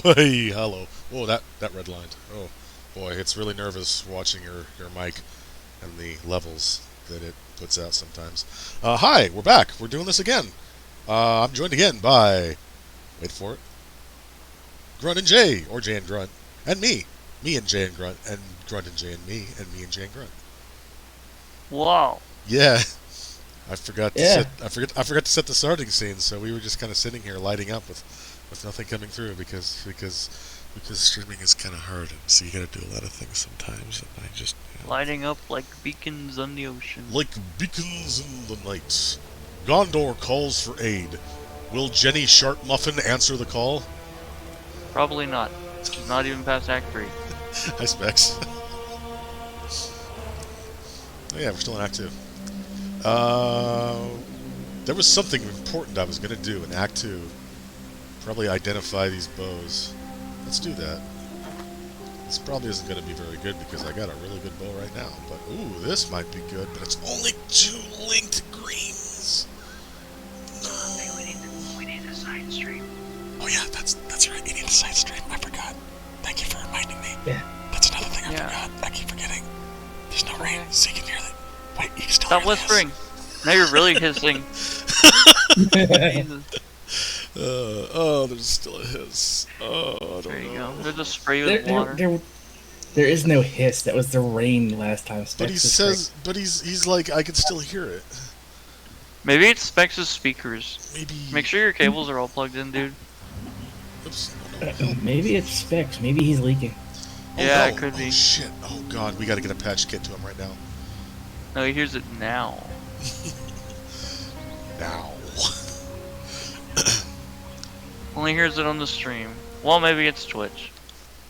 Hey, hello. Oh, that redlined. Oh, boy, it's really nervous watching your mic and the levels that it puts out sometimes. Hi, we're back. We're doing this again. I'm joined again by, wait for it, Grunt and Jay, or Jay and Grunt, and me. Me and Jay and Grunt, and Grunt and Jay and me and Jay and Grunt. Wow. Yeah. I forgot to set the starting scene, so we were just kind of sitting here lighting up with nothing coming through because streaming is kind of hard, so you got to do a lot of things sometimes. And I just lighting up like beacons on the ocean. Like beacons in the night. Gondor calls for aid. Will Jenny Sharpmuffin answer the call? Probably not. Not even past Act 3. Hi, Specs. Oh yeah, we're still in Act 2. There was something important I was going to do in Act 2. Probably identify these bows. Let's do that. This probably isn't going to be very good because I got a really good bow right now. But, ooh, this might be good, but it's only 2 linked greens. No. We need a side stream. Oh yeah, that's right. You need a side stream. I forgot. Thank you for reminding me. Yeah. That's another thing I forgot. I keep forgetting. There's no rain, so you can hear that. Wait, you can still Stop hear whispering. Now you're really hissing. There's still a hiss. Oh, I don't know. There you go. There's a spray with water. There is no hiss. That was the rain last time. But he says, he's like, I can still hear it. Maybe it's Specs' speakers. Maybe. Make sure your cables are all plugged in, dude. Oops. Maybe it's Specs. Maybe he's leaking. Oh Yeah, no! it could Oh be. shit! Oh god, we gotta get a patch kit to him right now. No, he hears it now. Now. Only hears it on the stream. Well, maybe it's Twitch.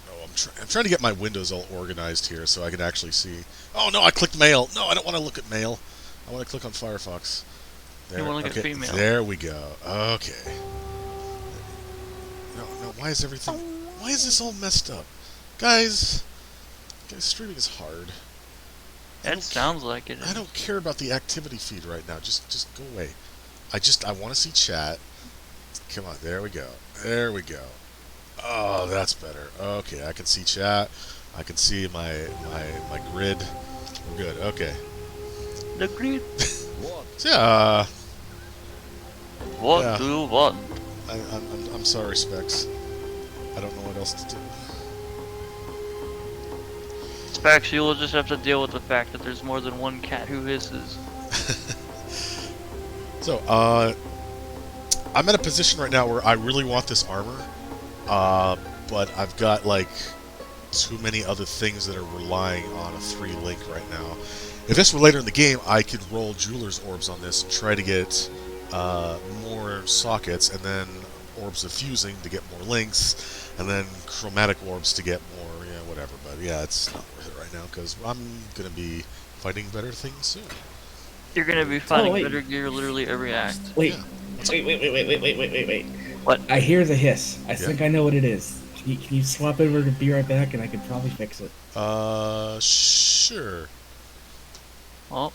Oh, I'm trying to get my windows all organized here so I can actually see. Oh no, I clicked mail. No, I don't want to look at mail. I want to click on Firefox. There. You want to look Okay. at female. There we go. Okay. No, no. Why is everything? Why is this all messed up, guys? Guys, streaming is hard. It sounds like it I is. don't care about the activity feed right now. Just go away. I want to see chat. Come on, there we go. There we go. Oh, that's better. Okay, I can see chat. I can see my grid. We're good. Okay. The grid. So yeah, What Yeah. do you want? I'm sorry, Specs. I don't know what else to do. Specs, you will just have to deal with the fact that there's more than one cat who hisses. So, I'm at a position right now where I really want this armor, but I've got like too many other things that are relying on a 3 link right now. If this were later in the game, I could roll Jeweler's Orbs on this and try to get more sockets, and then Orbs of Fusing to get more links, and then Chromatic Orbs to get more, whatever. But yeah, it's not worth it right now, because I'm going to be fighting better things soon. You're gonna be finding wait. better gear literally every act. Wait, Yeah. wait. What? I hear the hiss. I Yeah. think I know what it is. Can you swap over to be right back, and I could probably fix it. Sure. Well,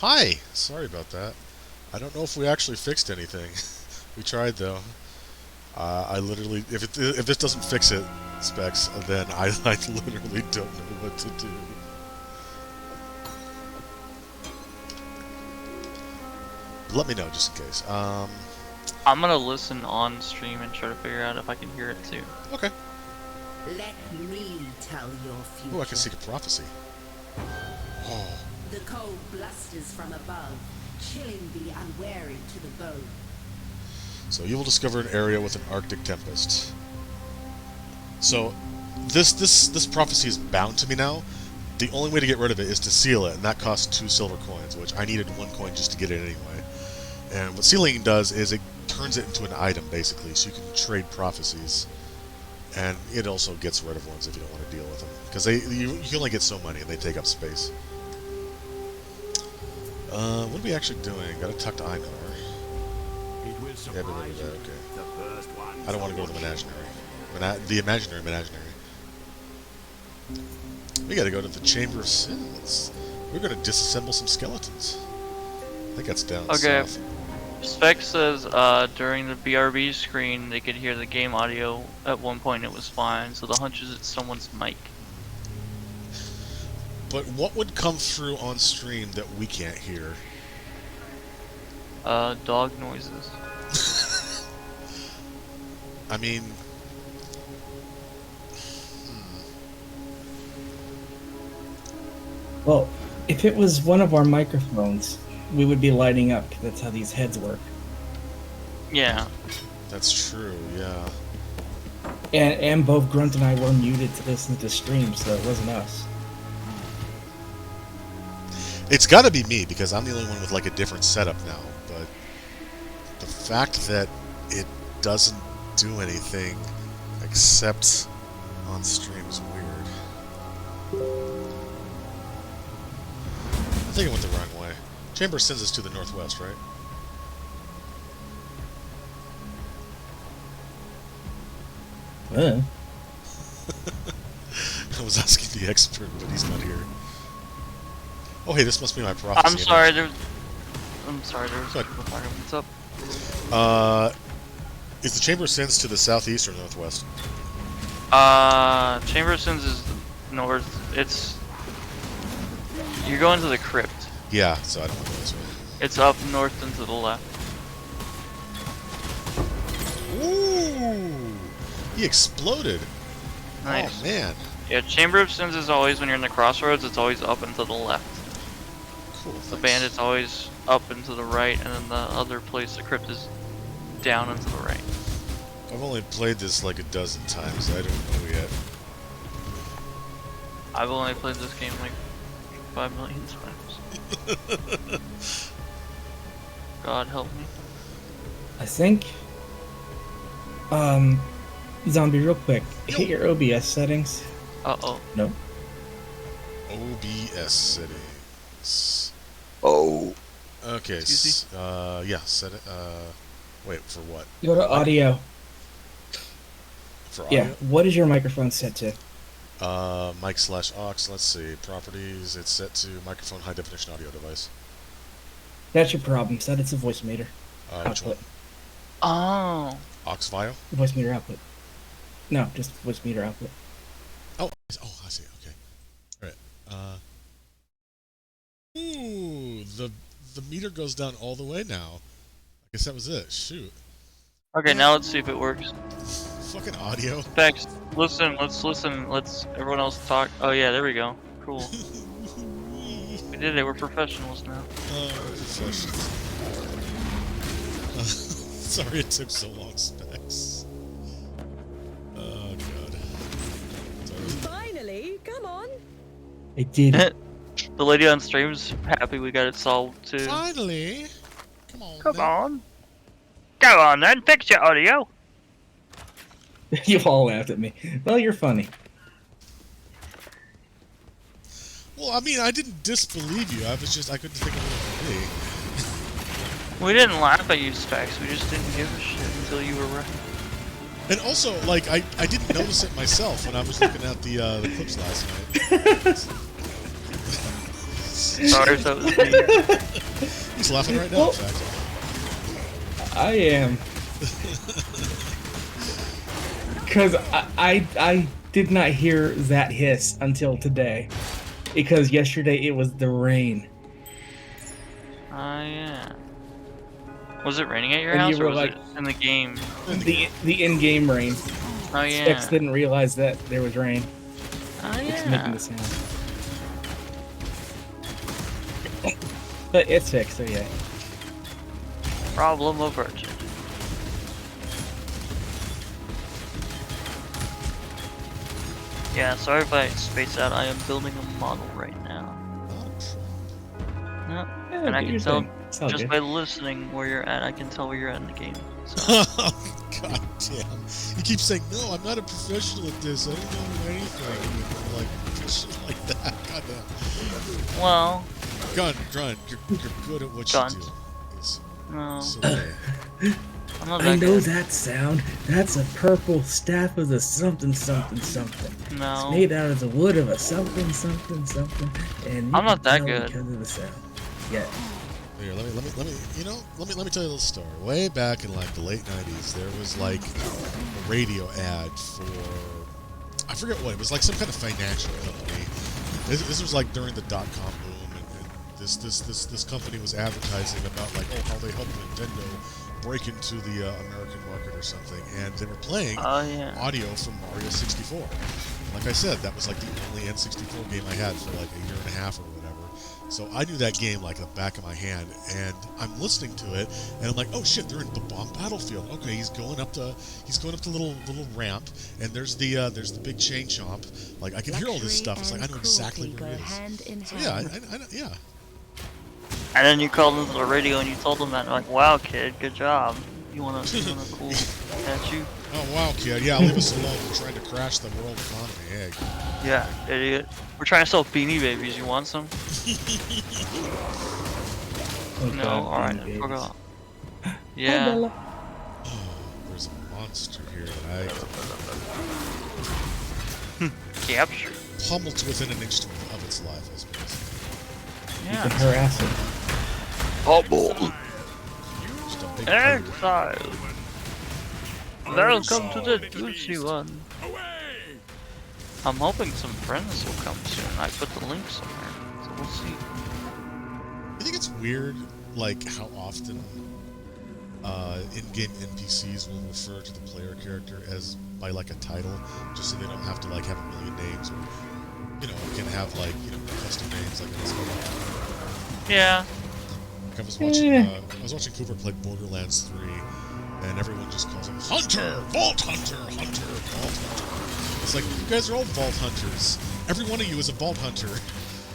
Hi! Sorry about that. I don't know if we actually fixed anything. We tried, though. I literally... If this doesn't fix it, Specs, then I literally don't know what to do. Let me know, just in case. I'm gonna listen on stream and try to figure out if I can hear it too. Okay. Let me tell your future. Oh, I can seek a prophecy. Oh. The cold blusters from above, chilling the unwary to the bone. So you will discover an area with an Arctic tempest. So this prophecy is bound to me now. The only way to get rid of it is to seal it, and that costs 2 silver coins, which I needed 1 coin just to get it anyway. And what sealing does is it turns it into an item, basically, so you can trade prophecies. And it also gets rid of ones if you don't want to deal with them. Because you only get so many, and they take up space. What are we actually doing? Gotta talk to Einar. Yeah, okay. I don't want to go to the menagerie. The imaginary menagerie. We gotta go to the Chamber of Sins. We're gonna disassemble some skeletons. I think that's down south. Spec says during the BRB screen they could hear the game audio. At one point it was fine, so the hunch is it's someone's mic. But what would come through on stream that we can't hear? Dog noises. I mean... Well, if it was one of our microphones, we would be lighting up. That's how these heads work. Yeah. That's true, yeah. And both Grunt and I were muted to listen to the stream, so it wasn't us. It's gotta be me, because I'm the only one with, like, a different setup now, but... The fact that it doesn't do anything except on stream is weird. I think I went the wrong way. Chamber of Sins is to the northwest, right? I was asking the expert, but he's not here. Oh, hey, this must be my prophecy. I'm sorry, there's people talking. What's up? Is the Chamber of Sins to the southeast or northwest? Chamber of Sins is north. You're going to the crypt. Yeah, so I don't want to go this way. It's up north and to the left. Ooh! He exploded! Nice. Oh, man. Yeah, Chamber of Sins is always, when you're in the crossroads, it's always up and to the left. Cool, The thanks. bandit's always up and to the right, and then the other place, the crypt, is down and to the right. I've only played this like a dozen times, I don't know yet. I've only played this game like 5 million times. God help me. I think. Zombie, real quick. Hit your OBS settings. Uh-oh. No. OBS settings. Oh. Okay, Excuse yeah, set it, wait, for what? Go to audio. For audio? Yeah. What is your microphone set to? Mic/aux, let's see, properties, it's set to microphone high definition audio device. That's your problem. Set it to voice meter Which one? output. Oh. Aux Vio? Voice meter output. No, just voice meter output. Oh, I see, okay. Alright, ooh, the meter goes down all the way now. I guess that was it, shoot. Okay, now let's see if it works. Fucking audio. Bex, listen, let's everyone else talk. Oh yeah, there we go. Cool. We did it, we're professionals now. Professionals. Sorry it took so long, Specs. Oh, God. Finally, come on. I did it. The lady on stream's happy we got it solved too. Finally! Come on, Come man. on. Go on then, fix your audio. You all laughed at me. Well, you're funny. Well, I mean, I didn't disbelieve you. I couldn't think of what it would We didn't laugh at you, Specs, we just didn't give a shit until you were right. be. And also, like, I didn't notice it myself when I was looking at the clips last night. Sorry if that was me. He's laughing right now, in fact. I am. Because I did not hear that hiss until today. Because yesterday it was the rain. Oh yeah. Was it raining at your And house you or were was like- it in the game? The in-game rain. Oh yeah. Specs didn't realize that there was rain. Oh It's making yeah. the sound. But it's fixed, so yeah. Problem averted. Yeah, sorry if I space out. I am building a model right now. Yep. Yeah, And I do can your tell thing. It's all just good. by listening where you're at. I can tell where you're at in the game. So. God damn. You keep saying, no, I'm not a professional at this. I don't know anything. And you're like, shit like that. God damn. Well, Grunt, you're good at what Grunt. you do. It's no, so okay. I'm not I that know good. that sound. That's a purple staff of the something something something. It's No, made out of the wood of a something something something. And you I'm not can that tell good. because of the sound. Yeah. Here, let me tell you a little story. Way back in like the late '90s, there was like a radio ad for, I forget what it was, like some kind of financial company. This was like during the .com boom, and this company was advertising about like, oh, how they helped Nintendo break into the American market or something, and they were playing oh yeah. audio from Mario 64. Like I said, that was like the only N64 game I had for like a year and a half or whatever. So I knew that game like the back of my hand, and I'm listening to it, and I'm like, oh shit, they're in the bomb battlefield. Okay, he's going up the little ramp, and there's the big chain chomp. Like I can hear all this stuff. It's like I know exactly where he is. So yeah, yeah. And then you called into the radio and you told them that, like, wow, kid, good job. You want a cool statue? Oh wow, kid. Yeah, leave us alone. We're trying to crash the world economy. Hey. Yeah, idiot. We're trying to sell Beanie Babies. You want some? Oh, No, God, alright, babies. fuck off. Hi, Yeah. Bella. Oh, there's a monster here that I Capture. pummeled within an inch of its life, I suppose. You can Yeah. harass him. Just a big bird. Exile. Welcome to the juicy one. I'm hoping some friends will come soon. I put the link somewhere, so we'll see. I think it's weird, like, how often in-game NPCs will refer to the player character as by, like, a title, just so they don't have to, like, have a million names, or, you know, can have, like, you know, custom names, like, this. Yeah. Like, I was watching Cooper play Borderlands 3, and everyone just calls him Hunter! Vault Hunter! Hunter! Vault Hunter! It's like, you guys are all Vault Hunters. Every one of you is a Vault Hunter.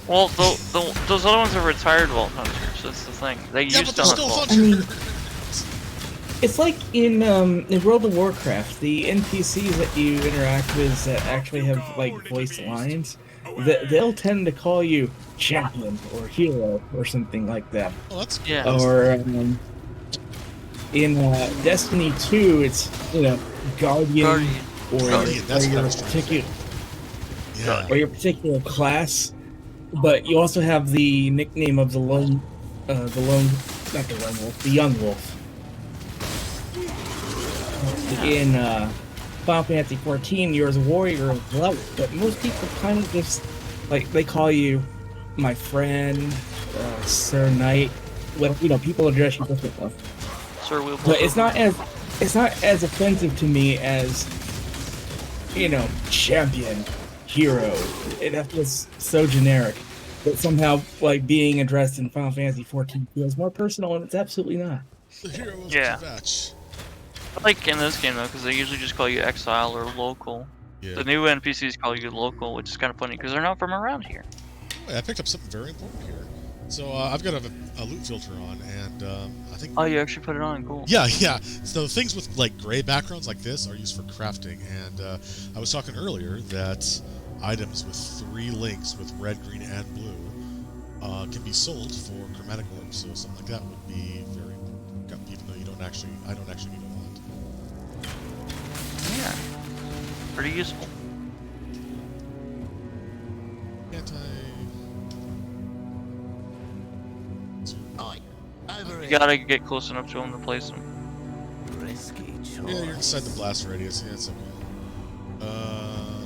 Well, those other ones are retired Vault Hunters. That's the thing. They Yeah, used but to they're hunt still Vault. Hunters. It's like in World of Warcraft, the NPCs that you interact with that actually have like voiced lines, they'll tend to call you champion or hero or something like that. Oh, that's cool. Yeah. Or in Destiny 2, it's Guardian, Guardian. or Guardian, that's what I your was trying to particular Yeah. or your particular class. But you also have the nickname of the young wolf. In Final Fantasy 14, you're a warrior of light, but most people kind of just like they call you my friend, Sir Knight. Well, people address you differently. Sir Will. But it's not as offensive to me as champion, hero. It feels so generic. But somehow, like being addressed in Final Fantasy 14 feels more personal, and it's absolutely not. The hero of Yeah. Kvatch. Like in this game though, because they usually just call you Exile or local. Yeah. The new NPCs call you local, which is kind of funny because they're not from around here. Wait, I picked up something very important here. So I've got a loot filter on, and I think. Oh, you actually put it on. Cool. Yeah. So things with like gray backgrounds like this are used for crafting, and I was talking earlier that items with 3 links with red, green, and blue can be sold for chromatic orbs. So something like that would be very important, even though I don't actually need a wand. Yeah. Pretty useful. Can't I? You gotta get close enough to him to place him. Risky choice. Yeah, you're inside the blast radius. Yeah, it's okay.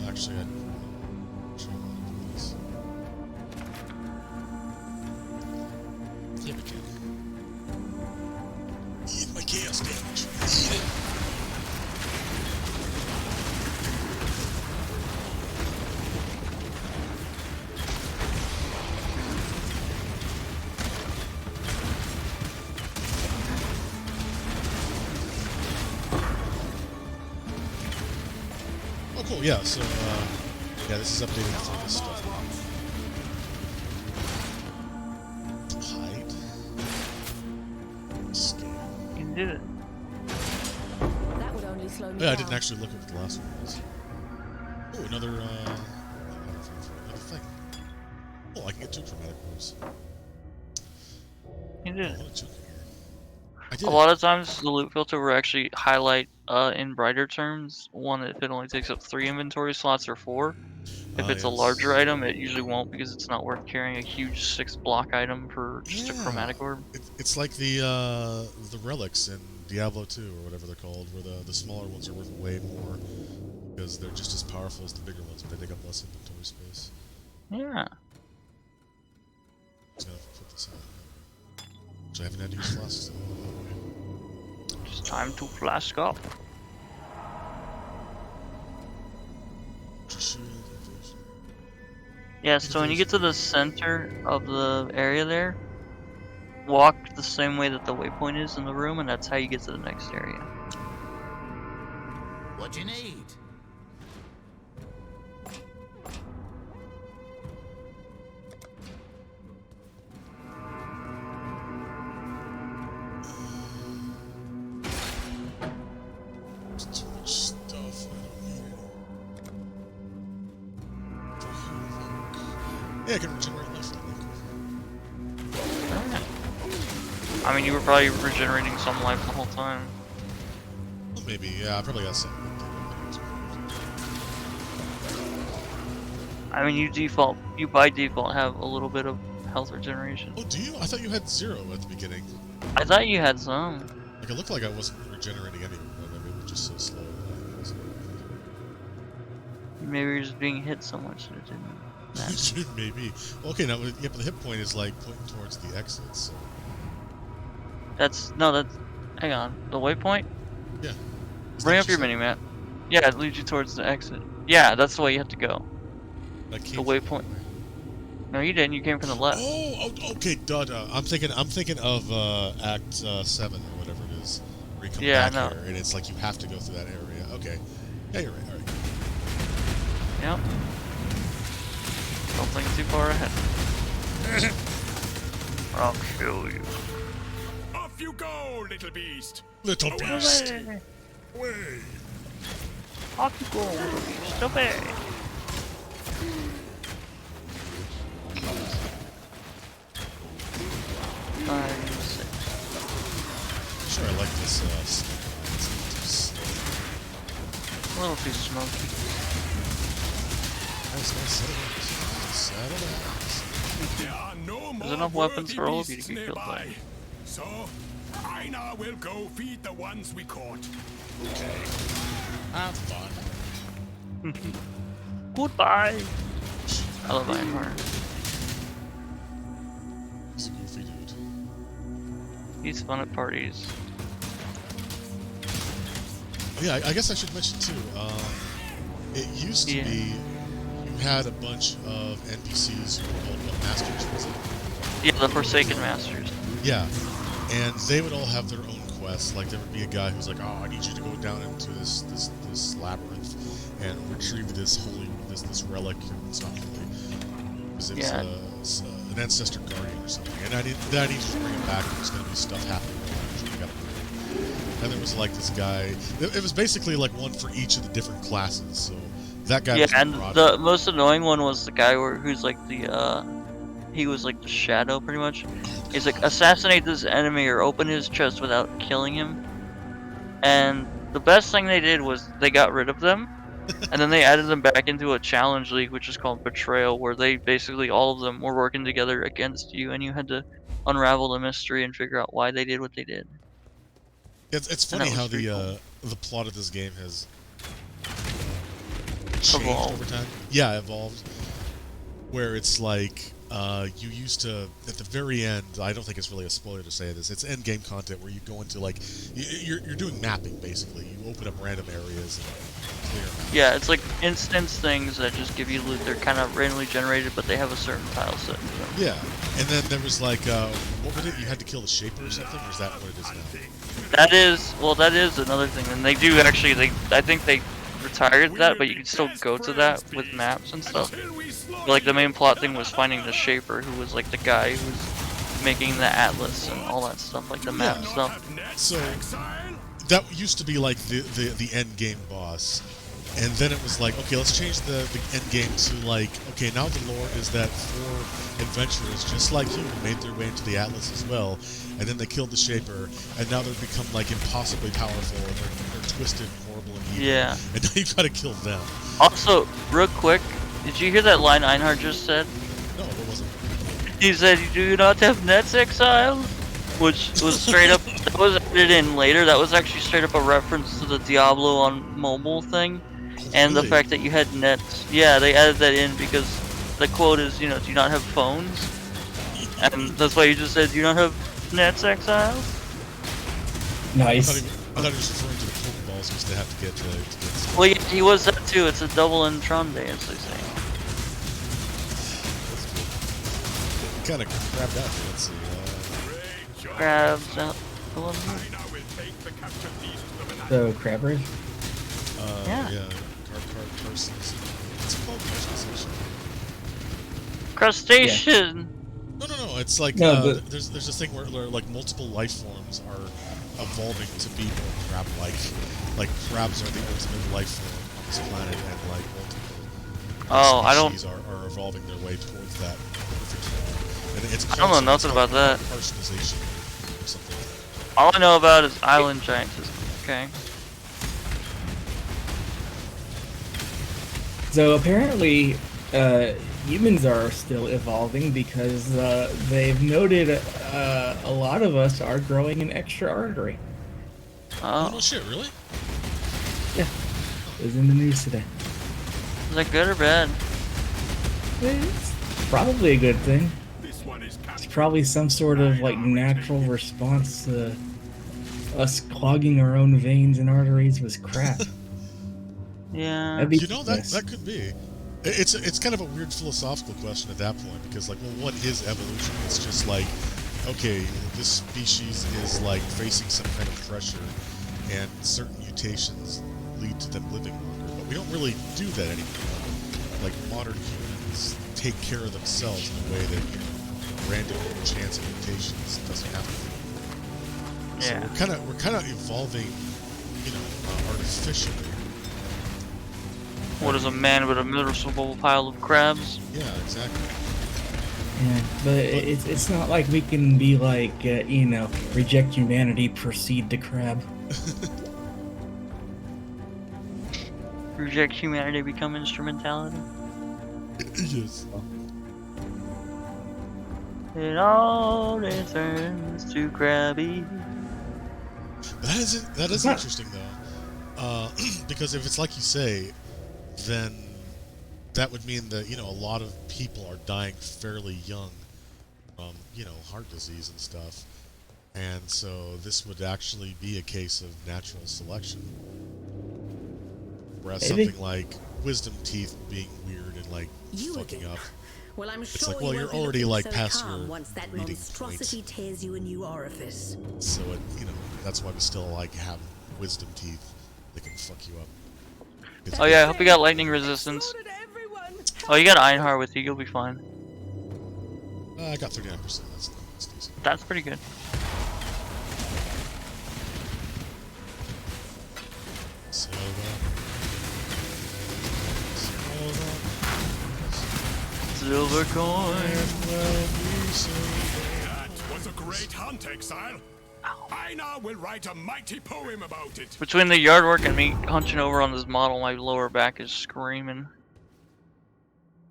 Actually, I actually want to do this. Yeah, we can. Eat my chaos damage. Eat it. Oh, cool. Yeah. So, yeah, this is updating some of this stuff. Hide. Scale. You did it. That would only slow me Yeah, I down. didn't actually look at what the last one was. Oh, another thing. Oh, I can get 2 chromatic moves. You did I it. want to here. I did A lot of times the loot filter will actually highlight in brighter terms one if it only takes up 3 inventory slots or 4. If it's a larger item, it usually won't because it's not worth carrying a huge 6 block item for just a chromatic orb. It's like the relics in Diablo 2 or whatever they're called, where the smaller ones are worth way more because they're just as powerful as the bigger ones, but they take up less inventory space. Yeah. Just gonna put this out. Which I haven't had to use flasks. It's time to flask up. Yeah, so when you get to the center of the area there, walk the same way that the waypoint is in the room, and that's how you get to the next area. What you need? There's too much stuff. I don't need it. Yeah, I can regenerate life. I mean, you were probably regenerating some life the whole time. Well, maybe. Yeah, I probably got some. I mean, you by default have a little bit of health regeneration. Oh, do you? I thought you had 0 at the beginning. I thought you had some. Like, it looked like I wasn't regenerating anyway, but maybe it was just so slow. Maybe you're just being hit so much that it didn't matter. Maybe. Okay, now, yeah, but the hit point is like pointing towards the exit, so. That's hang on. The waypoint? Yeah. Bring up your mini-map. Yeah, it leads you towards the exit. Yeah, that's the way you have to go. The waypoint. No, you didn't. You came from the left. Oh, okay, duh. I'm thinking of Act 7 or whatever it is, where you come back here, and it's like you have to go through that area. Okay. Yeah, you're right. All right. Yep. Don't think too far ahead. I'll kill you. Off you go, little beast! Little beast. Away. Off you go, little beast. Away. Sure, I like this. A little too smoky. Nice settlement. There are no more There's enough weapons worthy for all of you to beasts get killed by. nearby. So, I now will go feed the ones we caught. Okay. Have fun. Goodbye. I love Ironheart. He's a goofy dude. He's fun at parties. Yeah, I guess I should mention too. It used to be you had a bunch of NPCs who were called masters, was it? Yeah, the Forsaken Masters. Yeah, and they would all have their own quests. Like there would be a guy who's like, "Oh, I need you to go down into this labyrinth and retrieve this relic." It's not holy, because it's an ancestor guardian or something. And I need you to bring it back. There's going to be stuff happening. And there was like this guy. It was basically like one for each of the different classes. So that guy. Yeah, was and the most annoying one was the guy who's like he was like the shadow pretty much. He's like assassinate this enemy or open his chest without killing him. And the best thing they did was they got rid of them, and then they added them back into a challenge league, which is called Betrayal, where they basically all of them were working together against you, and you had to unravel the mystery and figure out why they did what they did. It's And that funny was how pretty cool. the plot of this game has changed Evolved. over time. Yeah, evolved. Where it's like you used to at the very end. I don't think it's really a spoiler to say this. It's end game content where you go into like you're doing mapping basically. You open up random areas and clear them out. Yeah, it's like instance things that just give you loot. They're kind of randomly generated, but they have a certain tile set in them. Yeah, and then there was like what was it? You had to kill the Shaper or something, or is that what it is now? That is another thing. And they do actually. I think they retired that, but you can still go to that with maps and stuff. But, like the main plot thing was finding the Shaper, who was like the guy who was making the atlas and all that stuff, like the map stuff. So that used to be like the end game boss, and then it was like, okay, let's change the end game to like, okay, now the lore is that 4 adventurers just like you made their way into the Atlas as well, and then they killed the Shaper, and now they've become like impossibly powerful, and they're twisted, and horrible, and evil. Yeah. And now you've got to kill them. Also, real quick, did you hear that line Einhard just said? No, it wasn't. He said, "You do not have nets, Exile," which was straight up. That was added in later. That was actually straight up a reference to the Diablo on mobile thing, and the Really? fact that you had nets. Yeah, they added that in because the quote is, you know, do you not have phones? And that's why you just said, "Do you not have nets, Exile?" Nice. I thought he was referring to the Pokeballs because they have to get Well, yeah, he was that too. It's a double entendre, as they say. kind of grabbed out there. Let's see. Grabs out. The crabbers? Yeah. Yeah. Carsons. What's it called? Crustacean. Crustacean. No. It's like No, but- there's this thing where like multiple life forms are evolving to be more crab-like. Like crabs are the ultimate life form on this planet, and like multiple species are evolving their way towards that perfect form. And it's I don't know nothing about that. Carcinization or something. All I know about is island giants. Okay. So apparently, humans are still evolving because they've noted a lot of us are growing an extra artery. Oh Oh, no shit, really? Yeah, it was in the news today. is that good or bad? It's probably a good thing. It's probably some sort of like natural response to us clogging our own veins and arteries with crap. Yeah. That'd be You know, nice. that could be. It's kind of a weird philosophical question at that point, because like, well, what is evolution? It's just like, okay, this species is like facing some kind of pressure, and certain mutations lead to them living longer. But we don't really do that anymore. Like modern humans take care of themselves in a way that, you know, random chance mutations doesn't happen. So Yeah. we're kind of evolving, you know, artificially. What is a man with a miserable pile of crabs? Yeah, exactly. Yeah, but it's not like we can be like, you know, reject humanity, proceed to crab. Reject humanity, become instrumentality. Yes. It all returns to Krabby. That is interesting though, because if it's like you say, then that would mean that, you know, a lot of people are dying fairly young from, you know, heart disease and stuff, and so this would actually be a case of natural selection. Whereas Maybe. something like wisdom teeth being weird and like You fucking again. up. Well, I'm It's sure like, well, you you're won't be already looking like so past calm your once that reading monstrosity point. tears you a new orifice. So it, you know, that's why we still like have wisdom teeth that can fuck you up. It's Oh yeah, I hope you got lightning resistance. Oh, you got Einhar with you, you'll be fine. I got 39%. That's decent. That's pretty good. Silver coin. That was a great hunt, Exile. I now will write a mighty poem about it. Between the yard work and me hunching over on this model, my lower back is screaming.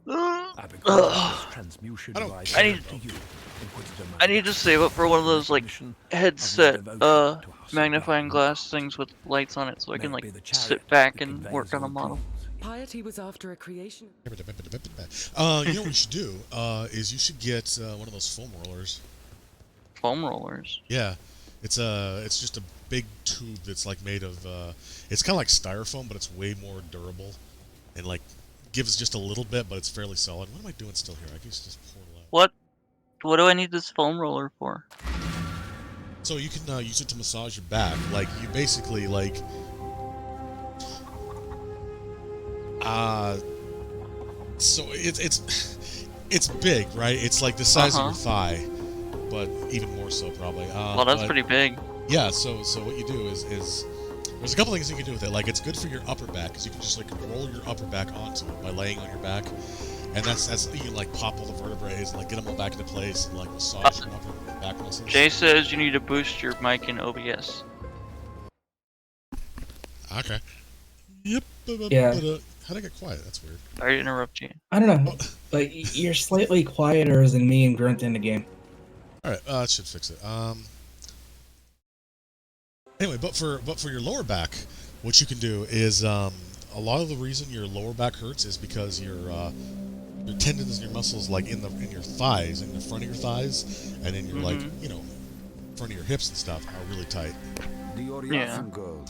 I bequeath this transmutation I don't device I need- to you. I need to save up for one of those like headset magnifying glass things with lights on it so I can like sit back and work on a model. Piety was after a creation. You know what you should do? Is you should get one of those foam rollers. Foam rollers. Yeah, it's just a big tube that's like made of. It's kind of like styrofoam, but it's way more durable, and like gives just a little bit, but it's fairly solid. What am I doing still here? I guess just pour it out. What do I need this foam roller for? So you can use it to massage your back. Like you basically like. So it's big, right? It's like the size of your thigh, but even more so probably. Well, that's pretty big. Yeah. So what you do is there's a couple things you can do with it. Like it's good for your upper back because you can just like roll your upper back onto it by laying on your back, and that's you can like pop all the vertebrae and like get them all back into place and like massage your upper back muscles. Jay says you need to boost your mic in OBS. Okay. Yep. Yeah. How'd I get quiet? That's weird. Sorry to interrupt you. I don't know, but you're slightly quieter than me and Grunt in the game. Alright, that should fix it. Anyway, but for your lower back, what you can do is a lot of the reason your lower back hurts is because your tendons and your muscles like in your thighs, in the front of your thighs, and in your like front of your hips and stuff are really tight. The Oriathan girl,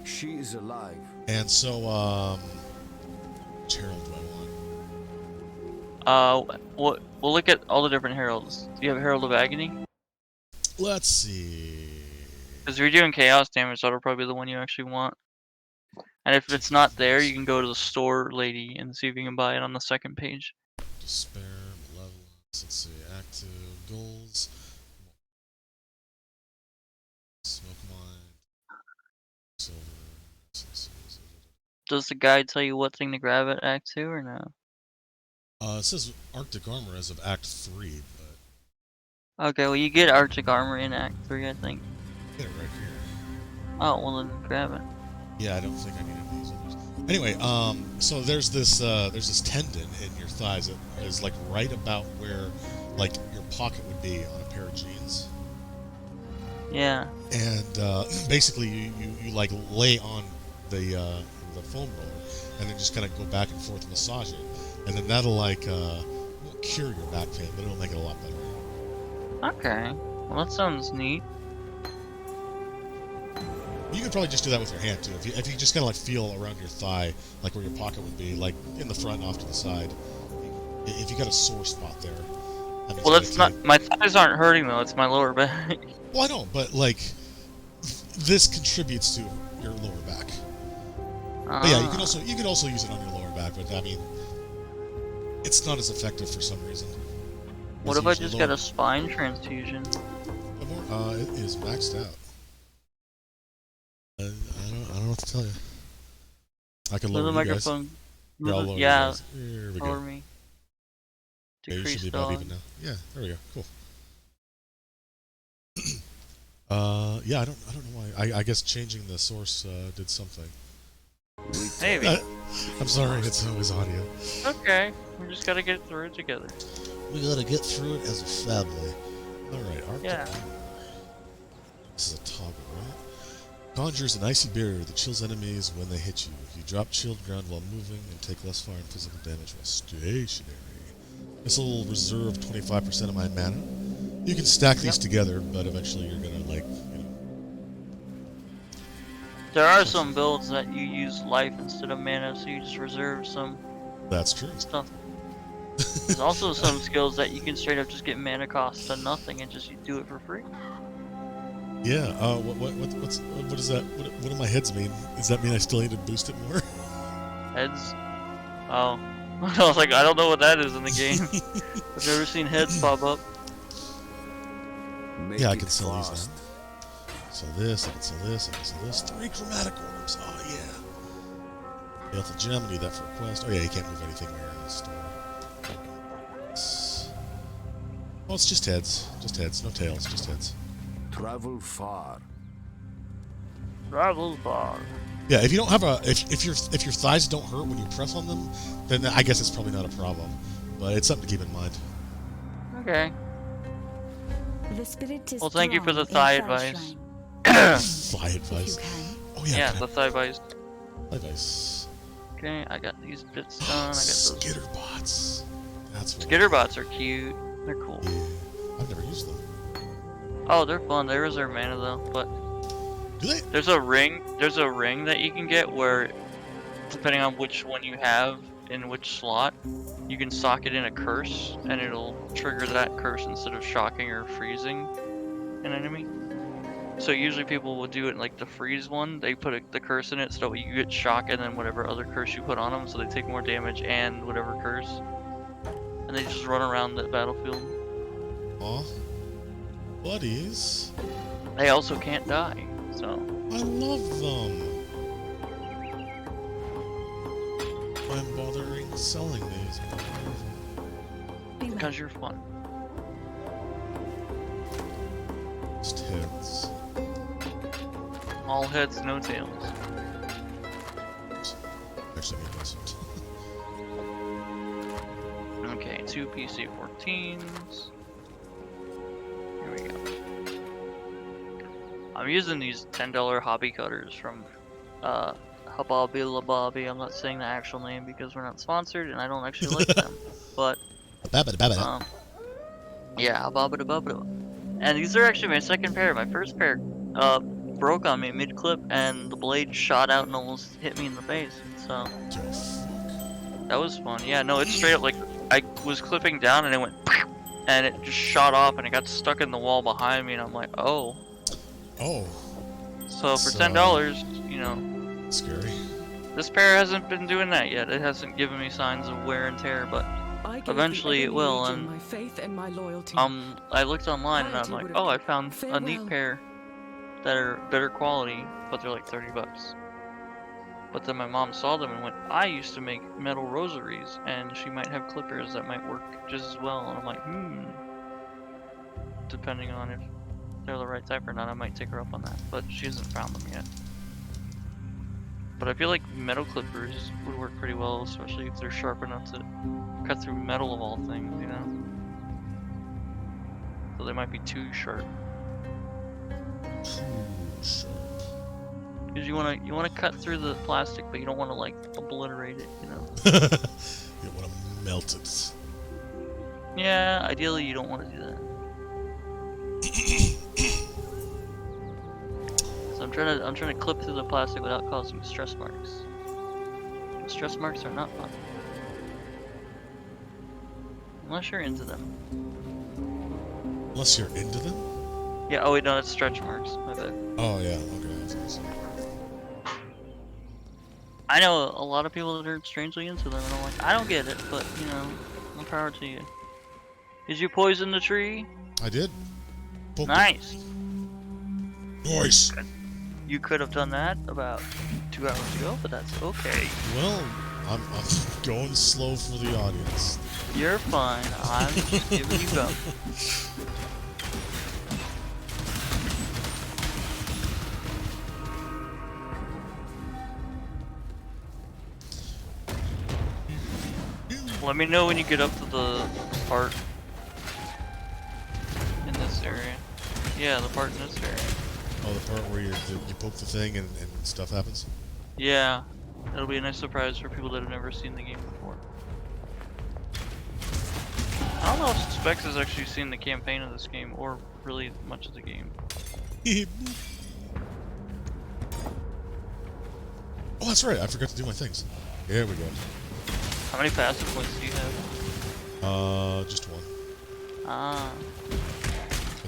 she is alive. And so which herald do I want? We'll look at all the different heralds. Do you have Herald of Agony? Let's see. Because if you're doing chaos damage, that'll probably be the one you actually want. And if it's not there, you can go to the store lady and see if you can buy it on the second page. Despair, malevolence, let's see, active, goals, smoke mine, silver, Does the guide tell you what thing to grab at Act 2 or no? It says Arctic Armor as of Act 3, but... Okay, well you get Arctic Armor in Act 3, I think. Get it right here. Oh, well then grab it. Yeah, I don't think I need any of these others. Anyway, so there's this tendon in your thighs that is like right about where like your pocket would be on a pair of jeans. Yeah. And basically you like lay on the foam roller and then just kind of go back and forth and massage it. And then that'll like won't cure your back pain, but it'll make it a lot better. Okay. Well, that sounds neat. You could probably just do that with your hand too. If you just kind of like feel around your thigh, like where your pocket would be, like in the front and off to the side. If you got a sore spot there. That Well, that's not. My thighs aren't hurting though. It's my lower back. Well, I know, but like this contributes to your lower back. But yeah, you can also use it on your lower back, but I mean, it's not as effective for some reason. What if I just got a spine transfusion? It is maxed out. I don't know what to tell you. I can lower the you guys. microphone. Here, I'll lower you Yeah. guys. Here we Lower go. me. Yeah, you should Decrease be about dog. even now. Yeah, there we go. Cool. Yeah, I don't know why. I guess changing the source did something. Maybe. I'm sorry, it's always audio. Okay. We just gotta get through it together. We gotta get through it as a family. Alright, Arctic. Yeah. This is a toggle, right? Conjures an icy barrier that chills enemies when they hit you. You drop chilled ground while moving and take less fire and physical damage while stationary. This will reserve 25% of my mana. You can stack these together, but eventually you're gonna, like, you know... There are some builds that you use life instead of mana, so you just reserve some That's true. stuff. There's also some skills that you can straight up just get mana cost to nothing and just do it for free. Yeah, what does that, what do my heads mean? Does that mean I still need to boost it more? Heads? Oh. I was like, I don't know what that is in the game. I've never seen heads pop up. Yeah, I can sell these now. Sell this, I can sell this, I can sell this. 3 chromatic orbs, oh yeah. The Alpha Gem, I need that for a quest. Oh yeah, you can't move anything here in the store. Well, it's just heads. Just heads, no tails, just heads. Travel far. Travel far. Yeah, if you don't have if your thighs don't hurt when you press on them, then I guess it's probably not a problem. But it's something to keep in mind. Okay. The spirit is Well, thank you for the strong thigh in Fell advice. Shrine. Fly advice. If you can. Oh yeah. Yeah, can the thigh advice. I- advice. Okay, I got these bits done. I got those. Skitter bots. That's what. Skitter bots are cute. They're cool. Yeah. I've never used them. Oh, they're fun. They reserve mana though, but Do they? there's a ring. There's a ring that you can get where, depending on which one you have in which slot, you can sock it in a curse, and it'll trigger that curse instead of shocking or freezing an enemy. So usually people will do it in like the freeze one. They put the curse in it so you get shock and then whatever other curse you put on them, so they take more damage and whatever curse. And they just run around the battlefield. Aw. Buddies. They also can't die, so. I love them. Why I'm bothering selling these? Because you're fun. Just heads. All heads, no tails. Actually, maybe that's it. Okay, 2 PC-14s. Here we go. I'm using these $10 hobby cutters from Hababi Lababi. I'm not saying the actual name because we're not sponsored and I don't actually like them. But yeah, Hababadababada. And these are actually my second pair. My first pair broke on me mid-clip and the blade shot out and almost hit me in the face. So that was fun. Yeah, no, it's straight up like I was clipping down and it went and it just shot off and it got stuck in the wall behind me and I'm like, oh. Oh. So for $10, you know. Scary. This pair hasn't been doing that yet. It hasn't given me signs of wear and tear, but eventually it will. And my faith and my loyalty. I looked online and I'm like, oh, I found a neat pair that are better quality, but they're like $30. But then my mom saw them and went, I used to make metal rosaries, and she might have clippers that might work just as well. And I'm like, depending on if they're the right type or not, I might take her up on that. But she hasn't found them yet. But I feel like metal clippers would work pretty well, especially if they're sharp enough to cut through metal of all things, you know? So they might be too sharp. Because you wanna cut through the plastic, but you don't wanna like obliterate it, you know? You want to melt it. Yeah, ideally you don't want to do that. So I'm trying to clip through the plastic without causing stress marks. The stress marks are not fun. Unless you're into them. Unless you're into them? Yeah, oh wait, no, that's stretch marks. My bad. Oh yeah, okay. That's I know a lot of people that are strangely into them, and I'm like, I don't get it, but you know, more power to you. Did you poison the tree? I did. Nice. Nice. You could have done that about 2 hours ago, but that's okay. Well, I'm going slow for the audience. You're fine. I'm just giving you go. Let me know when you get up to the part in this area. Yeah, the part in this area. Oh, the part where you poke the thing and stuff happens? Yeah, it'll be a nice surprise for people that have never seen the game before. I don't know if Specs has actually seen the campaign of this game, or really much of the game. Oh, that's right, I forgot to do my things. There we go. How many passive points do you have? Just one. Ah.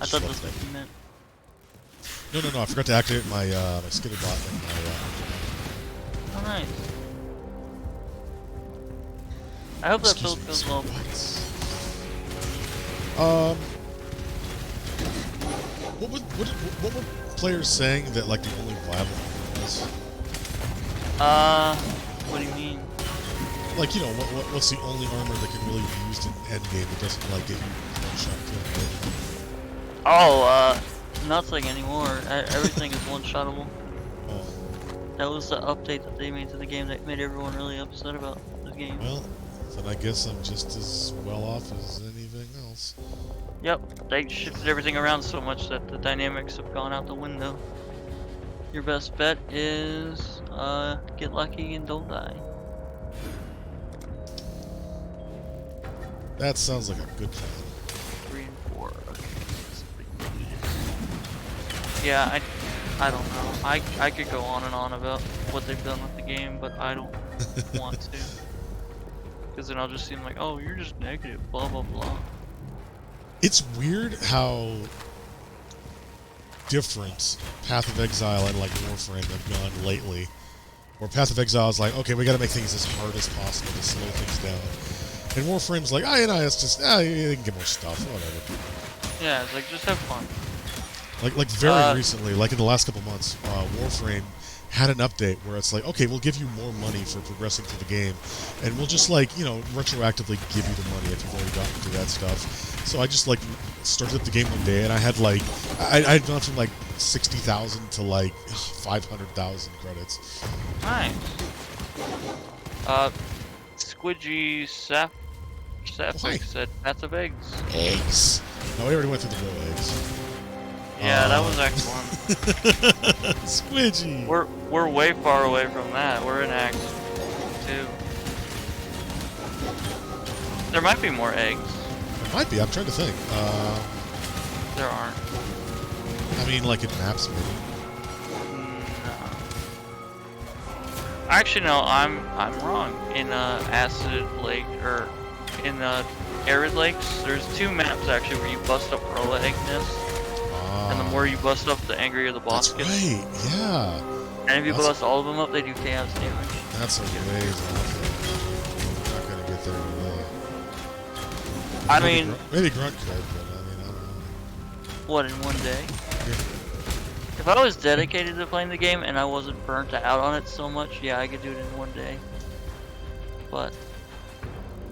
I thought that's what you meant. No, I forgot to activate my my skitter bot and my Oh, nice. I hope that build goes well. What were players saying that like the only viable move was? What do you mean? Like, you know, what's the only armor that can really be used in endgame that doesn't like get you one-shot killed? Oh, nothing anymore. Everything is one-shottable. Oh. That was the update that they made to the game that made everyone really upset about the game. Well, then I guess I'm just as well off as anything else. Yep, they shifted everything around so much that the dynamics have gone out the window. Your best bet is get lucky and don't die. That sounds like a good plan. 3 and 4. Okay. Yeah, I don't know. I could go on and on about what they've done with the game, but I don't want to. Because then I'll just seem like, oh, you're just negative, blah blah blah. It's weird how different Path of Exile and like Warframe have gone lately. Where Path of Exile is like, okay, we gotta make things as hard as possible to slow things down. And Warframe's like, it's just, you can get more stuff, whatever. Yeah, it's like, just have fun. Like very recently, like in the last couple months, Warframe had an update where it's like, okay, we'll give you more money for progressing through the game, and we'll just like, retroactively give you the money if you've already gotten through that stuff. So I just like started up the game one day, and I had like, I'd gone from like 60,000 to like 500,000 credits. Nice. Squidgy Sapphix said Path of Eggs. Eggs. No, we already went through the real eggs. Yeah, that was Act 1. Squidgy. We're way far away from that. We're in Act 2. There might be more eggs. There might be. I'm trying to think. There aren't. I mean, like in maps, maybe. No. Actually, no. I'm wrong. In Acid Lake or in Arid Lakes, there's 2 maps actually where you bust up row egg nests. And the more you bust up, the angrier the boss gets. That's right, yeah. And if you bust all of them up, they do chaos damage. That's a ways off. I'm not gonna get there today. I mean... Maybe Grunt could, but I mean, I don't know. What, in one day? Yeah. If I was dedicated to playing the game and I wasn't burnt out on it so much, yeah, I could do it in one day. But...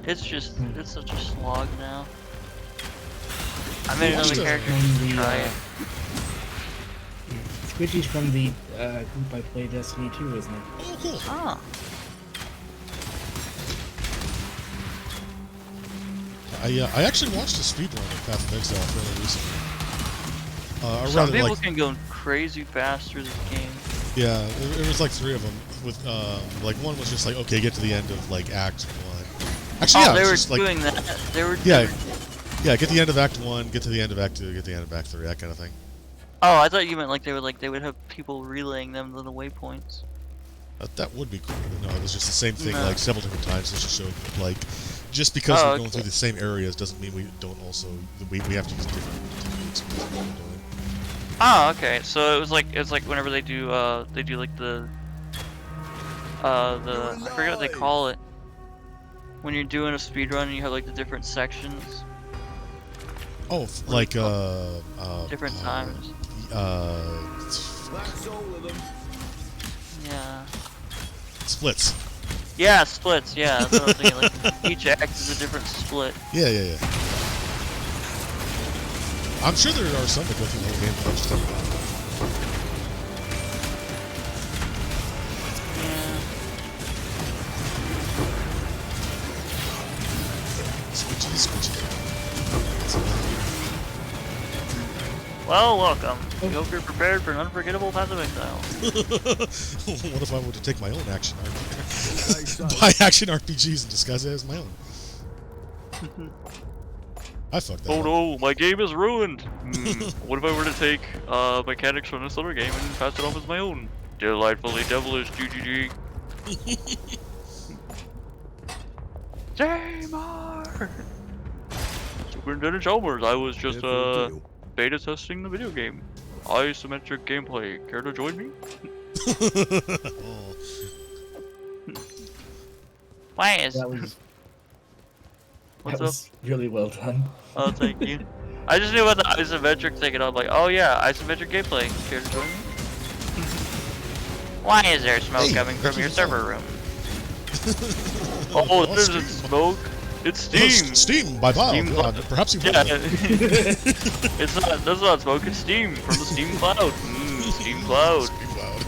it's just... it's such a slog now. I made another character to try it. Squidgy's from the group I play Destiny 2, isn't it? Oh, cool. Ah. I actually watched a speedrun of Path of Exile fairly recently. Or Some rather, people like, can go crazy fast through this game. yeah, it was like 3 of them. With like one was just like, okay, get to the end of like Act 1. Actually, yeah, they were just, like, doing that. They were. Yeah, get the end of Act 1, get to the end of Act 2, get to the end of Act 3, that kind of thing. Oh, I thought you meant like they would have people relaying them to the waypoints. That would be cool. No, it was just the same thing like several different times. Just to show like, just because we're going through the same areas doesn't mean we don't also we have to use different techniques because of what we're doing. Oh, okay. So it's like whenever they do like the I forget what they call it. When you're doing a speedrun and you have like the different sections. Oh, like different times. That's all of them. Yeah. Splits. Yeah, splits. Yeah, that's what I was thinking. Like each act is a different split. Yeah. I'm sure there are some that go through the whole game, but I just haven't. Squidgy. Well, welcome. We hope you're prepared for an unforgettable Path of Exile. What if I were to take my own action RPG? Buy action RPGs and disguise it as my own. I fucked that up. No, my game is ruined. What if I were to take mechanics from this other game and pass it off as my own? Delightfully devilish, GGG. Gamer! Superintendent Chalmers, I was just beta testing the video game. Isometric gameplay. Care to join me? Why is That was What's that was really well done. Oh, thank you. I just knew about the isometric thing, and I'm like, oh yeah, isometric gameplay. Care to join me? Why is there smoke coming from your server room? Oh, it isn't smoke. It's steam. Steam by Bob. Perhaps you. Yeah. It's not. That's not smoke. It's steam from the steam cloud. Steam cloud. Steam cloud.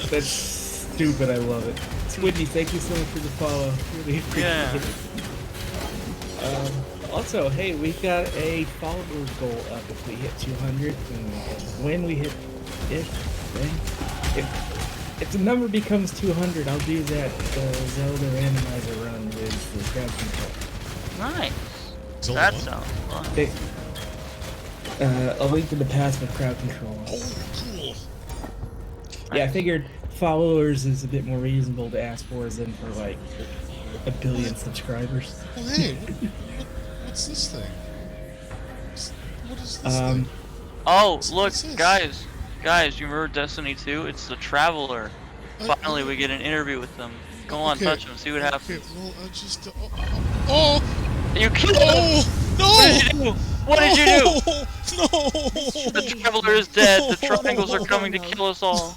That's stupid. I love it. Squidgy, thank you so much for the follow. Really appreciate it. Also, hey, we've got a followers goal up if we hit 200, and when we hit if the number becomes 200, I'll do that Zelda randomizer run with the crowd control. Nice. Zelda That what? sounds fun. A link to the past with crowd control. Oh, cool. Yeah, I figured followers is a bit more reasonable to ask for than for like 1 billion subscribers. Well, hey, what's this thing? What is this thing? Oh, What's look, this? guys, you remember Destiny 2? It's the Traveler. Finally, we get an interview with them. Go on, touch him, see what happens. Okay, well, I just... oh! You killed him! Oh! No! What did you do? No! The Traveler is dead. The triangles are coming to kill us all.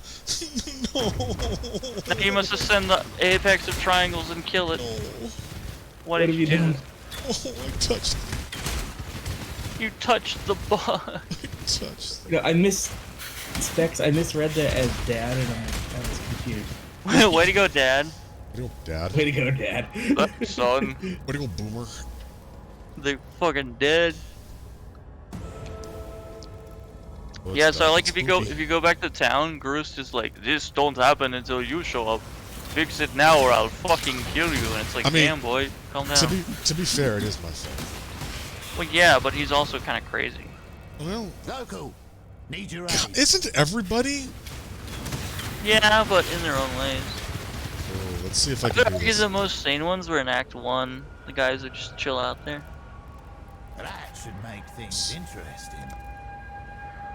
No! Now you must ascend the apex of triangles and kill it. No. What did you do? done? Oh, I touched... You touched the bug. I touched... You know, I misread that as dad, and I was confused. Way to go, Dad. Way to go, Dad. Way to go, Dad. Son. Way to go, Boomer. They fucking dead. Well, Yeah, it's so not- like it's if you spooky. go back to town, Groost is like, this don't happen until you show up. Fix it now or I'll fucking kill you. And it's like, I mean, damn boy, calm down. To be fair, it is my fault. Well, yeah, but he's also kind of crazy. Well, Goku, need your aid. isn't everybody? Yeah, but in their own ways. Oh, let's see if I I can could do argue this. the most sane ones were in Act 1. The guys that just chill out there. That should make things interesting.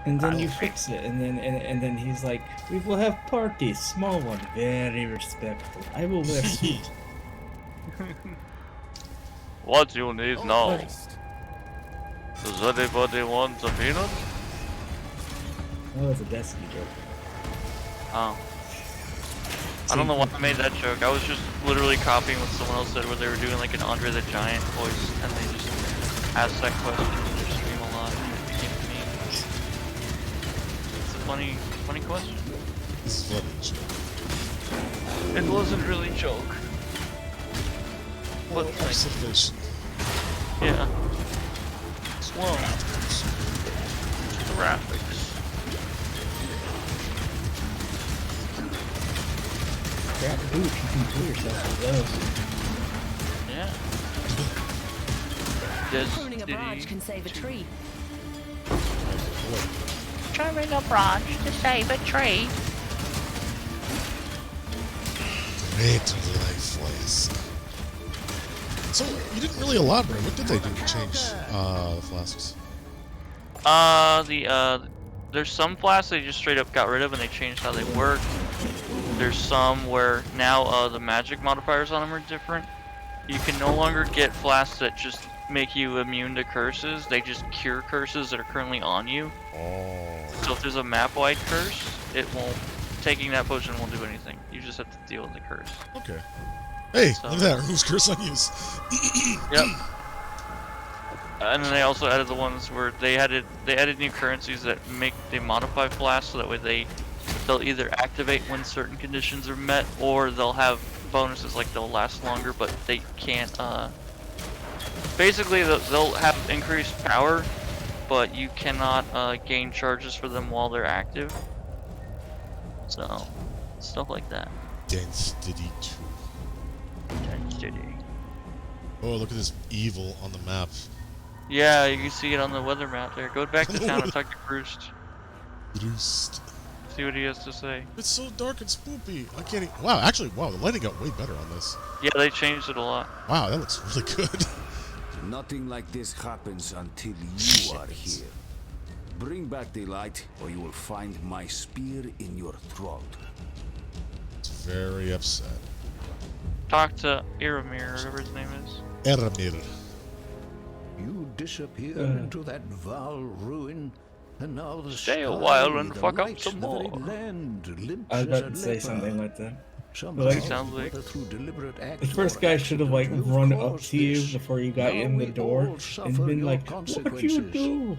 And then you fix it, and then he's like, "We will have parties, small one, very respectful. I will wear suit." What you need now? Christ. Does anybody want a peanut? That was a Destiny joke. Oh. I don't know why I made that joke. I was just literally copying what someone else said where they were doing like an Andre the Giant voice and they just asked that question in their stream a lot and it became a meme. It's a funny question. This is funny. Joe. It wasn't really a joke. But like, Observation. yeah. Slow. Graphics. Grab a boot, you can kill yourself with those. Yeah. Pruning a branch can save a tree. Trimming a branch to save a tree. Great lifeless. So, you didn't really elaborate. What did they do to change the flasks? There's some flasks they just straight up got rid of and they changed how they work. There's some where now the magic modifiers on them are different. You can no longer get flasks that just make you immune to curses. They just cure curses that are currently on you. Oh. So if there's a map-wide curse, it won't. Taking that potion won't do anything. You just have to deal with the curse. Okay. Hey, So- look at that. Who's curse on use? Yep. And then they also added the ones where they added new currencies that they modify flasks so that way they'll either activate when certain conditions are met or they'll have bonuses like they'll last longer but they can't basically they'll have increased power but you cannot gain charges for them while they're active. So stuff like that. Density 2. Density. Oh, look at this evil on the map. Yeah, you can see it on the weather map there. Go back to town and talk to Proust. Roost. See what he has to say. It's so dark and spoopy. I can't even... Wow, actually, wow, the lighting got way better on this. Yeah, they changed it a lot. Wow, that looks really good. Nothing like this happens until you are here. Bring back the light, or you will find my spear in your throat. It's very upset. Talk to Iramir, or whatever his name is. Eramir. You disappear into that vile ruin, and now the Stay a sky, while and the fuck up light, some the very more. land limps I was as about a to say leper. something like that. Somehow, Like- Sounds like- whether through deliberate act The first or guy should have like accident, run you've up caused to you this. before you got Now in the we door all and suffer been your like, "What'd you consequences. do?"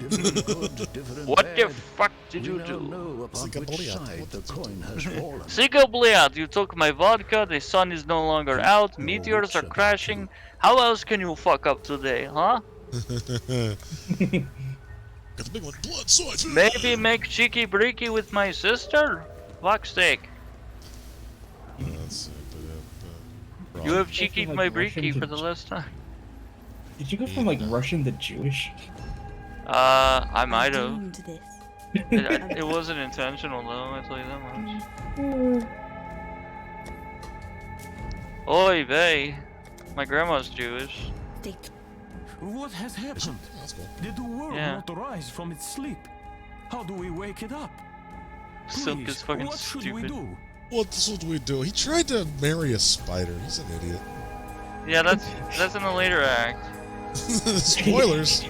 Different good, different What the bad. fuck did We you now do? know upon which Zigabliat, side what the did you coin do? has fallen. Zigabliat, you took my vodka, the sun is no longer out, No meteors wits are about crashing. you. How else can you fuck up today, huh? Got the big one. Blood swords. Maybe make cheeky breaky with my sister? Fuck's sake. Let's see. You have Go from, cheekied like, my Russian breaky to for the last time. Did you go from like Russian to Jewish? I might have. Doomed to this. It wasn't intentional though, I tell you that much. Oy vey. My grandma's Jewish. What has happened? That's cool. Did the world Yeah. not arise from its sleep? How do we wake it up? Silk Please, is fucking what should we stupid. do? What should we do? He tried to marry a spider. He's an idiot. Yeah, that's in the later act. Spoilers.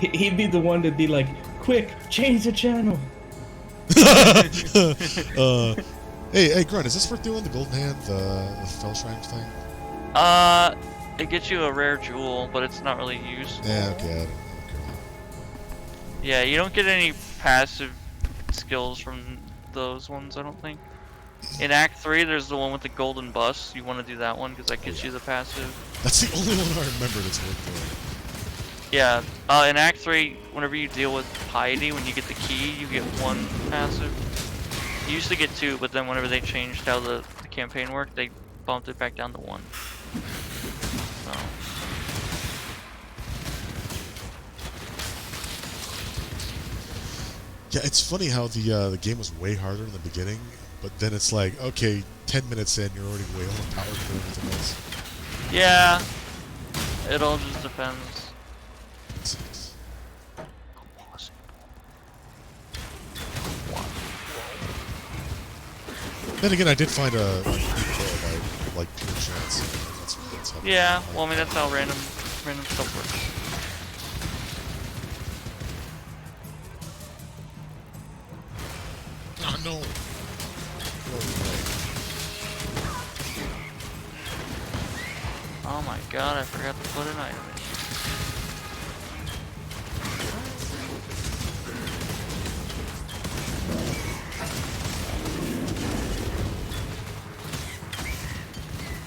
He'd be the one to be like, "Quick, change the channel." Hey, Grunt, is this worth doing? The Golden Hand, the Fell Shrine thing? It gets you a rare jewel, but it's not really used. Yeah, okay, I don't care. Yeah, you don't get any passive skills from those ones, I don't think. In Act 3, there's the one with the golden bus. You want to do that one, because that gets you the passive. That's the only one I remember that's worth doing. Yeah, in Act 3, whenever you deal with Piety, when you get the key, you get one passive. You used to get two, but then whenever they changed how the campaign worked, they bumped it back down to one. So. Yeah, it's funny how the game was way harder in the beginning, but then it's like, okay, 10 minutes in, you're already way overpowered for everything else. Yeah, it all just depends. Then again, I did find a kill by like pure chance. That's how Yeah, well, I mean that's how random stuff works. Oh no! Oh my god, I forgot to put an item in.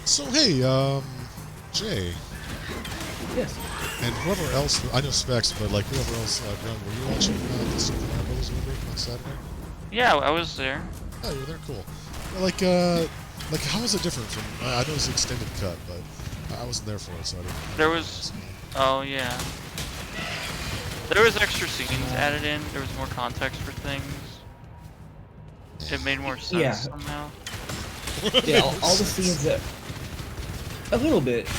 So hey, Jay. Yes. And whoever else, I know Specs, but like whoever else, Brown, were you watching the Super Mario Bros. Movie on Saturday? Yeah, I was there. Oh, you were there, cool. Well, like how is it different from? I know it's an extended cut, but I wasn't there for it, so I didn't. There was, oh yeah. There was extra scenes added in. There was more context for things. It made more sense Yeah. somehow. Yeah, all the scenes that a little bit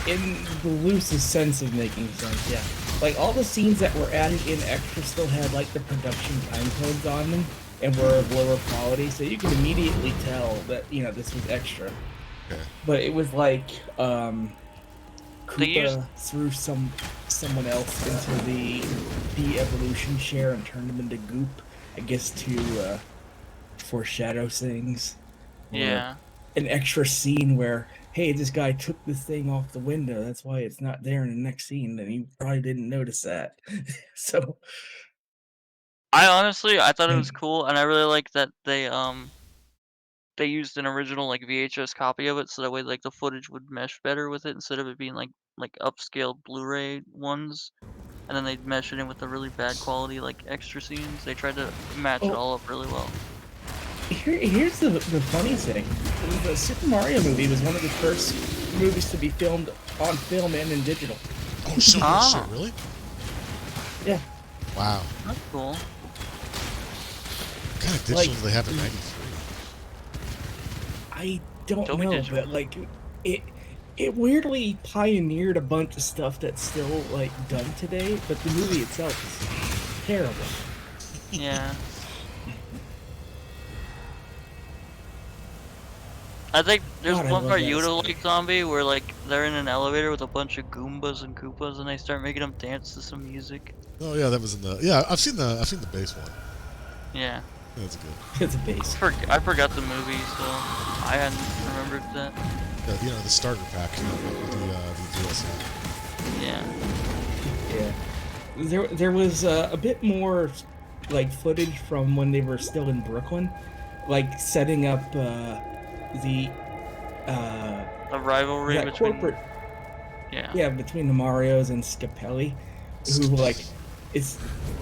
in the loosest sense of making sense. Yeah, like all the scenes that were added in extra still had like the production time codes on them and were of lower quality, so you could immediately tell that this was extra. Okay. But it was like They Koopa threw someone else into the de-evolution share and turned them into goop, I guess to foreshadow things. Or Yeah. an extra scene where, hey, this guy took this thing off the window, that's why it's not there in the next scene, and you probably didn't notice that. So I thought it was cool, and I really like that they used an original like VHS copy of it, so that way like the footage would mesh better with it instead of it being like upscaled Blu-ray ones, and then they'd mesh it in with the really bad quality like extra scenes. They tried to match it all up really well. here's the funny thing. The Super Mario movie was one of the first movies to be filmed on film and in digital. Oh, shit, shit, really? Yeah. Wow. That's cool. What kind of digital do they have in '93? I don't Dolby know, Digital. but like it weirdly pioneered a bunch of stuff that's still like done today, but the movie itself is terrible. Yeah. I think there's God, I one love part that you would have stuff. liked, Zombie, where like they're in an elevator with a bunch of Goombas and Koopas, and they start making them dance to some music. Oh yeah, that was in the. Yeah, I've seen the base one. Yeah. That's good. It's a base. I forgot the movie, so I hadn't remembered that. The starter pack, with the DLC. Yeah. Yeah. there was a bit more like footage from when they were still in Brooklyn, like setting up the A rivalry that between. corporate Yeah. yeah between the Marios and Scapelli, who like is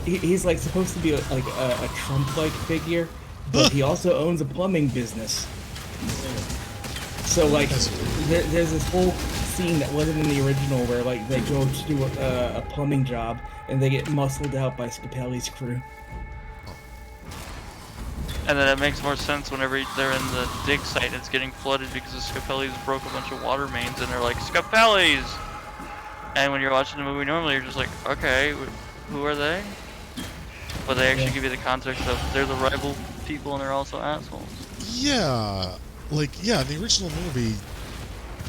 he's like supposed to be like a Trump-like figure, but he also owns a plumbing business. So like there's this whole scene that wasn't in the original where like they go to do a plumbing job and they get muscled out by Scapelli's crew. And then it makes more sense whenever they're in the dig site and it's getting flooded because the Scapellis broke a bunch of water mains and they're like, Scapellis! And when you're watching the movie normally, you're just like, okay, who are they? But they actually give you the context of they're the rival people and they're also assholes. Yeah, like, yeah, in the original movie,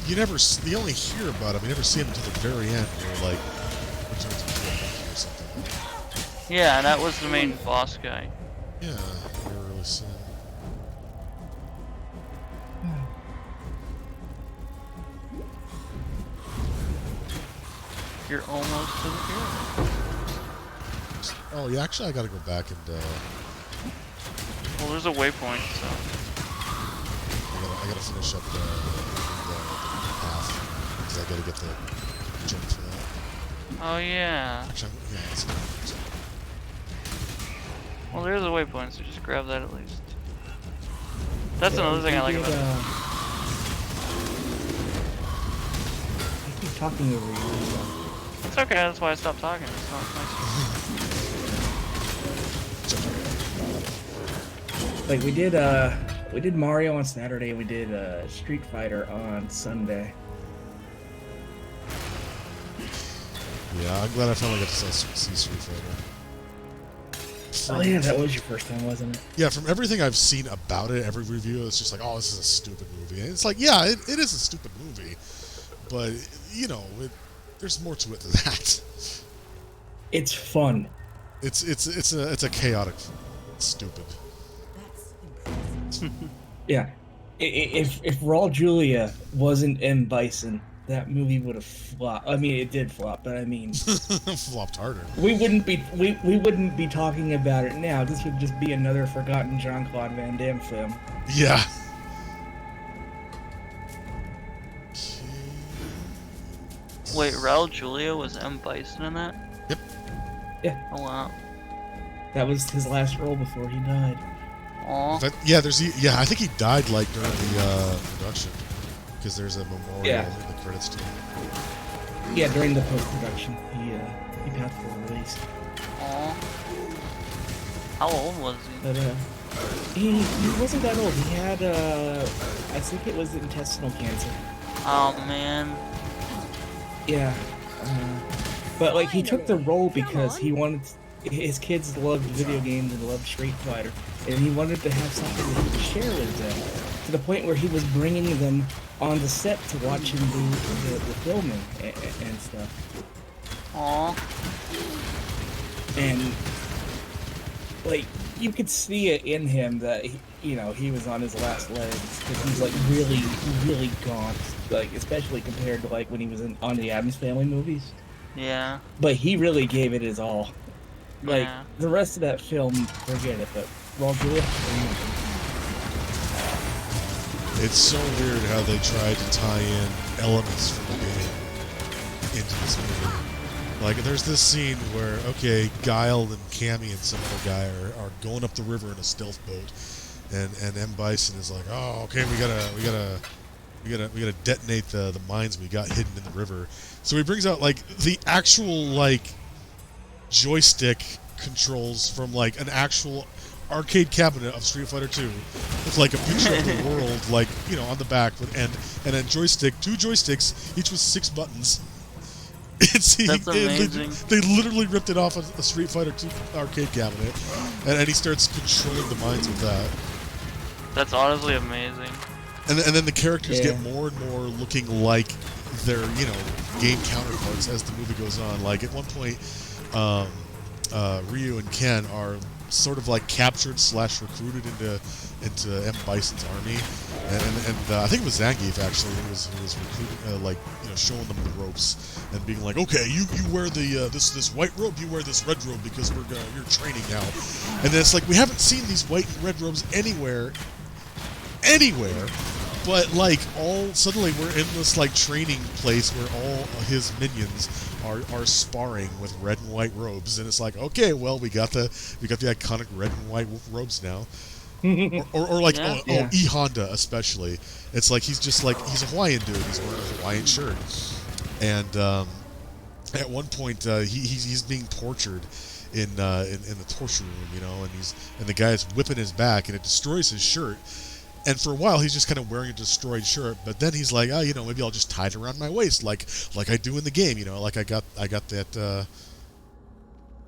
you only hear about him, you never see him until the very end, where, like, returns to Brooklyn or something. Yeah, and that was the main boss guy. Yeah, you never really see him. You're almost to the pyramid. Oh, yeah, actually, I gotta go back and, Well, there's a waypoint, so. I gotta finish up the path, because I gotta get the jump for that. Oh, yeah. Actually, yeah, that's good. Well, there's a waypoint, so just grab that at least. That's another thing I like about it. I keep talking over you. It's okay, that's why I stopped talking. It's not nice. Like we did Mario on Saturday, we did Street Fighter on Sunday. Yeah, I'm glad I finally got to see Street Fighter. Oh yeah, that was your first time, wasn't it? Yeah, from everything I've seen about it, every review, it's just like, oh, this is a stupid movie. And it's like, yeah, it is a stupid movie, but you know, there's more to it than that. It's fun. It's a chaotic, stupid. Yeah. If Raul Julia wasn't M. Bison, that movie would have flopped. I mean, it did flop, but I mean, flopped harder. We wouldn't be talking about it now. This would just be another forgotten Jean-Claude Van Damme film. Yeah. Wait, Raul Julia was M. Bison in that? Yep. Yeah. Oh wow. That was his last role before he died. Aww. Yeah, I think he died like during the production, because there's a memorial in the credits to him. Yeah, during the post-production, he passed for release. Aww. How old was he? But he wasn't that old. He had I think it was intestinal cancer. Oh man. Yeah. But like he took the role because he wanted his kids loved video games and loved Street Fighter, and he wanted to have something that he could share with them. To the point where he was bringing them on the set to watch him do the filming and stuff. Aww. And like you could see it in him that he was on his last legs, because he's like really gaunt, like especially compared to like when he was on the Addams Family movies. Yeah. But he really gave it his all. Like Yeah. the rest of that film, forget it. But Raul Julia, It's so weird how they tried to tie in elements from the game into this movie. Like, there's this scene where, okay, Guile and Cammy and some other guy are going up the river in a stealth boat, and M. Bison is like, oh, okay, we gotta detonate the mines we got hidden in the river. So he brings out like the actual like joystick controls from like an actual arcade cabinet of Street Fighter 2 with like a picture of the world, like, on the back, and then two joysticks, each with 6 buttons. That's amazing. They literally ripped it off a Street Fighter 2 arcade cabinet, and he starts controlling the mines with that. That's honestly amazing. And then the characters get more and more looking like their, game counterparts as the movie goes on. Like, at one point, Ryu and Ken are sort of like captured / recruited into M. Bison's army, and I think it was Zangief actually who was recruiting, like, you know, showing them the ropes and being like, okay, you wear the this white robe, you wear this red robe because you're training now, and then it's like we haven't seen these white and red robes anywhere. But like suddenly we're in this like training place where all his minions are sparring with red and white robes, and it's like, okay, well, we got the iconic red and white robes now. or like E Honda especially. It's like he's a Hawaiian dude. He's wearing a Hawaiian shirt, and at one point he's being tortured in the torture room, you know, and the guy's whipping his back, and it destroys his shirt. And for a while, he's just kind of wearing a destroyed shirt. But then he's like, oh, you know, maybe I'll just tie it around my waist, like I do in the game, you know, like I got that.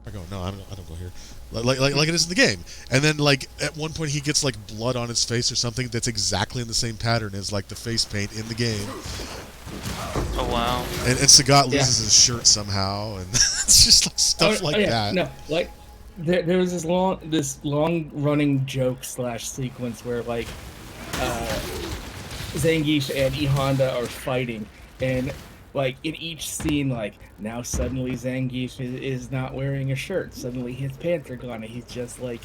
I go, no, I don't go here. Like it is in the game. And then, like, at one point, he gets like blood on his face or something that's exactly in the same pattern as like the face paint in the game. Oh wow! And Sagat loses his shirt somehow, and it's just like stuff that. No, like there was this long running joke / sequence where like. Zangief and E Honda are fighting, and like in each scene, like now suddenly Zangief is not wearing a shirt. Suddenly his pants are gone, and he's just like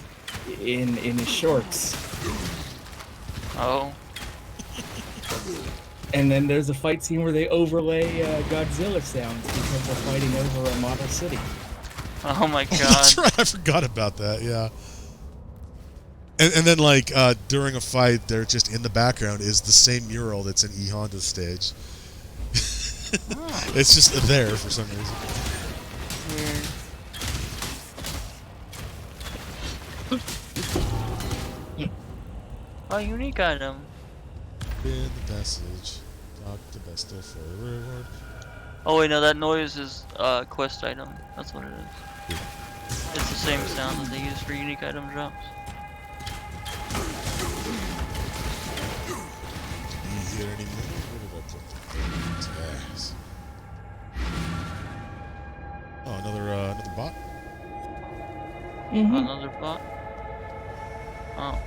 in his shorts. Oh. And then there's a fight scene where they overlay Godzilla sounds because they're fighting over a model city. Oh my god! That's right, I forgot about that. Yeah. And then, like, during a fight, they're just in the background is the same mural that's in E Honda's stage. It's just there for some reason. Weird. A unique item. In the passage, talk the best of forward. Oh wait, no, that noise is quest item. That's what it is. It's the same sound that they use for unique item drops. Here anymore? Where did I put the tags? Oh, another bot? Another bot? Oh.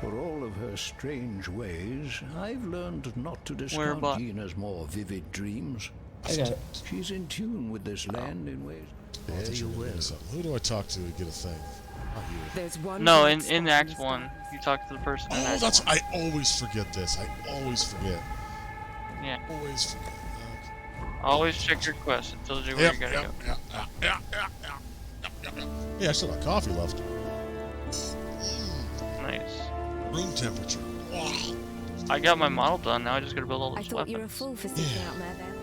For all of her strange ways, I've learned not to discount Gina's more vivid dreams. I got it. She's in tune with this land in ways very well. Who do I talk to get a thing? Not you. There's one. No, in Act 1, you talk to the person. Oh, that's. I always forget this. I always forget. Yeah. Always forget. Okay. Always check your quest. It tells you where you gotta go. Yeah, I still got coffee left. Nice. Room temperature. Wow. I got my model done. Now I just gotta build all I those thought weapons. you were a fool for sticking out there then.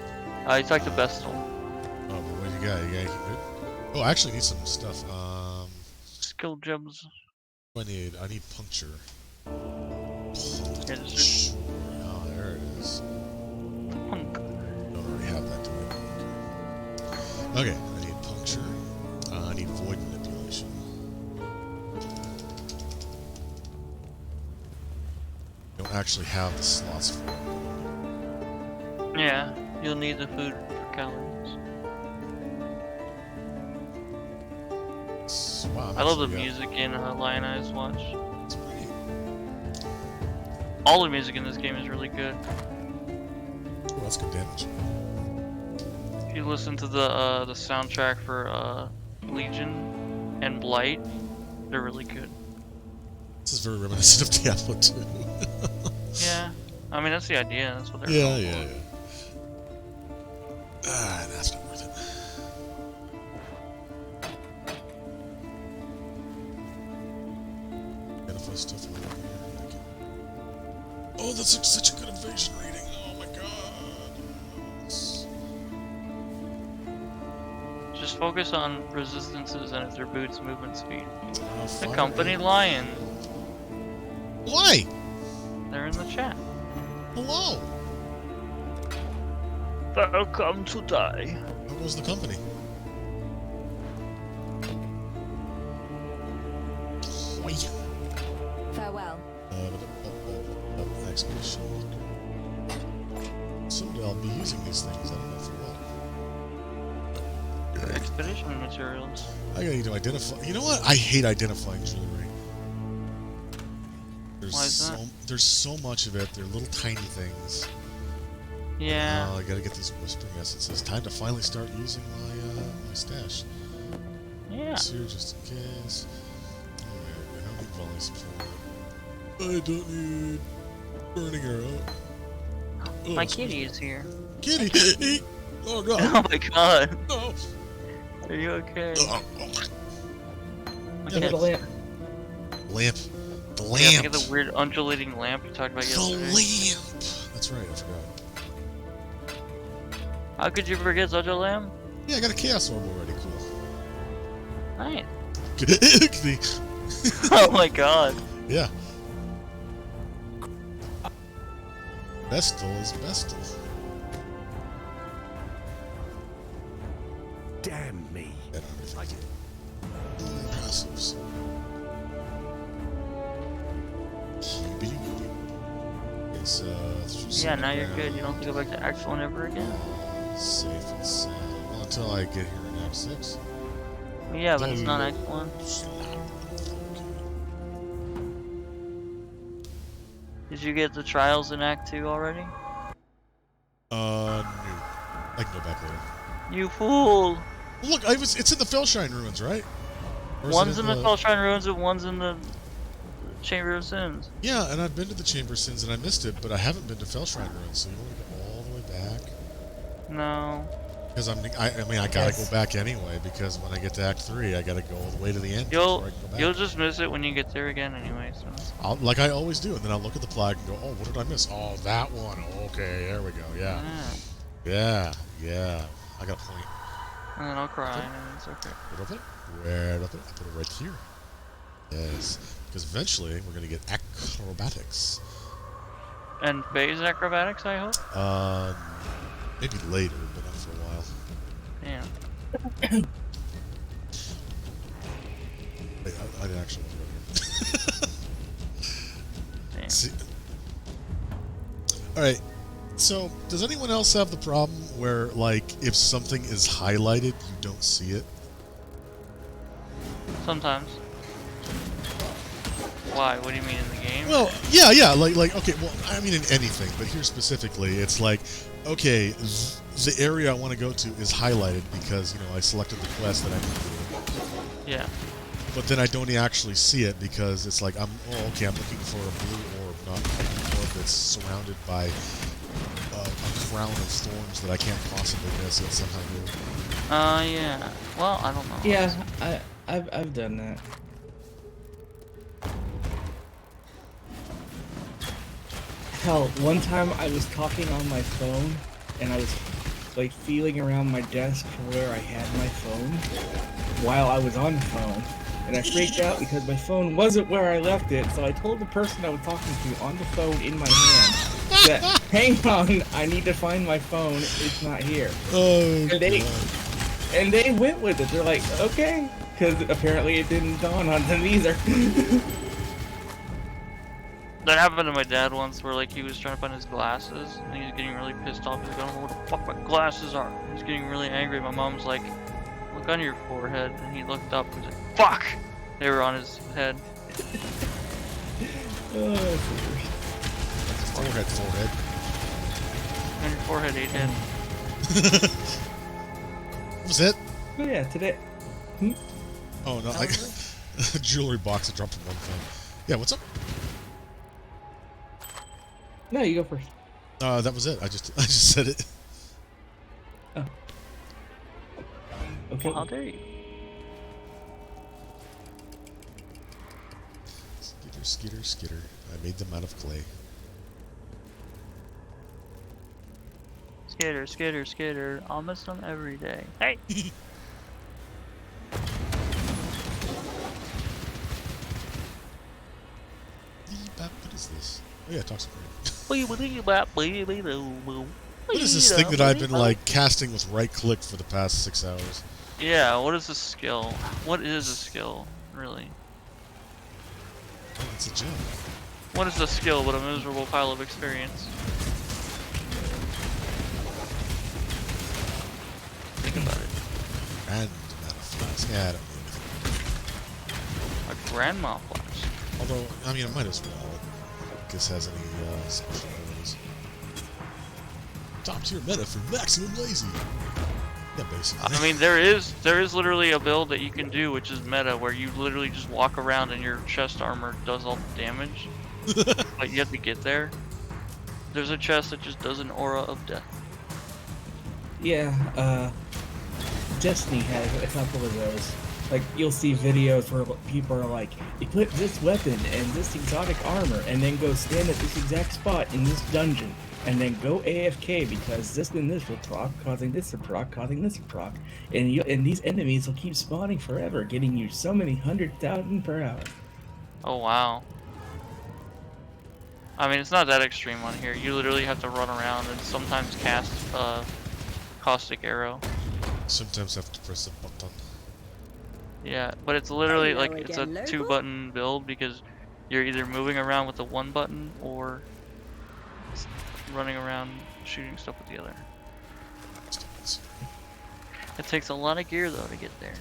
I talked to Bestel. Oh, but what do you got? You got oh, I actually need some stuff. Skill gems. What do I need? I need puncture. Yeah, just Oh, there it is. punk. Don't already have that, do I? Okay, I need puncture. I need void manipulation. Don't actually have the slots for it. Yeah, you'll need the food for calories. Wow, I love the music in Lion Eyes Watch. It's pretty. All the music in this game is really good. Oh, that's good damage. If you listen to the soundtrack for Legion and Blight, they're really good. This is very reminiscent of Diablo 2. Yeah, I mean that's the idea. That's what they're. Yeah. Ah, that's not worth it. Identify stuff around here. Oh, that's such a good evasion rating. Oh my god. Just focus on resistances and if their boots, movement speed. Oh, Accompanied Lion. Why? They're in the chat. Hello. Welcome to die. How goes the company? Farewell. Expedition. Someday I'll be using these things. I don't know for what. expedition materials. I gotta need to identify. You know what? I hate identifying jewelry. Why is that? There's so much of it. They're little tiny things. Yeah. I gotta get these whispering essences. Time to finally start using my stash. Yeah. Here just in case. Alright, I don't need volley support. I don't need burning arrow. Oh, My kitty is here. Kitty! Oh god! Oh my god! No! Are you okay? My Get the cat's- lamp. Lamp. The Yeah, lamp! look at the weird undulating lamp you talked about The yesterday. lamp! That's right, I forgot. How could you forget such a lamp? Yeah, I got a chaos orb already, cool. Nice. The- Oh my god. yeah. Vestal is Vestal. Damn me. I don't have anything. Passives. Okay, so Yeah, now you're good. You don't have to go back to Exile one ever again. Safe and sound. Well, until I get here in Act 6. Yeah, but it's not Exile 1. Did you get the trials in Act 2 already? No. I can go back later. You fool! Well, look, it's in the Fellshine ruins, right? Or is it One's in the Fellshrine Ruins and one's in the Chamber of Sins. Yeah, and I've been to the Chamber of Sins and I missed it, but I haven't been to Fellshrine ruins, so you want to go all the way back? No. Because I gotta go back anyway, because when I get to Act 3, I gotta go all the way to the end before I can go back. You'll just miss it when you get there again anyway, so. Like I always do, and then I'll look at the plaque and go, oh, what did I miss? Oh, that one. Okay, there we go, yeah. Yeah. I got a point. And then I'll cry, and it's okay. Where did I put it? Where did I put it? I put it right here. Yes. Because eventually, we're gonna get acrobatics. And phase acrobatics, I hope? Maybe later, but not for a while. Yeah. Wait, I actually want to go here. Damn. See. Alright, so, does anyone else have the problem where, like, if something is highlighted, you don't see it? Sometimes. Why? What do you mean in the game? Well, yeah, like, okay, well, I mean in anything, but here specifically, it's like, okay, the area I want to go to is highlighted because, you know, I selected the quest that I need to do. Yeah. But then I don't actually see it because it's like, I'm looking for a blue orb, not an orb that's surrounded by a crown of thorns that I can't possibly miss it somehow. Yeah. Well, I don't know. Yeah, I've done that. Hell, one time I was talking on my phone, and I was like feeling around my desk for where I had my phone while I was on the phone, and I freaked out because my phone wasn't where I left it. So I told the person I was talking to on the phone in my hand that, "Hang on, I need to find my phone. It's not here." Oh, and they went with it. They're like, "Okay," because apparently it didn't dawn on them either. That happened to my dad once, where like he was trying to find his glasses, and he was getting really pissed off. He's like, I don't know what the fuck my glasses are. He's getting really angry. My mom's like, look on your forehead, and he looked up and was like, fuck! They were on his head. Oh, that's the worst. Forehead. On your forehead, 8 head. Was it? Oh yeah, today. Oh no, I jewelry box that dropped from one thing. Yeah, what's up? No, you go first. That was it. I just said it. Oh. Okay. Well, how dare you? Skitter. I made them out of clay. Skitter. I'll miss them every day. Hey! What is this? Oh yeah, toxic rain. What What is this thing that I've been like casting with right click for the past 6 hours? Yeah, what is a skill? What is a skill, really? Oh, it's a gem. What is a skill but a miserable pile of experience? Think about it. flask. Yeah, I don't need anything. A grandma flask. Although, I mean, it might as well. If this has any special abilities. Top tier meta for maximum lazy. Yeah, basically. I mean, there is literally a build that you can do, which is meta, where you literally just walk around and your chest armor does all the damage, but you have to get there. There's a chest that just does an aura of death. Yeah, Destiny has a couple of those. Like, you'll see videos where people are like, equip this weapon and this exotic armor, and then go stand at this exact spot in this dungeon, and then go AFK because this and this will proc, causing this to proc, causing this to proc, and these enemies will keep spawning forever, getting you so many 100,000 per hour. Oh wow. I mean, it's not that extreme on here. You literally have to run around and sometimes cast caustic arrow. Sometimes have to press a button. Yeah, but it's literally Hello like it's a again, local. 2-button build because you're either moving around with the 1 button or running around shooting stuff with the other. It takes a lot of gear though to get there.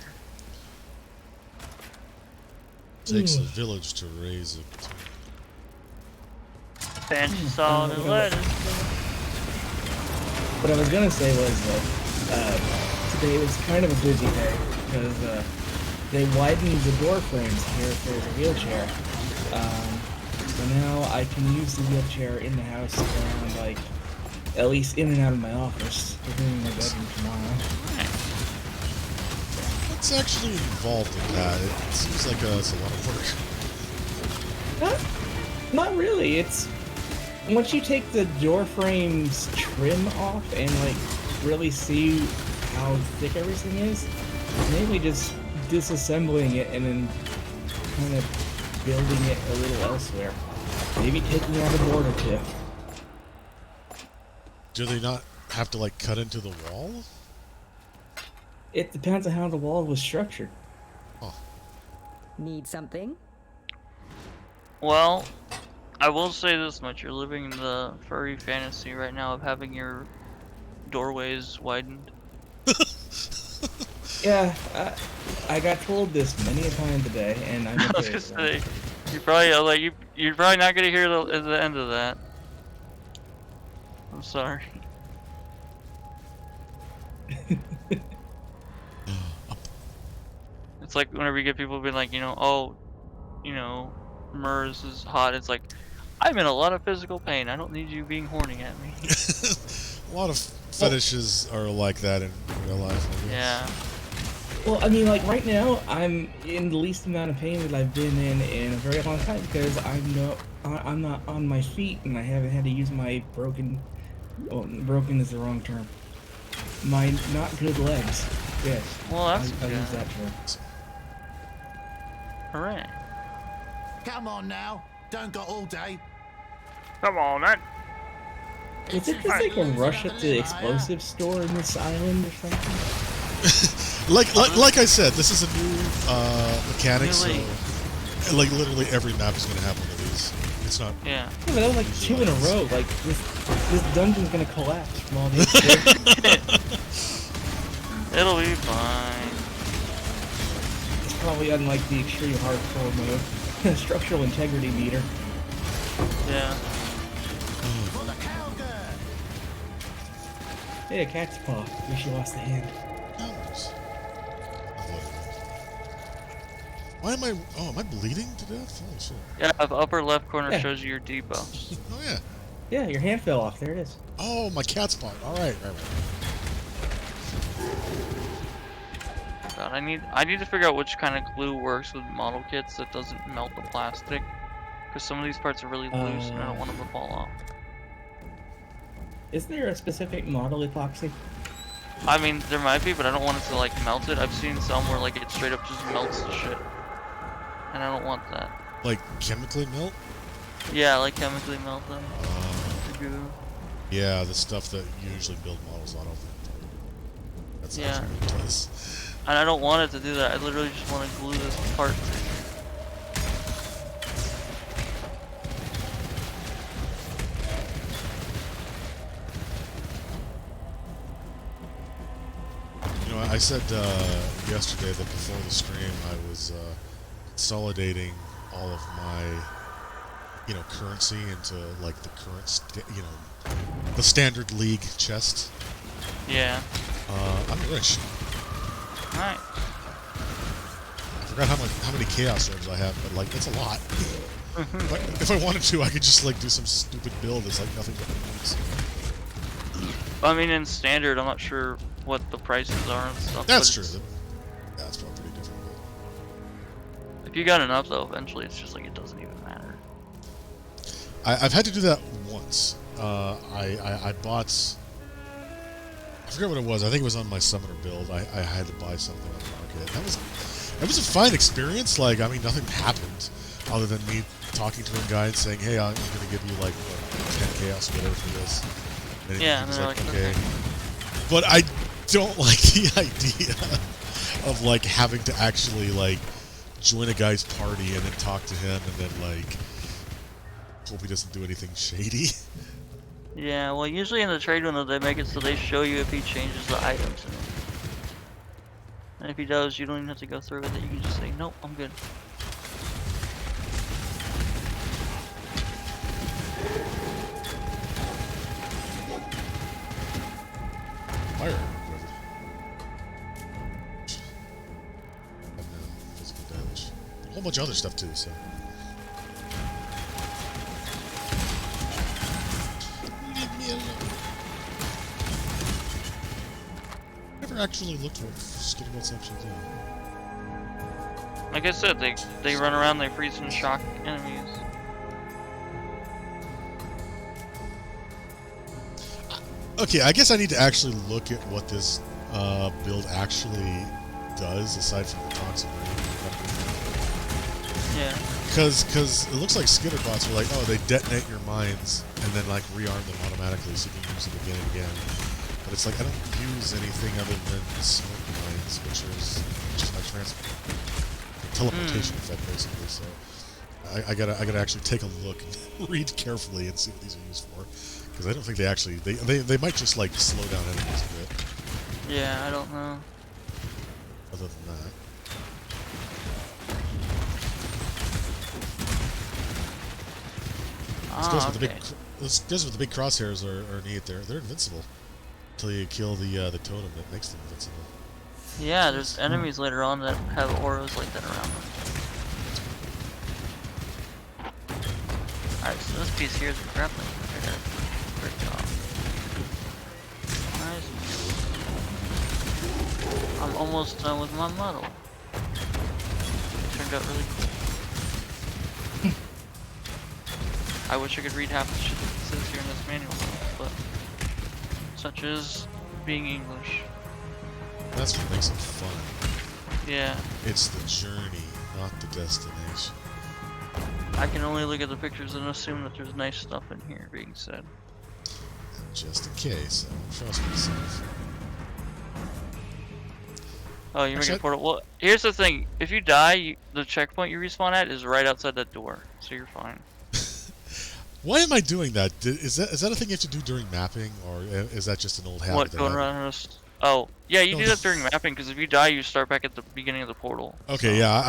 Takes a village to raise it. Fancy salt and lettuce. What I was gonna say was that today was kind of a busy day because they widened the door frames here if there's a wheelchair. So now I can use the wheelchair in the house and like at least in and out of my office, including my bedroom tomorrow. What's actually involved in that? It seems like it's a lot of work. Not really. It's once you take the door frame's trim off and like really see how thick everything is, mainly just disassembling it and then kind of building it a little elsewhere. Maybe taking out a board or two. Do they not have to like cut into the wall? It depends on how the wall was structured. Oh. Need something? Well, I will say this much: you're living the furry fantasy right now of having your doorways widened. Yeah, I got told this many a time today, and I'm I was okay gonna with that. say, you probably you're probably not gonna hear the end of that. I'm sorry. It's like whenever you get people being like, oh, Murs is hot. It's like, I'm in a lot of physical pain. I don't need you being horny at me. A lot of fetishes are like that in real life. I guess. Yeah. Well, I mean, like right now, I'm in the least amount of pain that I've been in a very long time because I'm not on my feet and I haven't had to use my broken. Oh, broken is the wrong term. My not good legs. Yes. Well, that's I good. use that term. Hooray. Come on now, don't got all day. Come on, then. Is it just like a rush at the explosive store in this island or something? like I said, this is a new mechanic, so like literally every map is gonna have one of these. It's not. Yeah. Yeah, but that was like 2 in a row. Like this dungeon's gonna collapse from all these. It'll be fine. It's probably on like the extreme hardcore mode. Structural integrity meter. Yeah. Hey, a cat's paw. Wish she lost the hand. Why am I? Oh, am I bleeding to death? Oh shit. Yeah, the upper left corner Yeah. shows you your depot. Oh yeah. Yeah, your hand fell off. There it is. Oh, my cat spawn. All right. God, I need to figure out which kind of glue works with model kits that doesn't melt the plastic, because some of these parts are really loose and I don't want them to fall off. Is there a specific model epoxy? I mean, there might be, but I don't want it to like melt it. I've seen some where like it straight up just melts the shit, and I don't want that. Like chemically melt? Yeah, like chemically melt them. The goo. Yeah, the stuff that you usually build models out of. That's actually what it does. And I don't want it to do that. I literally just want to glue this part. You know, I said yesterday that before the stream I was consolidating all of my, currency into like the current, the standard league chest. Yeah. I'm rich. Alright. I forgot how many chaos orbs I have, but like that's a lot. But if I wanted to, I could just like do some stupid build that's like nothing but points. I mean, in standard, I'm not sure what the prices are and stuff. That's true. That's probably pretty different. If you got enough, though, eventually it's just like it doesn't even matter. I've had to do that once. I bought. I forget what it was. I think it was on my summoner build. I had to buy something on the market. That was a fine experience. Like, I mean, nothing happened other than me talking to a guy and saying, "Hey, I'm going to give you like 10 chaos, whatever for this." And yeah, he was and like, okay. But I don't like the idea of like having to actually like join a guy's party and then talk to him and then like hope he doesn't do anything shady. Yeah, well, usually in the trade window they make it so they show you if he changes the items in it. And if he does, you don't even have to go through with it. You can just say, "Nope, I'm good." Fire. And physical damage. A whole bunch of other stuff too, so. Leave me alone. Never actually looked for what's actually doing. Like I said, they run around, they freeze and shock enemies. Okay, I guess I need to actually look at what this build actually does, aside from the toxic rain. Yeah. Because it looks like skitter bots are like, oh, they detonate your mines and then like rearm them automatically so you can use them again and again. But it's like I don't use anything other than smoke mines, which is my teleportation effect basically. So I gotta actually take a look, and read carefully, and see what these are used for. Because I don't think they actually they might just like slow down enemies a bit. Yeah, I don't know. Other than that. Those with the big crosshairs are neat. They're invincible until you kill the totem that makes them invincible. Yeah, there's enemies later on that have auras like that around them. Alright, so this piece here is a grappling. Great job. Nice. I'm almost done with my model. Turned out really cool. I wish I could read half the shit that says here in this manual, but such as being English. That's what makes it fun. Yeah. It's the journey, not the destination. I can only look at the pictures and assume that there's nice stuff in here being said. Just in case, I don't trust myself. Oh, you're making a portal. Well, here's the thing. If you die, the checkpoint you respawn at is right outside that door, so you're fine. Why am I doing that? Is that a thing you have to do during mapping, or is that just an old habit? What, going around? Oh, yeah, you do that during mapping, because if you die, you start back at the beginning of the portal. Okay, so. Yeah,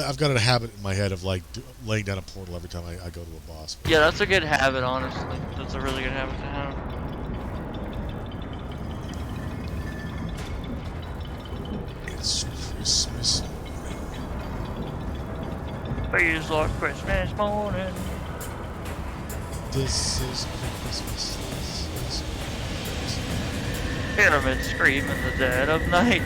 I've got a habit in my head of like laying down a portal every time I go to a boss. Yeah, that's a good habit, honestly. That's a really good habit to have. It's Christmas morning. Feels like Christmas morning. This is Christmas. Pyramids scream in the dead of night.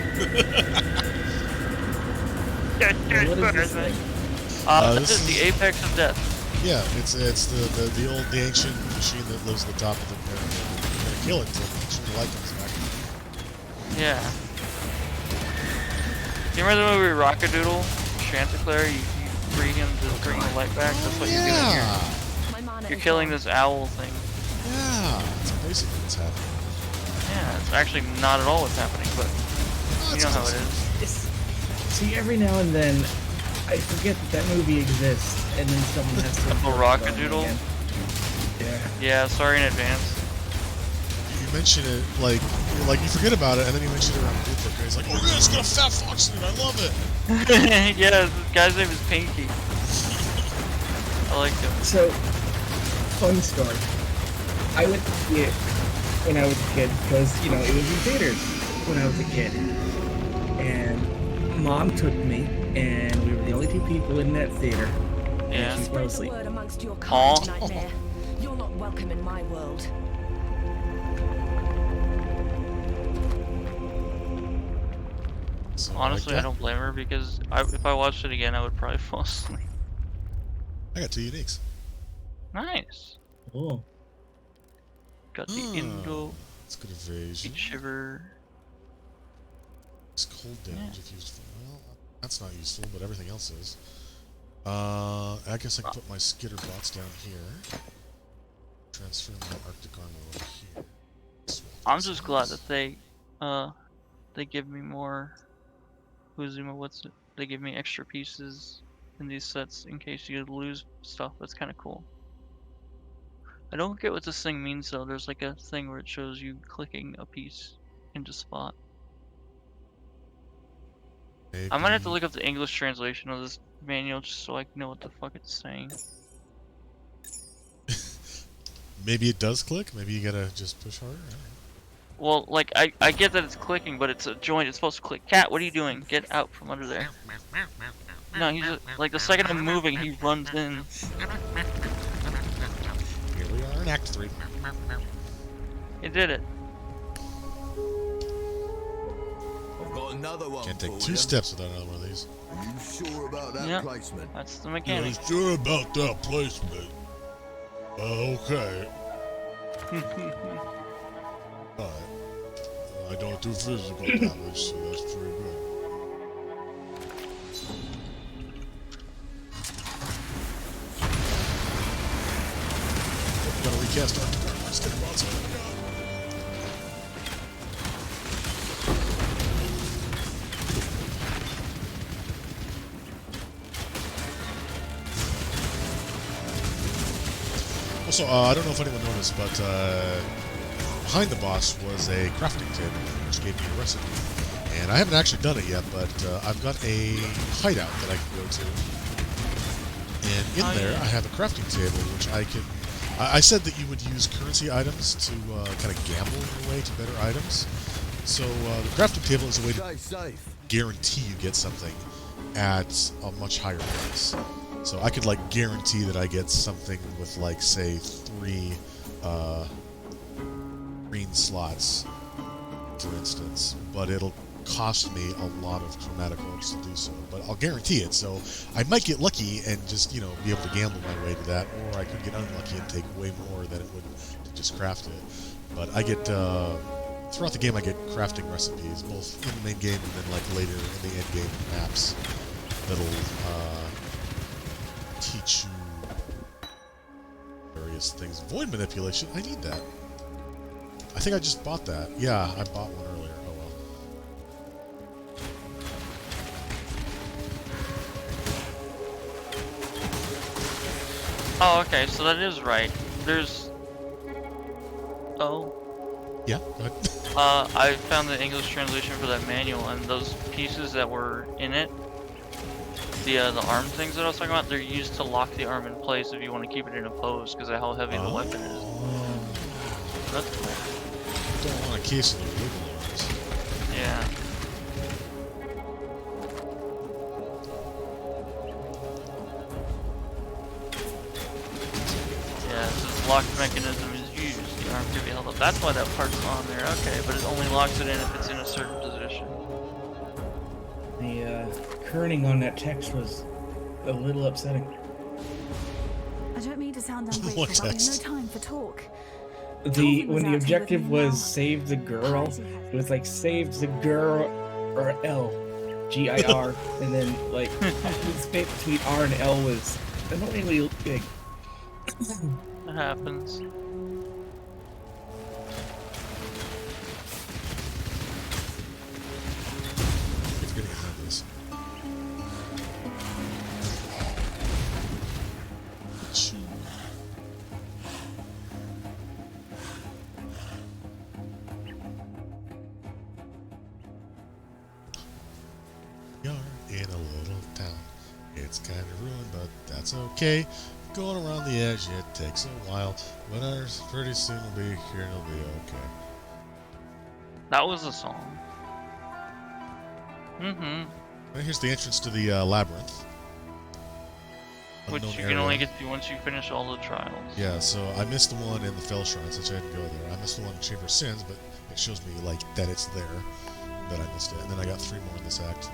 This is the apex of death. Yeah, it's the ancient machine that lives at the top of the pyramid. You're gonna kill it until the light comes back. Yeah. You remember the movie Rockadoodle? Chanticleer, you free him to bring the light back. That's what you're doing here. You're killing this owl thing. Yeah, that's basically what's happening. Yeah, it's actually not at all what's happening, but you know how it is. See, every now and then, I forget that movie exists, and then someone has to... Rockadoodle? Yeah. Yeah, sorry in advance. You mention it, like you forget about it, and then you mention it around the group. And it's like, oh yeah, it's got a fat fox in it. I love it. Yeah, this guy's name is Pinky. I like him. So, fun story. I went to see it when I was a kid because, you know, it was in theaters when I was a kid. And Mom took me, and we were the only two people in that theater. Yeah. And she fell asleep. Word amongst your Aw. kind, nightmare. You're not welcome in my world. So, Honestly, I don't blame her because if I watched it again, I would probably fall asleep. I got 2 uniques. Nice. Cool. Got the Indo, It's good evasion. Heat Shiver. It's cold damage if used. Well, that's not useful, but everything else is. I guess I can put my skitter bots down here. Transfer my Arctic armor over here. I'm just glad that they give me more. What's it? They give me extra pieces in these sets in case you lose stuff. That's kind of cool. I don't get what this thing means though. There's like a thing where it shows you clicking a piece into spot. Maybe. I might have to look up the English translation of this manual just so I can know what the fuck it's saying. Maybe it does click. Maybe you gotta just push harder. Well, like, I get that it's clicking, but it's a joint. It's supposed to click. Cat, what are you doing? Get out from under there. No, he's like, the second I'm moving, he runs in. Here we are in Act 3. He did it. I've got another one. Can't take for 2 you. steps without another one of these. Are you sure about that Yep. placement? That's the Yeah, mechanic. sure about that placement. Okay. Alright. I don't do physical damage, so that's pretty good. Gotta recast Arctic armor. Skitter bots. Oh my god. Also, I don't know if anyone noticed, but behind the boss was a crafting table, which gave me a recipe. And I haven't actually done it yet, but I've got a hideout that I can go to. And in there, I have a crafting table, which I can... I said that you would use currency items to kind of gamble your way to better items. So the crafting table is a way to guarantee you get something at a much higher price. So I could like guarantee that I get something with like say 3 green slots, for instance, but it'll cost me a lot of chromatic orbs to do so. But I'll guarantee it, so I might get lucky and just, you know, be able to gamble my way to that, or I could get unlucky and take way more than it would to just craft it. But I get throughout the game I get crafting recipes, both in the main game and then like later in the end game maps that'll teach you various things. Void manipulation, I need that. I think I just bought that. Yeah, I bought one earlier. Oh well. Oh, okay, so that is right. There's... Oh. Yeah, go ahead. I found the English translation for that manual, and those pieces that were in it, the arm things that I was talking about, they're used to lock the arm in place if you want to keep it in a pose because of how heavy the weapon is. That's cool. Don't want a case of the wiggle arms. Yeah. Yeah, so this locked mechanism is used. The arm can be held up. That's why that part's on there. Okay, but it only locks it in if it's in a certain position. The kerning on that text was a little upsetting. I don't mean to sound ungrateful, What but we've no text? time for talk. When the objective was save the girl, it was like save the girl or L, G-I-R, and then like the space between R and L was annoyingly big. That happens. Keep forgetting about this. in a little town. It's kind of ruined, but that's okay. Going around the edge, it takes a while, but ours pretty soon will be here and it'll be okay. That was a song. And here's the entrance to the labyrinth. Which Unknown you can only get to once you finish all the trials. Yeah, so I missed the one in the Fell Shrine since I didn't go there. I missed the one in Chamber of Sins, but it shows me like that it's there, that I missed it. And then I got 3 more in this act.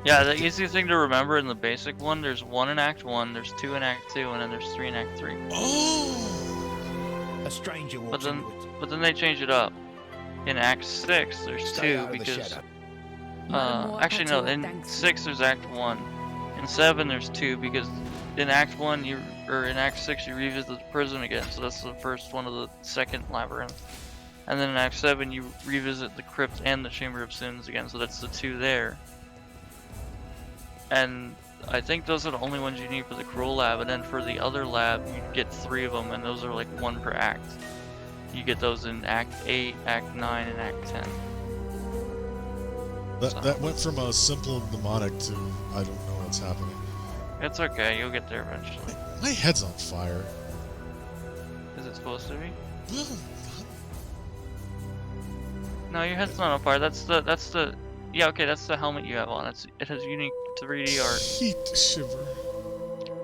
Yeah, the easy thing to remember in the basic one, there's 1 in Act 1, there's 2 in Act 2, and then there's 3 in Act 3. A stranger But walks then, into it. but then they change it up. In Act 6, there's Stay 2 out of the because... shadow. actually no, in 6 there's Act 1. In 7 there's 2 because in Act 1 in Act 6 you revisit the prison again, so that's the first one of the second labyrinth. And then in Act 7 you revisit the crypt and the Chamber of Sins again, so that's the 2 there. And I think those are the only ones you need for the Cruel Lab, and then for the other lab you get 3 of them, and those are like 1 per act. You get those in Act 8, Act 9, and Act 10. That went from a simple mnemonic to I don't know what's happening. It's okay, you'll get there eventually. My head's on fire. Is it supposed to be? Well, No, your head's not on fire. That's the yeah, okay, that's the helmet you have on. It has unique 3D art. heat shiver.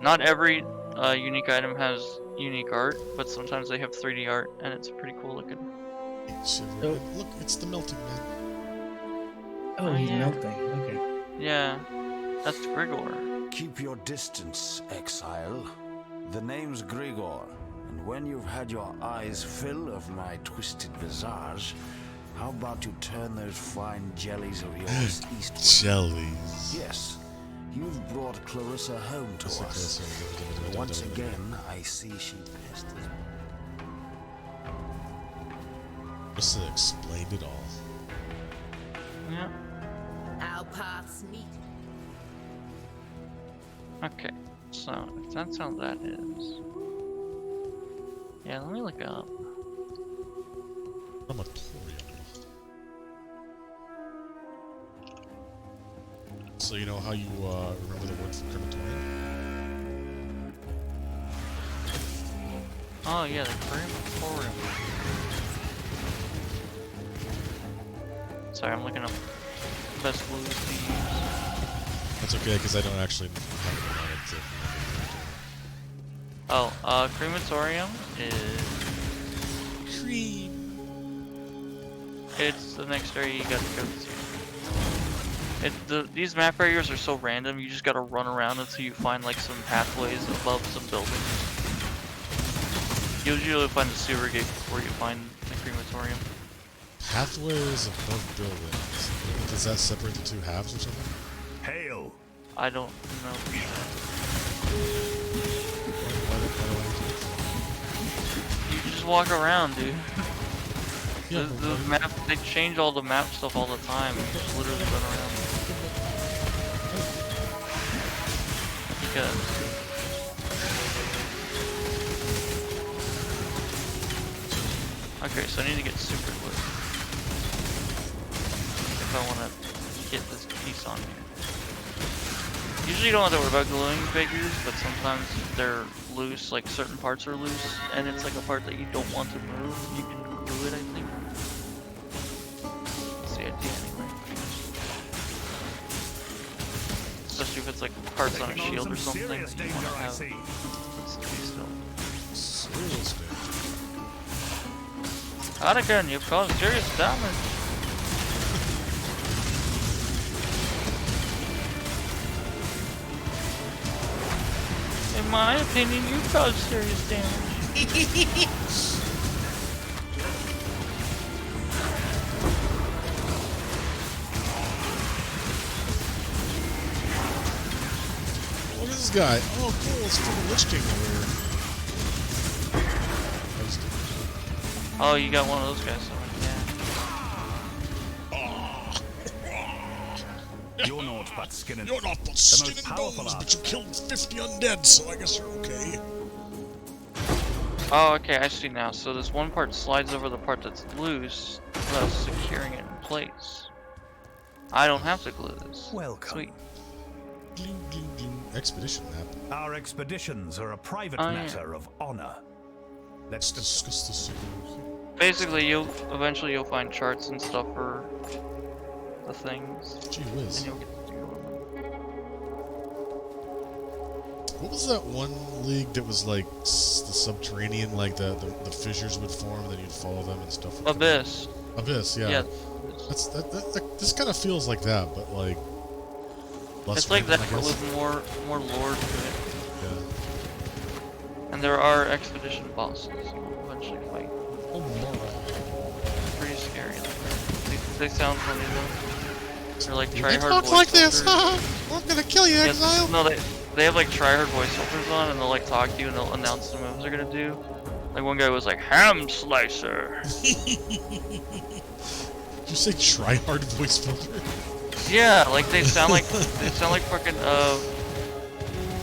Not every unique item has unique art, but sometimes they have 3D art, and it's pretty cool looking. Heat shiver. Oh. Look, it's the melting man. Oh, he's yeah. melting. Okay. Yeah, that's Grigor. Keep your distance, Exile. The name's Grigor, and when you've had your eyes fill of my twisted visage, how about you turn those fine jellies of yours eastward? Jellies. Yes, you've brought Clarissa home to us. Once again, I see she pesters me. Just explained it all. Yeah. Our paths meet. Okay. So if that's how that is, yeah. Let me look up. Crematorium. So you know how you remember the word for crematorium? Oh yeah, the crematorium. Sorry, I'm looking up best blues to use. That's okay, because I don't actually have it on it. Oh, crematorium is... Cream. It's the next area you gotta go to. These map areas are so random, you just gotta run around until you find like some pathways above some buildings. You'll usually find the sewer gate before you find the crematorium. Pathways above buildings. Does that separate the 2 halves or something? Hail! I don't know. You just walk around, dude. Yeah, the map, they change all the map stuff all the time. You just literally run around. Because okay, so I need to get super glue if I want to get this piece on here. Usually you don't have to worry about gluing figures, but sometimes they're loose, like certain parts are loose, and it's like a part that you don't want to move. You can glue it, I think. That's the idea anyway. Especially if it's like parts on a shield or something that you want to have. Let's be still. Serious danger. Anakin, you've caused serious damage. In my opinion, you caused serious damage. Look at this guy. Oh, cool. It's from the Lich King over here. Oh, you got one of those guys. So yeah. You're not but skin and You're not but most skin and powerful bones, art. but you killed 50 undead, so I guess you're okay. Oh, okay, I see now. So this one part slides over the part that's loose, thus securing it in place. I don't have to glue this. Welcome. Sweet. Expedition map. Our expeditions are a private Oh, matter of honor. Let's discuss this. Basically, you'll eventually find charts and stuff for the things. Gee whiz. And you'll get to do them. What was that one league that was like the subterranean, like the fissures would form, and then you'd follow them and stuff? Abyss. Abyss, yeah. Yeah. This kind of feels like that, but like less It's like that, random, I but guess. with more lore to it. Yeah. And there are expedition bosses you'll eventually fight. Oh, Pretty scary. They sound funny though. They're like they try-hard talk voice like this. filters. I'm gonna kill you, Exile. No, they have like try-hard voice filters on, and they'll like talk to you, and they'll announce the moves they're gonna do. Like one guy was like ham slicer. Did you say try hard voice filter? Yeah, like they sound like fucking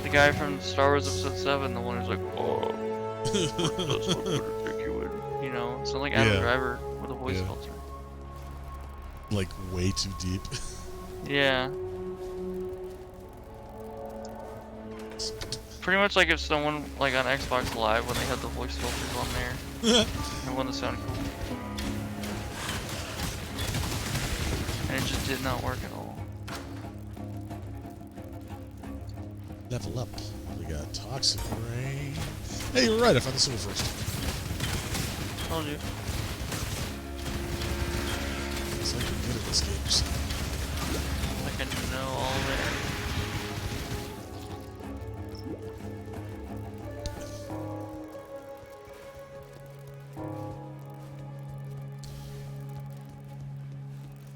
the guy from Star Wars Episode 7, the one who's like, oh, that's not gonna take you in. You know, sound like Adam Driver with a voice filter. Like way too deep. Yeah. Pretty much like if someone like on Xbox Live when they had the voice filters on there, and when the sound cool. And it just did not work at all. Level up. We got toxic rain. Hey, you're right. I found the silver first. Told you. It's like you're good at this game. Like I know all there.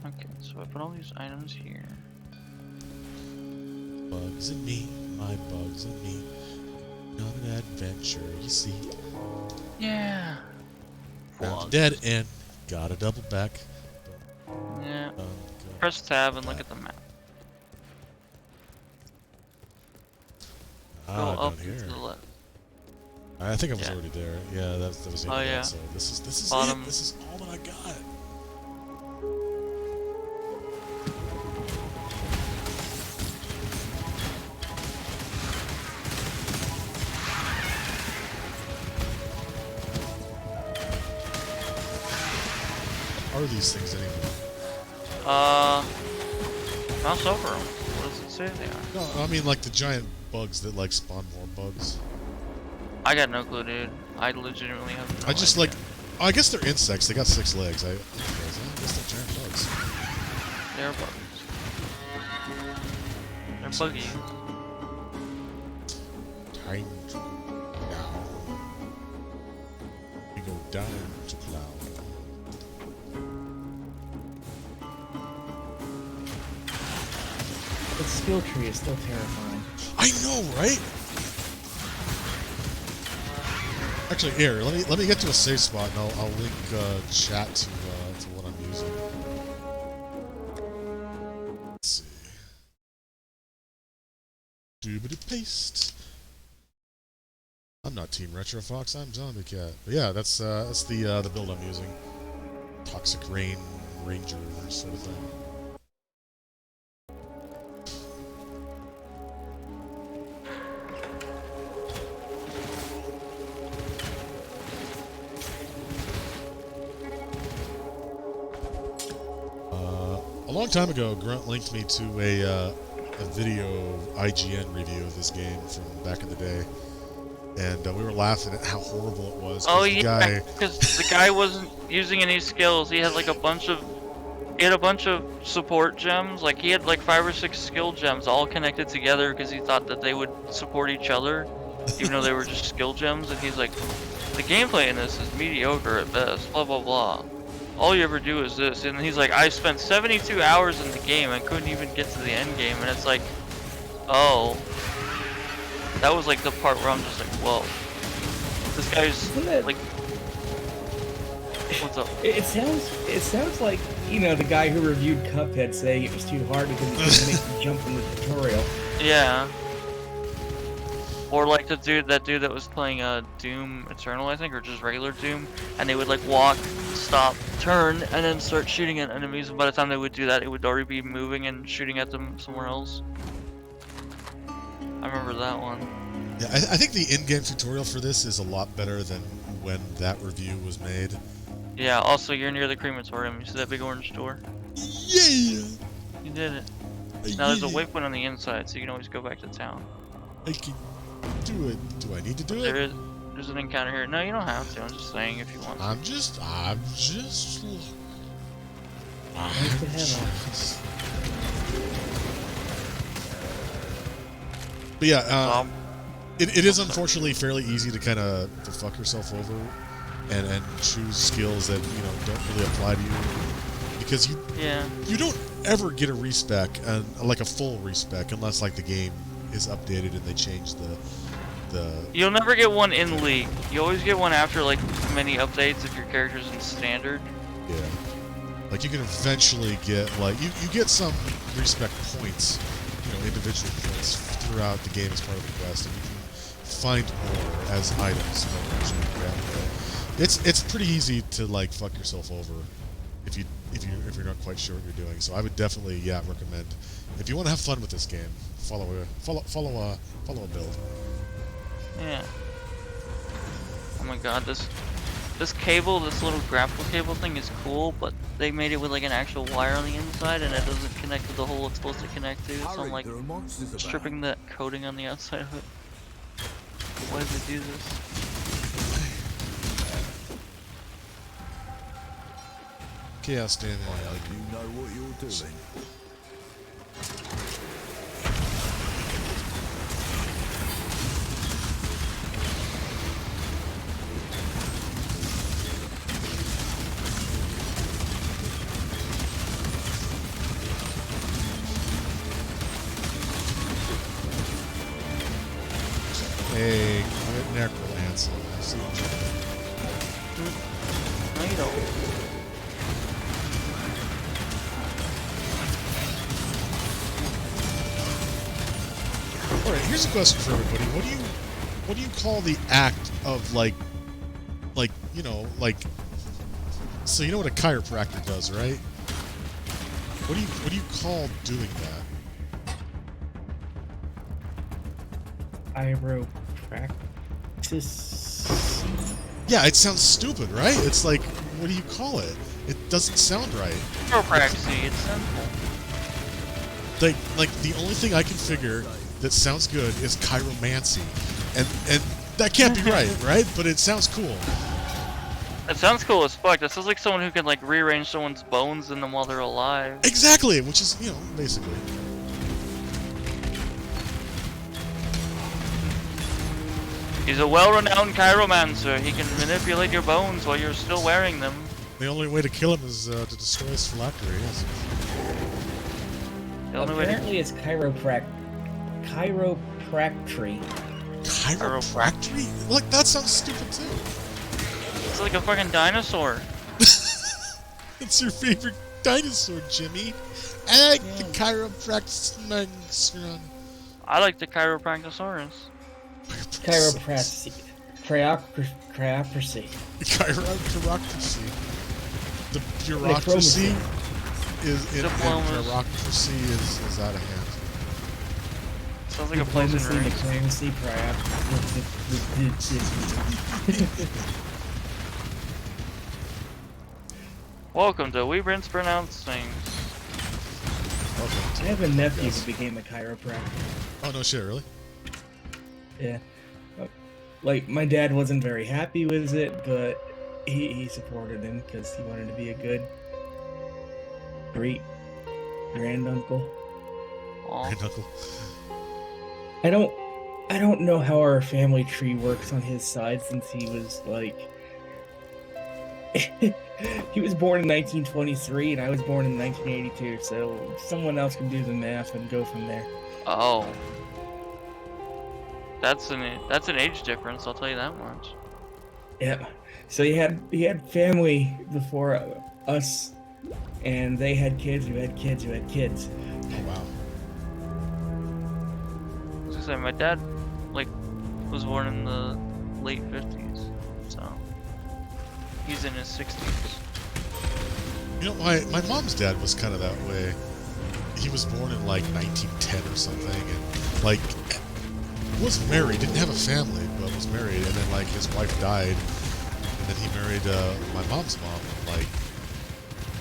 Okay, so I put all these items here. Bugs and me, my bugs and me. Not an adventure, you see. Yeah. Found a dead end. Got a double back. Yeah. Press tab and look at the map. Go Ah, up down here. to the left. I think I was already there. Yeah, that was it. Oh yeah. So this is Bottom. it. This is all that I got. What are these things anyway? Mouse over them. What does it say they are? No, I mean like the giant bugs that like spawn more bugs. I got no clue, dude. I legitimately have no I just idea. like, I guess they're insects. They got 6 legs. I guess they're giant bugs. They're bugs. They're buggy. Time to go now. We go down to plow. The skill tree is still terrifying. I know, right? Actually, here, let me get to a safe spot, and I'll link chat to what I'm using. Let's see. Doobity paste. I'm not Team Retro Fox. I'm ZombieCat. But yeah, that's the build I'm using. Toxic Rain Ranger sort of thing. A long time ago, Grunt linked me to a video IGN review of this game from back in the day, and we were laughing at how horrible it was. Oh yeah, because the guy wasn't using any skills. He had like a bunch of support gems. Like he had like 5 or 6 skill gems all connected together because he thought that they would support each other, even though they were just skill gems. And he's like, the gameplay in this is mediocre at best. Blah blah blah. All you ever do is this, and he's like, I spent 72 hours in the game and couldn't even get to the end game, and it's like, oh, that was like the part where I'm just like, whoa, this guy's like, what's up? It sounds like, you know, the guy who reviewed Cuphead saying it was too hard because he couldn't make the jump in the tutorial. Yeah. Or like that dude that was playing Doom Eternal, I think, or just regular Doom, and they would like walk, stop, turn, and then start shooting at enemies, and by the time they would do that, it would already be moving and shooting at them somewhere else. remember that one. Yeah, I think the in-game tutorial for this is a lot better than when that review was made. Yeah, also you're near the crematorium. You see that big orange door? Yeah! You did it. Now there's a waypoint on the inside, so you can always go back to town. I can do it. Do I need to do it? There's an encounter here. No, you don't have to. I'm just saying if you want to. I'm just But yeah, it is unfortunately fairly easy to kind of fuck yourself over and choose skills that don't really apply to you because you don't ever get a respec and like a full respec unless like the game is updated and they change the You'll never get one in League. You always get one after like many updates if your character's in Standard. Yeah. Like you can eventually get like you get some respec points, individual points throughout the game as part of the quest, and you can find more as items. It's pretty easy to like fuck yourself over if you're not quite sure what you're doing. So I would definitely recommend if you want to have fun with this game, follow a build. Yeah. Oh my god, this cable, this little grapple cable thing is cool, but they made it with like an actual wire on the inside and it doesn't connect to the hole it's supposed to connect to, so I'm like stripping that coating on the outside of it. Why did they do this? Chaos standing like you know what you're doing. Hey, necromancer. I see what you're doing. No, you don't. Alright, here's a question for everybody. What do you call the act of like so you know what a chiropractor does, right? What do you call doing that? Chiropractic. Yeah, it sounds stupid, right? It's like, what do you call it? It doesn't sound right. Chiropractic, it's simple. Like the only thing I can figure that sounds good is chiromancy, and that can't be right, right? But it sounds cool. It sounds cool as fuck. That sounds like someone who can like rearrange someone's bones in them while they're alive. Exactly, which is basically. He's a well-renowned chiromancer. He can manipulate your bones while you're still wearing them. The only way to kill him is to destroy his phylactery. Yes. Apparently, it's chiropractry. Chiropractic? Look, that sounds stupid too. It's like a fucking dinosaur. It's your favorite dinosaur, Jimmy. I like the chiropractic. I like the chiropractosaurus. Chiropractic. Chiropractic. Chiropractic. The bureaucracy is in bureaucracy is out of hand. Sounds like a place in Rings. Diplomacy, Welcome to We Rinse Pronounce Things. I have a nephew who became a chiropractor. Oh no shit, really? Yeah. Like, my dad wasn't very happy with it, but he supported him because he wanted to be a good great-granduncle. Granduncle. I don't know how our family tree works on his side since he was like he was born in 1923 and I was born in 1982, so someone else can do the math and go from there. Oh. That's an age difference, I'll tell you that much. Yeah. So he had family before us, and they had kids who had kids who had kids. Oh wow. I was gonna say, my dad was born in the late 50s, so he's in his 60s. My mom's dad was kind of that way. He was born in like 1910 or something, and was married, didn't have a family, but was married, and then like his wife died, and then he married my mom's mom, like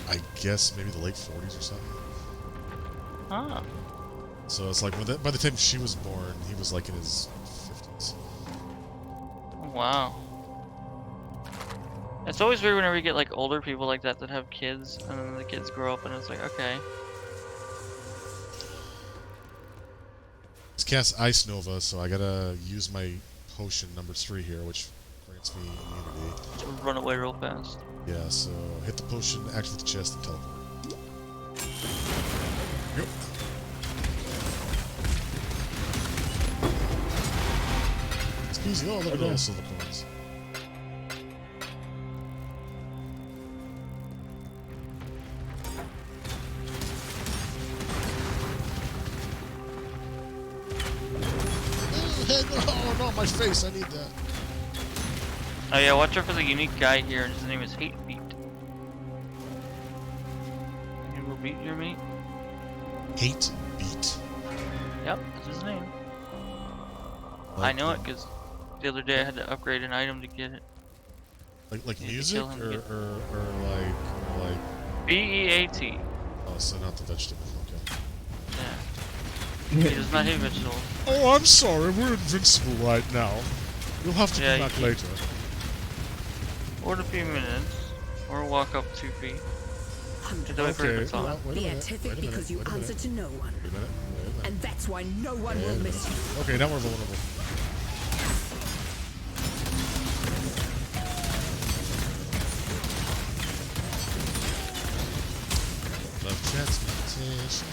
I guess maybe the late 40s or something. Huh. So it's like by the time she was born, he was like in his 50s. Oh, wow. It's always weird whenever you get like older people like that have kids, and then the kids grow up, and it's like, okay. It's cast Ice Nova, so I gotta use my potion number 3 here, which grants me immunity. So run away real fast. Yeah, so hit the potion, activate the chest, and teleport. Yep. It's easy. Oh, look at all the silver coins. Oh no, my face, I need that. Oh yeah, watch out for the unique guy here, and his name is Hate Beat. He will beat your meat. Hate Beat. Yep, that's his name. Like I know it because the other day I had to upgrade an item to get it. Like music or like B-E-A-T. Oh, so not the vegetable, okay. Yeah. He does not hate vegetables. Oh, I'm sorry, we're invincible right now. You'll have to come back later. Or a few minutes. Or walk up 2 feet. Okay. Beatific because you answer to no one. Wait a minute. And that's why no one will miss you. Okay, now we're vulnerable. Love transmutation.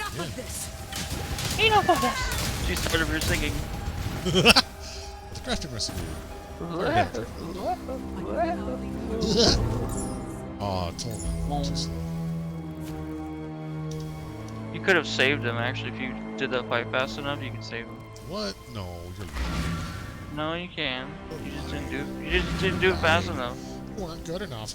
Enough of this. Enough of this. She started her singing. The crafting recipe. Aw, Tolman. Too slow. You could have saved him actually if you did that fight fast enough. You could save him. What? No, you're No, you can. You just didn't do it. You just didn't do it fast enough. weren't good enough.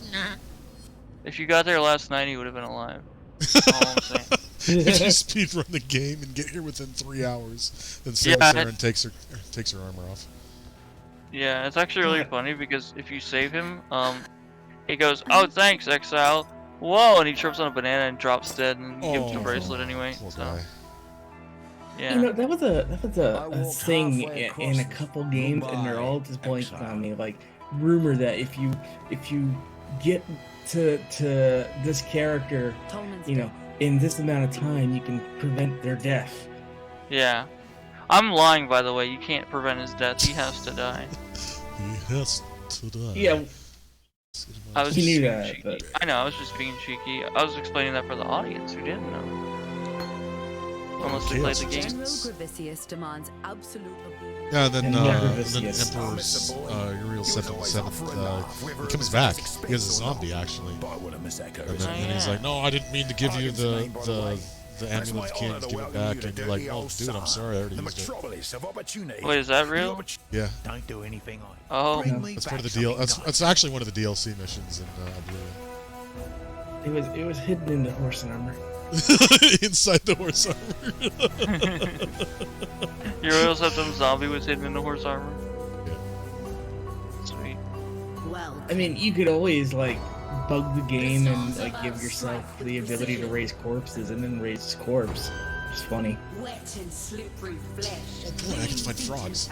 If you got there last night, he would have been alive. That's all I'm saying. If you speedrun the game and get here within 3 hours, then Sarah and takes her armor off. Yeah, it's actually really funny because if you save him, he goes, "Oh, thanks, Exile." Whoa, and he trips on a banana and drops dead, and you give him the bracelet anyway. Poor So. guy. Yeah. You know, that was a thing in a couple games, and they're all just blanking on me. Like, rumor that if you get to this character, you know, in this amount of time, you can prevent their death. Yeah. I'm lying, by the way. You can't prevent his death. He has to die. He has to die. Yeah. I was He knew just that, cheeky. but... I know, I was just being cheeky. I was explaining that for the audience who didn't know. Unless they played the game. General Gravicius demands absolute obedience. Yeah, then Gravicius. Emperor's Uriel 7th, he comes back. He has a zombie, actually. And then he's like, no, I didn't mean to give you the amulet of kings, give it back. And you're like, oh, dude, I'm sorry, I already used it. Wait, is that real? Yeah. Don't do anything like Oh. That's part of the deal. That's actually one of the DLC missions in Oblivion. It was hidden in the horse armor. Inside the horse armor. Your Royal Septum zombie was hidden in the horse armor? Yeah. Sweet. Well, I mean, you could always, like, bug the game and, like, give yourself the ability to raise corpses and then raise his corpse. It's funny. wet and slippery flesh. Oh boy, I can find frogs.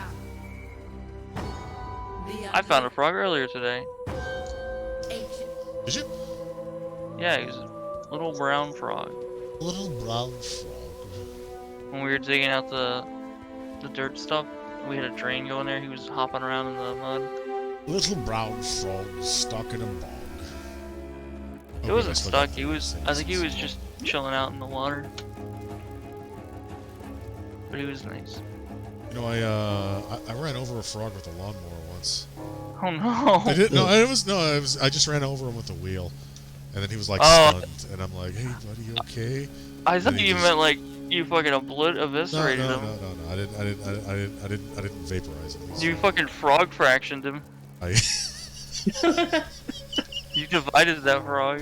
I found a frog earlier today. Did you? Yeah, he was a little brown frog. Little brown frog. When we were digging out the dirt stuff, we had a drain going there. He was hopping around in the mud. Little brown frog stuck in a bog. He wasn't stuck. He was. I think he was just chilling out in the water. But he was nice. You know, I ran over a frog with a lawnmower once. Oh no! I didn't. No, I just ran over him with a wheel. And then he was like Oh. stunned, and I'm like, "Hey, buddy, you okay?" I And thought then he you just- meant like you fucking No, eviscerated no, him. no, no, no. I didn't vaporize him. He's You fine. fucking frog fractioned him. I You divided that frog.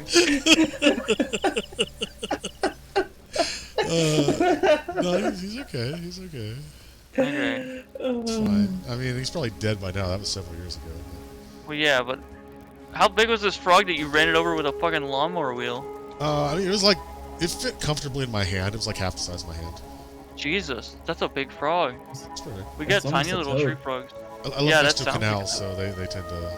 no, he's okay. He's okay. Okay. It's fine. I mean, he's probably dead by now. That was several years ago. Well, yeah, but how big was this frog that you ran it over with a fucking lawnmower wheel? I mean, it was like, it fit comfortably in my hand. It was like half the size of my hand. Jesus, that's a big frog. It's pretty big. We got That's tiny almost a little tree toad. frogs. I live Yeah, next that to a sounds canal, like a so they tend to.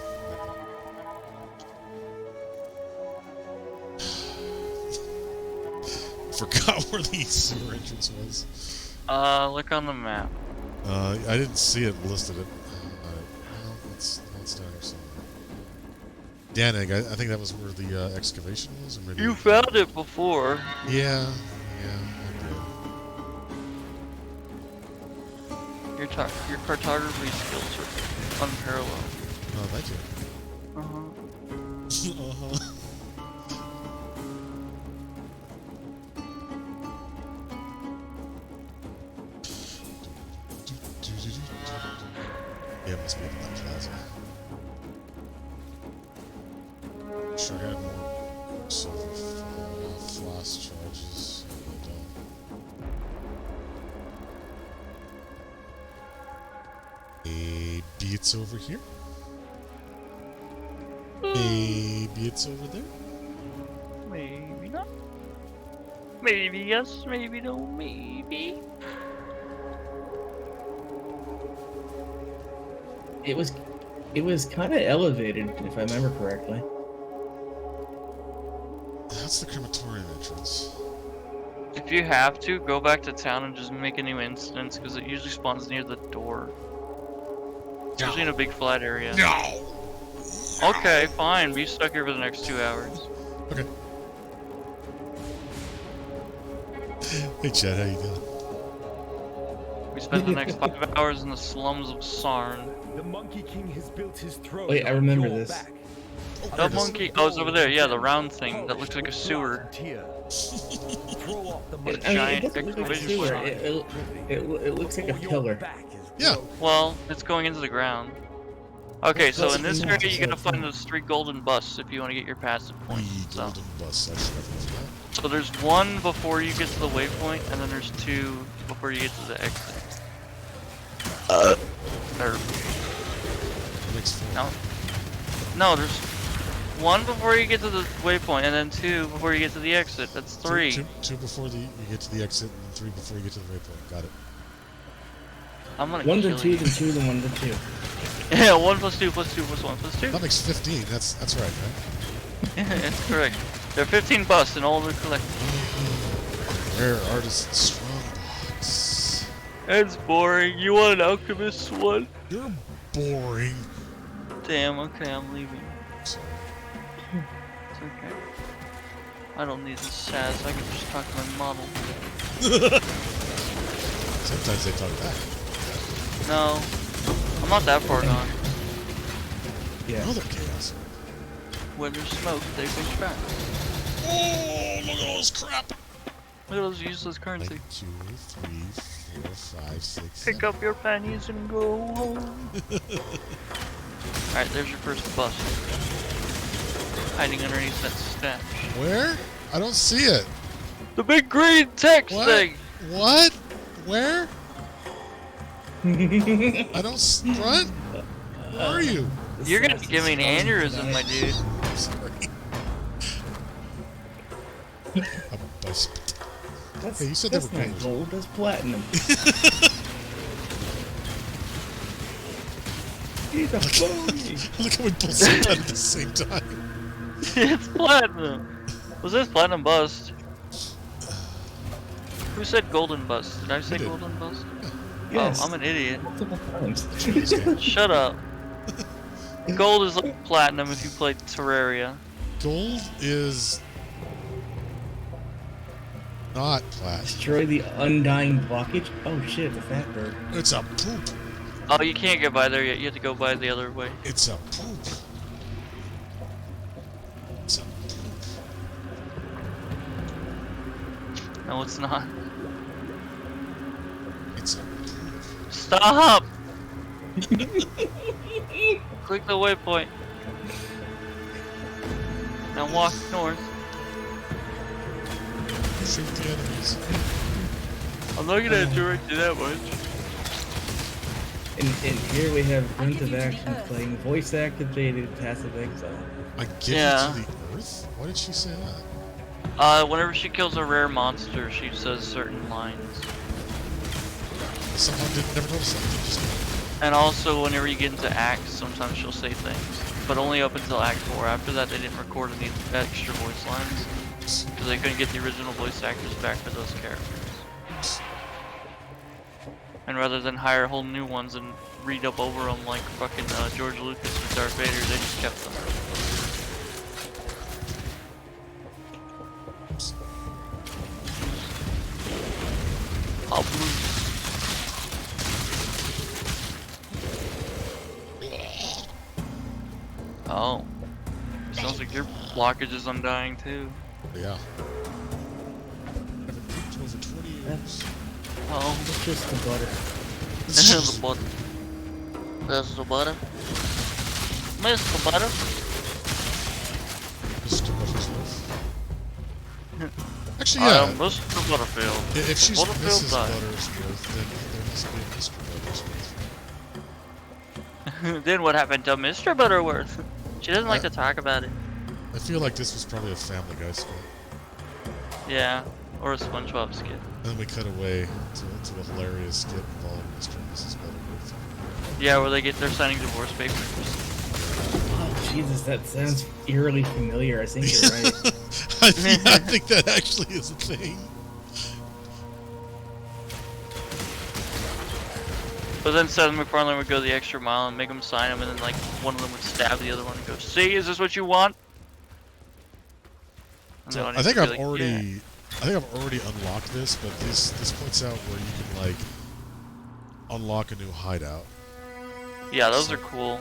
Forgot where the sewer entrance was. Look on the map. I didn't see it listed. Well, it's down here somewhere. Danig, I think that was where the excavation was, or maybe. You found it before. Yeah, I Your cartography skills are unparalleled. did. Oh, thank you. Uh-huh. Yeah, it must be in that plaza. Sure, I had more silver floss charges. I don't. Maybe it's over here. Maybe it's over there. Maybe not. Maybe yes, maybe no, maybe. It was kind of elevated, if I remember correctly. That's the crematorium entrance. If you have to, go back to town and just make a new instance, because it usually spawns near the door. Usually in a big flat area. No! Okay, fine. Be stuck here for the next 2 hours. Okay. Hey Chad, how you doing? We spend the next 5 hours in the slums of Sarn. The Monkey King has built his throne. Wait, I remember this. The monkey. Oh, it's over there. Yeah, the round thing that looks like a sewer. It Giant doesn't look like a excavation sewer. site. It looks like a pillar. Yeah. Well, it's going into the ground. Okay, so in this Yeah, area, you so gotta it's find not- those 3 golden busts if you want to get your passive points. The So. golden bus. I should have known So there's 1 before you get to the waypoint, and then there's 2 before you get to the exit. Or, that. Makes 4. no, there's 1 before you get to the waypoint, and then 2 before you get to the exit. That's 3. Two before you get to the exit, and 3 before you get to the waypoint. Got it. I'm gonna 1 to kill 2 you. to 2 to 1 to 2. Yeah, 1 plus 2 plus 2 plus 1 plus 2. That makes 15. That's right, right? Yeah, that's correct. There are 15 busts, and all they're collected. Rare artist strongbox. It's boring. You want an alchemist one? You're boring. Damn, okay, I'm leaving. Sorry. It's okay. I don't need this sass, I can just talk to my model. Sometimes they talk back. No, I'm not that far gone. Yeah. Another chaos. When there's smoke, they push back. Oh, look at all this crap. Look at those useless currency. 1, 2, 3, 4, 5, 6, Pick up your pennies and go home. Alright, there's your first bust. Hiding underneath that stash. Where? I don't see it. The big green text What? thing! What? Where? I don't front. Where are you? You're gonna give me an aneurysm, my dude. I'm sorry. A bust. That's, Hey, you said that's they were not gold. gold, that's platinum. He's a phony. Look how we both said that at the same time. It's platinum! Was this platinum bust? Who said golden bust? Did I say did. golden bust? Yes. Oh, I'm an idiot. Multiple times. Shut up. Gold is like platinum if you play Terraria. Gold is not plastic. Destroy the undying blockage. Oh shit, the fat bird. It's a poop. Oh, you can't get by there yet. You have to go by the other way. It's a poop. It's a poop. No, it's not. It's Stop! Click the waypoint. Now walk north. shoot the enemies. I'm not gonna direct you that much. And here we have GruntOfAction playing voice-activated passive exile. I give Yeah. you to the earth? Why did she say that? Whenever she kills a rare monster, she says certain lines. I somehow never noticed that. Just, And also, whenever you get into acts, sometimes she'll say things. But only up until Act 4. After that, they didn't record any extra voice lines. Because they couldn't get the original voice actors back for those characters. And rather than hire whole new ones and redub over them like fucking George Lucas with Darth Vader, they just kept them. Pop loose. Oh. Sounds like your blockage is undying too. yeah. Haven't cooked in over 20 years. Oh. It's just the butter. The butter. That's the butter. Mr. Butter. Mr. Butterfield. Actually, I yeah. am Mr. Butterfield. If she's Butterfield Mrs. died. Buttersworth, then there must be a Mr. Buttersworth. Then what happened to Mr. Butterworth? She doesn't like to talk about it. I feel like this was probably a Family Guy skit. Yeah, or a SpongeBob skit. And then we cut away to a hilarious skit involving Mr. and Mrs. Butterworth. Yeah, where they get their signing divorce papers. Oh, Jesus, that sounds eerily familiar. I think you're right. I think that actually is a thing. But then Seth MacFarlane would go the extra mile and make them sign them, and then like one of them would stab the other one and go, "See, is this what you want?" And So the I think audience I've would be like, already, I think I've already unlocked this, but this points out where you can like unlock a new hideout. Yeah, those are cool.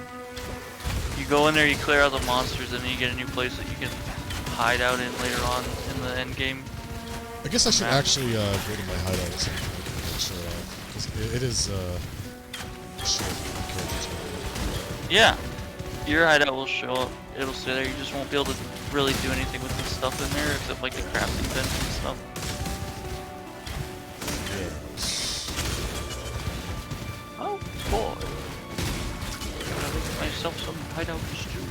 You go in there, you clear out the monsters, and then you get a new place that you can hide out in later on in the end game. I guess I should actually go to my hideout at some point and show it off, because it is show the characters. Yeah, your hideout will show up. It'll stay there. You just won't be able to really do anything with the stuff in there, except like the crafting bench and stuff. Oh boy. Gotta make myself some hideout stew.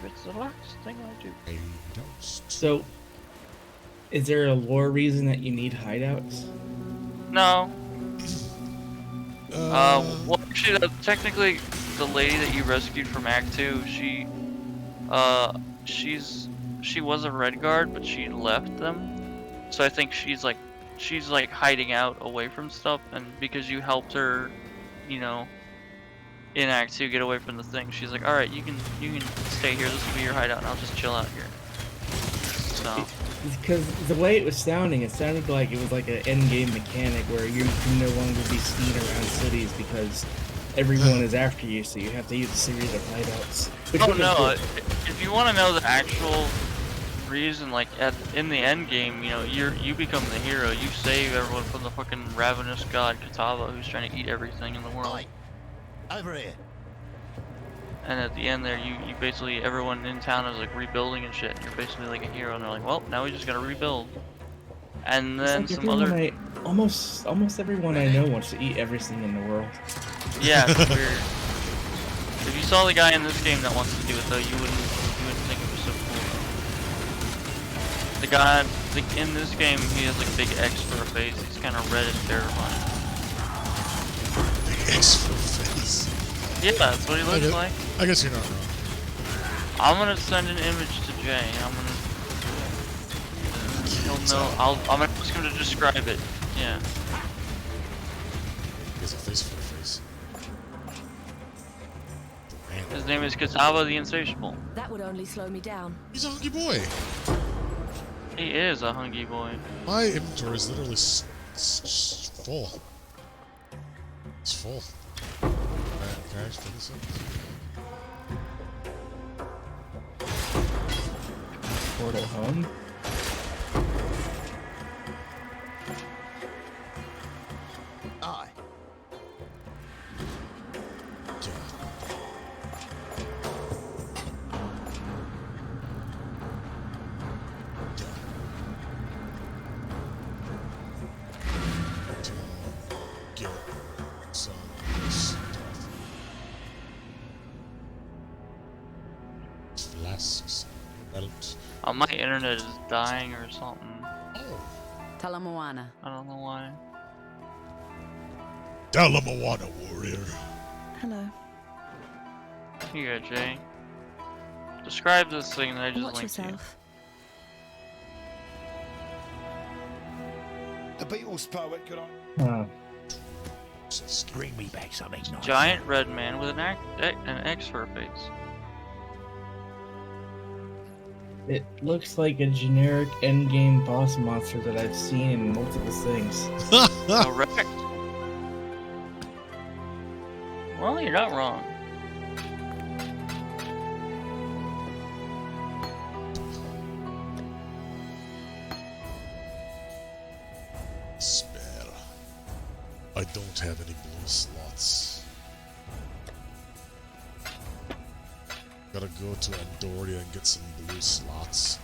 It's the last thing I do. So, is there a lore reason that you need hideouts? No. Well, actually, technically, the lady that you rescued from Act 2, she was a Red Guard, but she left them. So I think she's like hiding out away from stuff, and because you helped her, you know, in Act 2 get away from the thing, she's like, all right, you can stay here. This will be your hideout, and I'll just chill out here. So. Because the way it was sounding, it sounded like it was like an endgame mechanic where you can no longer be seen around cities because everyone is after you, so you have to use a series of hideouts. Oh no! If you want to know the actual reason, like in the end game, you know, you become the hero. You save everyone from the fucking ravenous god Katava, who's trying to eat everything in the world. Right. Over here. And at the end there, you basically, everyone in town is like rebuilding and shit. You're basically like a hero, and they're like, well, now we just gotta rebuild. And then like some other. Almost everyone I know wants to eat everything in the world. Yeah, it's weird. If you saw the guy in this game that wants to do it though, you wouldn't think it was so cool though. The guy in this game, he has like a big X for a face. He's kind of red and terrifying. Big X for a face. Yeah, that's what he looks like. I guess you're not wrong. I'm gonna send an image to Jay. He'll know. I'm gonna ask him to describe it. Yeah. He has a face for a face. His name is Katava the Insatiable. That would only slow me down. He's a hunky boy. He is a hunky boy. My inventory is literally full. It's full. Can I actually this up? Portal home? asks about. Oh, my internet is dying or something. Oh. Talamoana. I don't know why. Talamoana warrior. Hello. Here you go, Jay. Describe this thing that I just Watch linked to you. yourself. The Beatles poet, could I? Bring me back something nice. Giant red man with an X for a face. It looks like a generic endgame boss monster that I've seen in multiple things. Correct. Well, you're not wrong. Spare. I don't have any blue slots. Gotta go to Andoria and get some blue slots.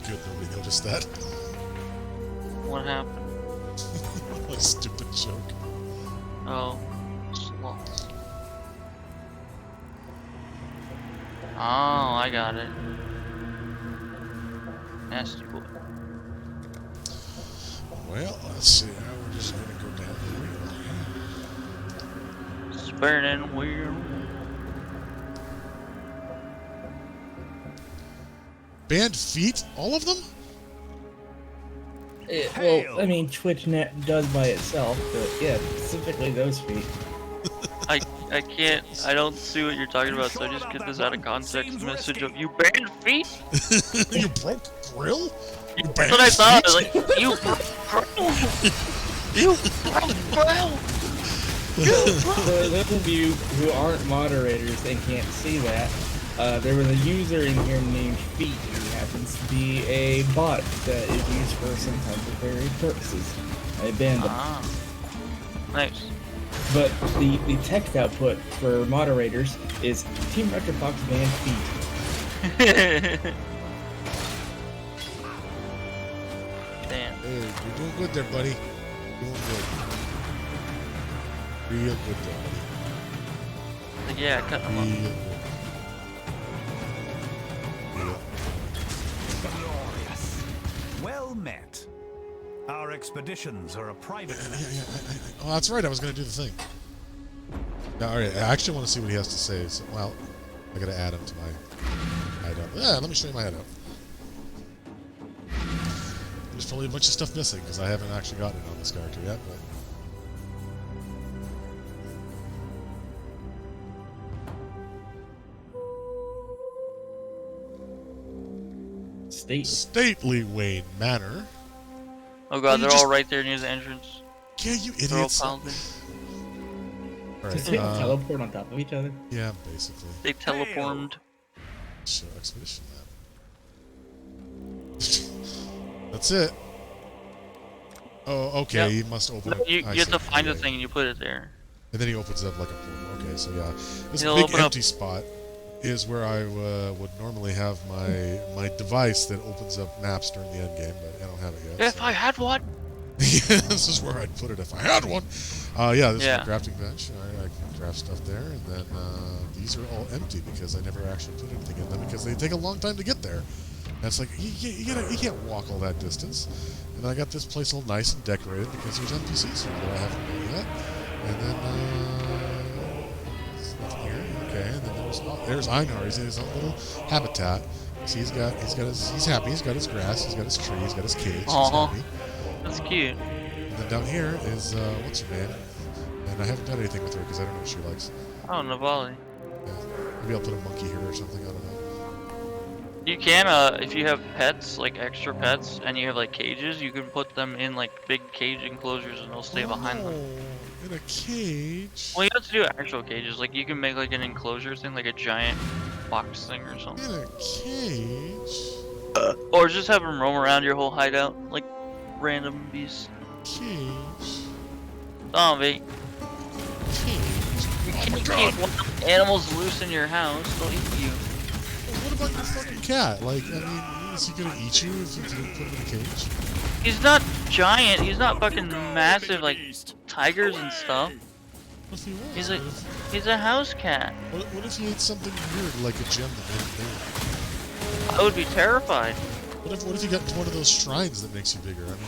Good, nobody noticed that. What happened? What a stupid joke. Oh, slots. Oh, I got it. Nasty boy. Well, let's see. Now we're just gonna go down the wheel. Spinning wheel. Banned feet? All of them? Well, I mean, TwitchNet does by itself, but yeah, specifically those feet. I can't. I don't see what you're talking about, so I just get this out of context message of you banned feet. You broke grill? You That's what I thought. I was like, you broke grill. You broke grill. For those of you who aren't moderators and can't see that, there was a user in here named Feet who happens to be a bot that is used for some temporary purposes. I banned him. Ah, nice. But the text output for moderators is Team Record Box banned Feet. Damn. Hey, you're doing good there, buddy. Doing good. Real good there, buddy. Like, yeah, cut them Real up. good. Glorious. Well met. Our expeditions are a private matter. Oh, that's right. I was going to do the thing. Now, all right. I actually want to see what he has to say. So, well, I got to add him to my hideout. Yeah, let me show you my hideout. There's probably a bunch of stuff missing because I haven't actually gotten it on this character yet. But Stately Wayne Manor. Oh god, they're all right there near the entrance. Yeah, you They're all idiots. piled in. Does they teleport on top of each other? Yeah, basically. They teleported. Show expedition map. That's it. Oh, okay. Yep. He must open up. You have to find the thing and you put it there. And then he opens up like a portal. Okay, so yeah, this He'll big open empty up. spot is where I would normally have my device that opens up maps during the end game, but I don't have it yet. If I had one. Yeah, this is where I'd put it if I had one. Yeah, this is Yeah. a crafting bench. I can craft stuff there, and then these are all empty because I never actually put anything in them because they take a long time to get there. And it's like you can't walk all that distance. And then I got this place all nice and decorated because there's NPCs here that I haven't made yet. And then there's nothing here. Okay, and then there's Einar. He's in his own little habitat. See, he's happy. He's got his grass. He's got his tree. He's got his cage. He's happy. That's cute. And then down here is what's her name? And I haven't done anything with her because I don't know what she likes. Oh, Navali. Yeah. Maybe I'll put a monkey here or something. I don't know. You can, if you have pets, like extra pets, and you have like cages, you can put them in like big cage enclosures and they'll stay behind them. In a cage. Well, you have to do actual cages. Like you can make like an enclosure thing, like a giant box thing or something. In a cage. Or just have them roam around your whole hideout, like random beasts. Cage. Zombie. Cage. You can't keep wild animals loose in your house. They'll eat you. Well, what about your fucking cat? Like, I mean, is he gonna eat you if you put him in a cage? He's not giant. He's not fucking massive like tigers and stuff. What if he was? He's a house cat. What if he ate something weird like a gem that made him big? I would be terrified. What if you got into one of those shrines that makes you bigger? I mean,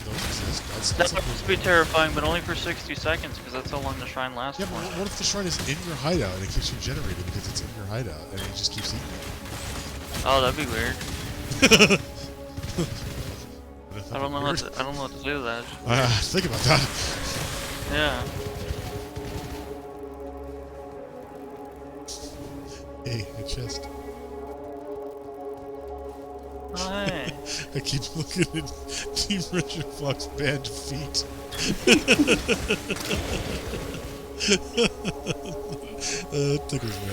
those exist. That would be terrifying, but only for 60 seconds, because that's how long the shrine lasts Yeah, for. but what if the shrine is in your hideout and it keeps you generating because it's in your hideout and it just keeps eating you? Oh, that'd be weird. I don't know what to do with that. Think about that. Yeah. Hey, a chest. Hi. I keep looking at Team Richard Fox band feet. Tickles me.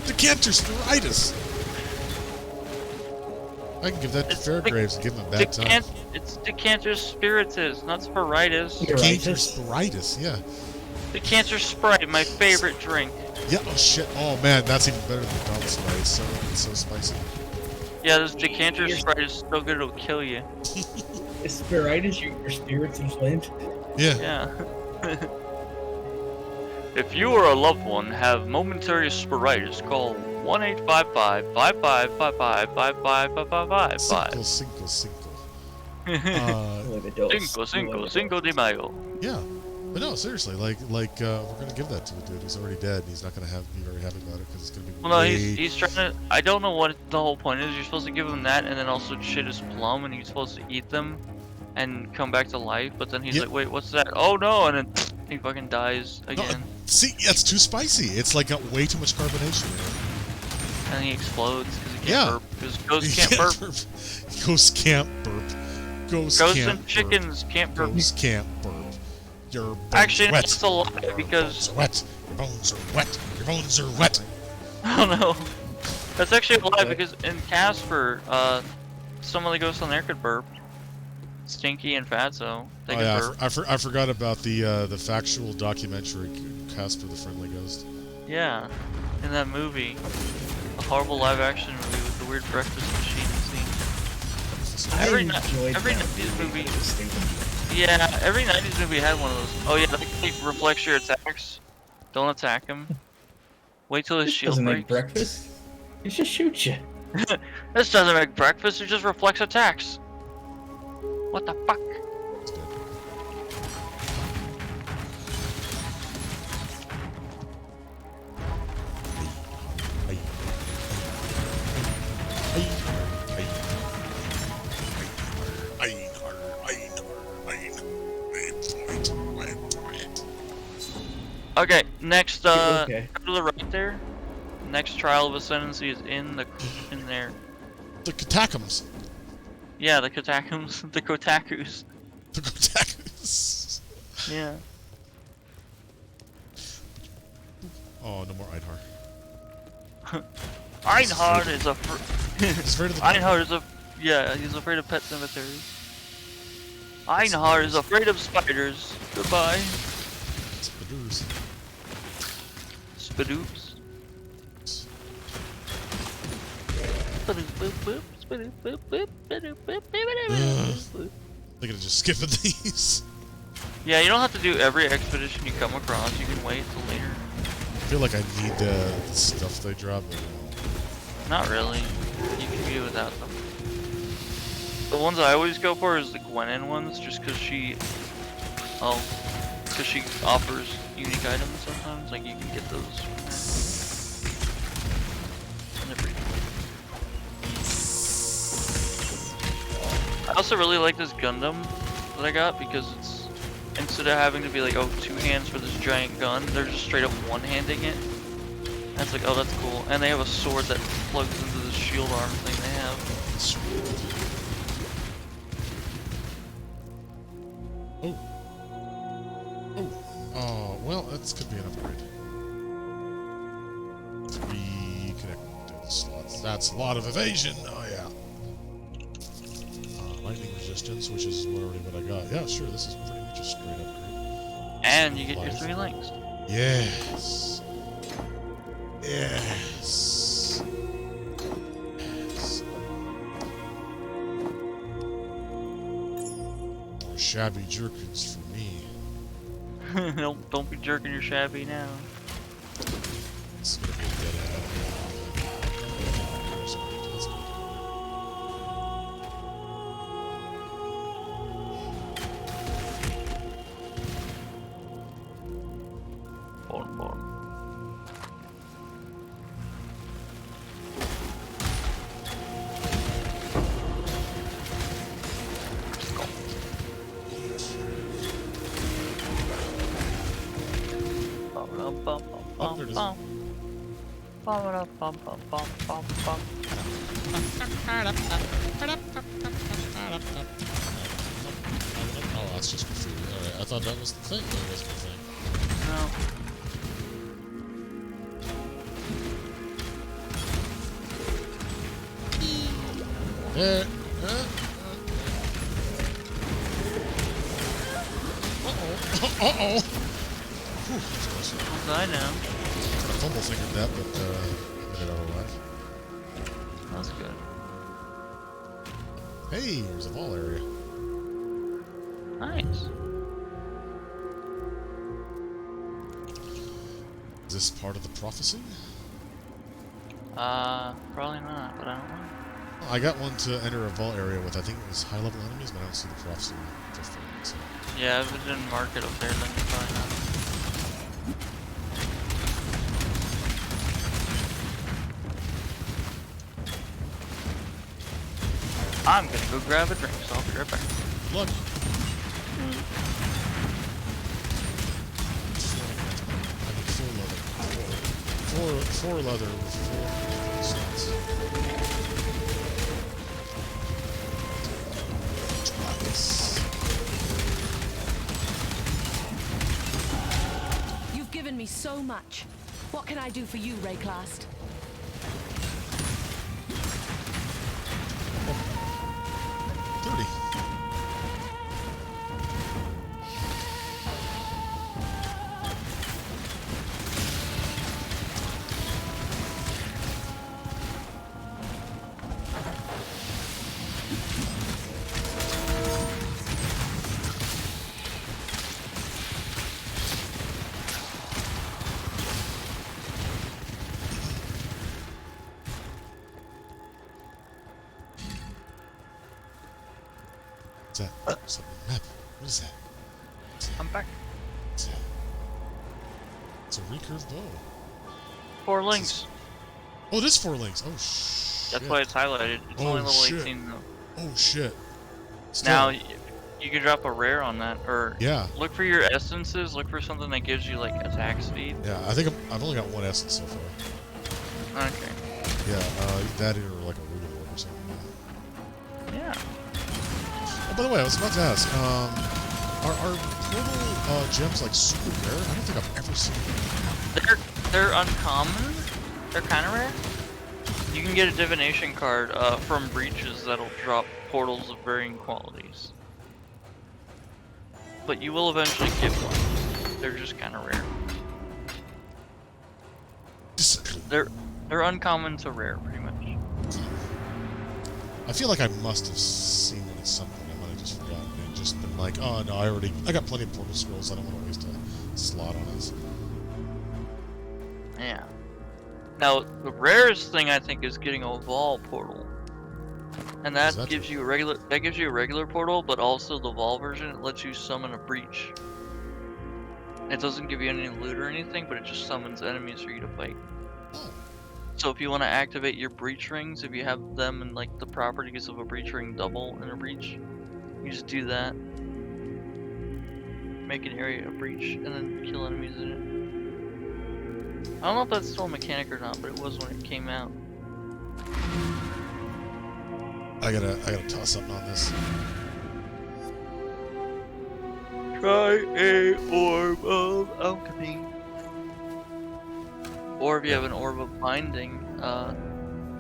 Decanter Spiritus! I can give that to Fairgraves and give him a bad time. It's Decanter Spiritus, not Spiritus. Decanter Spiritus, yeah. Decanter Sprite, my favorite drink. Yeah, oh shit. Oh man, that's even better than Dumb Sprite. It's so spicy. Yeah, this Decanter Sprite is so good it'll kill you. Is Spiritus your spirits inflamed? Yeah. Yeah. If you or a loved one have momentary spiritus, call 1-855-5555-5555. Cinco de Mayo. Yeah. But no, seriously, like we're gonna give that to a dude who's already dead, and he's not gonna be very happy about it because it's gonna be. Well, no, he's trying to. I don't know what the whole point is. You're supposed to give him that, and then also shit his plum, and he's supposed to eat them, and come back to life. But then he's like, "Wait, what's that? Oh no!" And then he fucking dies again. No, see, that's too spicy. It's like got way too much carbonation in it. And then he explodes because he can't burp. Because ghosts can't burp. Ghosts can't burp. Ghosts and chickens can't burp. Ghosts can't burp. Your bones Actually, are wet. that's a lie because your bones are wet. Your bones are wet. Your bones are wet. I don't know. That's actually a lie because in Casper, some of the ghosts on there could burp. Stinky and Fatso, they can burp. I forgot about the factual documentary Casper the Friendly Ghost. Yeah, in that movie, a horrible live-action movie with the weird breakfast machine scene. Every 90s movie. Yeah, every 90s movie had one of those. Oh yeah, that reflects your attacks. Don't attack him. Wait till his shield doesn't breaks. make breakfast. It just shoots you. This doesn't make breakfast. It just reflects attacks. What the fuck? Okay, next, go to the right there. Next trial of ascendancy is in there. The catacombs. Yeah, the catacombs. The Kotakus. The Kotakus. Yeah. Oh, no more Einhar. Einhar is a. He's afraid of the. Einhar is a. Yeah, he's afraid of pet cemeteries. Einhar is afraid of spiders. Goodbye. Spiders. Spidoops. They're gonna just skip at these. Yeah, you don't have to do every expedition you come across. You can wait till later. I feel like I need the stuff they drop. Not really. You can do without them. The ones I always go for is the Gwenin ones, just because she offers unique items sometimes. Like you can get those from there. And they're pretty cool. I also really like this Gundam that I got because it's instead of having to be like, oh, 2 hands for this giant gun, they're just straight up one-handing it. And it's like, oh, that's cool. And they have a sword that plugs into the shield arm thing they have. Oh, well, that could be an upgrade. 3 connected slots. That's a lot of evasion. Oh, yeah. Lightning resistance, which is already what I got. Yeah, sure, this is pretty much a straight upgrade. And you get your 3 links. Yes. Yes. Yes. more shabby jerkins for me. Don't be jerking your shabby now. It's gonna be a dead end. That's good. Bon. Oh, there it is. Oh, that's just graffiti. Alright, I thought that was the thing. No, it wasn't the thing. No. Uh-oh. Uh-oh. Whew, that's close. I know. I fumble fingered that, but made it out alive. That's good. Hey, there's a vault area. Nice. Is this part of the prophecy? Probably not, but I don't know. Well, I got one to enter a vault area with, I think it was high-level enemies, but I don't see the prophecy fulfilled, so... Yeah, if it didn't mark it up there, then it's probably not. I'm gonna go grab a drink, so I'll be right back. Look! Four leather with 4 slots. You've given me so much. What can I do for you, Rayclast? 30. What's that? What's that map? What is that? I'm back. What's that? It's a recurve bow. 4 links. Oh, it is 4 links. Oh, shit. That's why it's highlighted. It's only level 18 though. Oh, shit. Still. Now, you can drop a rare on that, or yeah. Look for your essences, look for something that gives you, like, attack speed. Yeah, I think I've only got 1 essence so far. Okay. Yeah, that or like a root orb or something. Yeah. Oh, by the way, I was about to ask, are portal gems like super rare? I don't think I've ever seen them. They're uncommon. They're kind of rare. You can get a divination card from breaches that'll drop portals of varying qualities. But you will eventually get one. They're just kind of rare. They're uncommon to rare, pretty much. I feel like I must have seen it at some point. I might have just forgotten and just been like, oh no, I got plenty of portal scrolls. I don't want to waste a slot on this. Yeah. Now, the rarest thing I think is getting a Vol portal, and that gives you a regular portal, but also the Vol version. It lets you summon a breach. It doesn't give you any loot or anything, but it just summons enemies for you to fight. So if you want to activate your breach rings, if you have them and like the properties of a breach ring double in a breach, you just do that. Make an area a breach and then kill enemies in it. I don't know if that's still a mechanic or not, but it was when it came out. I gotta toss something on this. Try a orb of alchemy. Or if you have an orb of binding,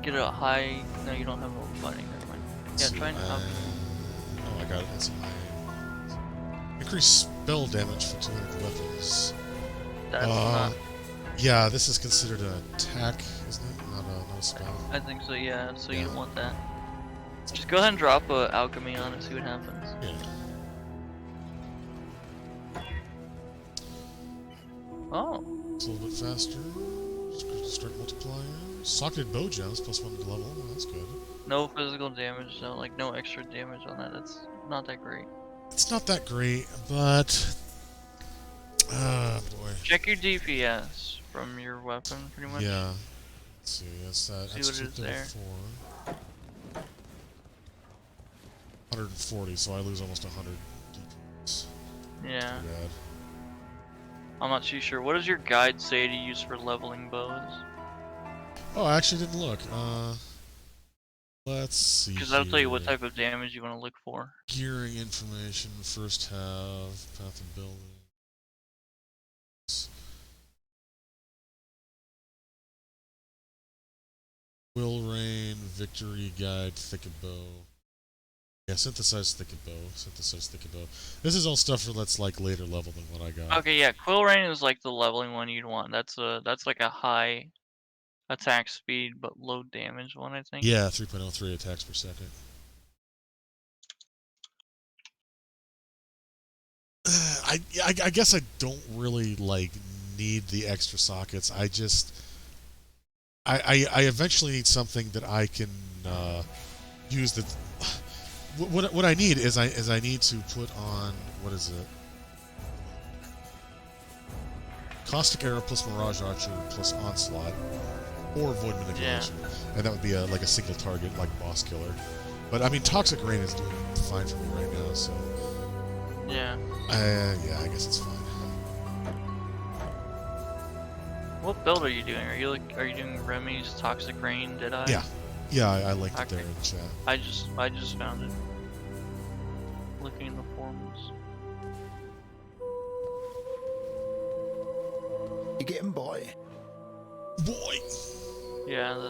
get a high. No, you don't have an orb of binding. Never mind. Yeah, try an alchemy. Oh, I got it. It's my increase spell damage for 200 weapons. That's not. Yeah, this is considered an attack, isn't it? Not a spell. I think so. Yeah. So you don't want that. Just go ahead and drop a alchemy on it. See what happens. Yeah. Oh. It's a little bit faster. Strike multiplier. Socketed bow gems, +1 to level. Oh, that's good. No physical damage, though. Like, no extra damage on that. That's not that great. It's not that great, but... boy. Check your DPS from your weapon, pretty much. Yeah. Let's see, that's that. See That's what it is there. 140, so I lose almost 100 DPS. Yeah. Too bad. I'm not too sure. What does your guide say to use for leveling bows? Oh, I actually didn't look. Let's see. Because that'll tell you what type of damage you want to look for. Gearing information, first half, path of building. Will Rain, Victory Guide, Thicket Bow. Yeah, synthesize Thicket Bow. Synthesize Thicket Bow. This is all stuff that's like later level than what I got. Okay, yeah, Quill Rain is like the leveling one you'd want. That's like a high attack speed but low damage one, I think. Yeah, 3.03 attacks per second. I guess I don't really like need the extra sockets. I eventually need something that I can use. That what I need is I need to put on, what is it? Caustic Arrow plus Mirage Archer plus Onslaught, or Void Manipulation, and that would be like a single target, like boss killer. But I mean, Toxic Rain is doing fine for me right now, so yeah. Yeah, I guess it's fine. What build are you doing? Are you doing Remy's Toxic Rain? Did I? Yeah, I linked it there in the chat. I just found it. Looking in the forums. You get him, boy. Boy. Yeah.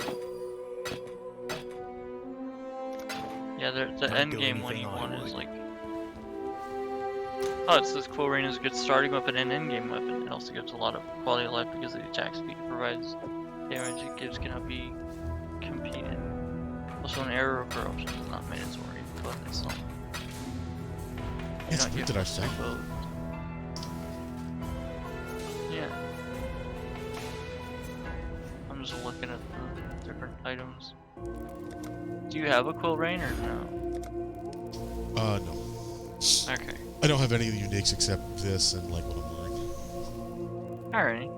The end game one you want is like. Oh, it says Quill Rain is a good starting weapon and end-game weapon. It also gives a lot of quality of life because of the attack speed it provides. Damage it gives cannot be competed. Also, an arrow of corruption is not mandatory, but it's not. It's weird that I think. Yeah. I'm just looking at the different items. Do you have a Quill Rain or no? No. Okay. I don't have any of the uniques except this and like what I'm wearing. Alright.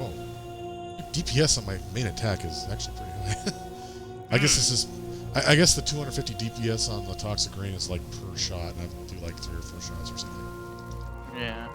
Oh. DPS on my main attack is actually pretty high. I guess this is. I guess the 250 DPS on the Toxic Rain is like per shot, and I do like 3 or 4 shots or something. Yeah.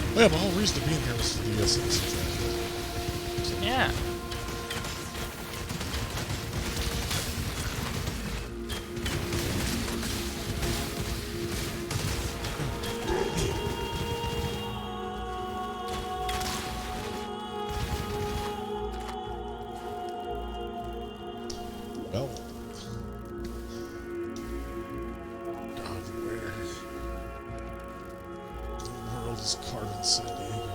Oh yeah, my whole reason to be in here was for the citizen track. Yeah. Well. God, where in the world is Carmen San Diego?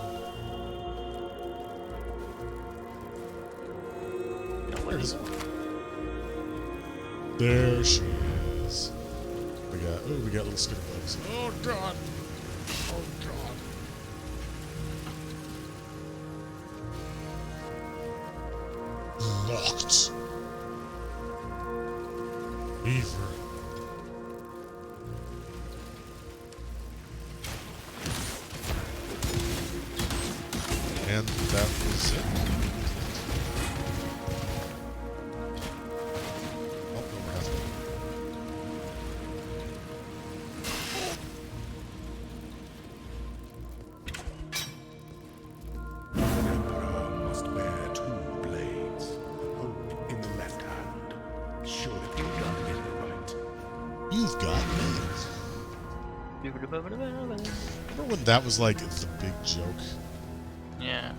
Where is it? There she is. We got little skitter bugs. Oh god! Oh god! Locked. Beaver. And that was Is it? Oh, no, we're halfway. Must bear two blades. Hope in the left hand. Sure that you've got it in the right. You've got nails. Remember when that was like the big joke? Yeah.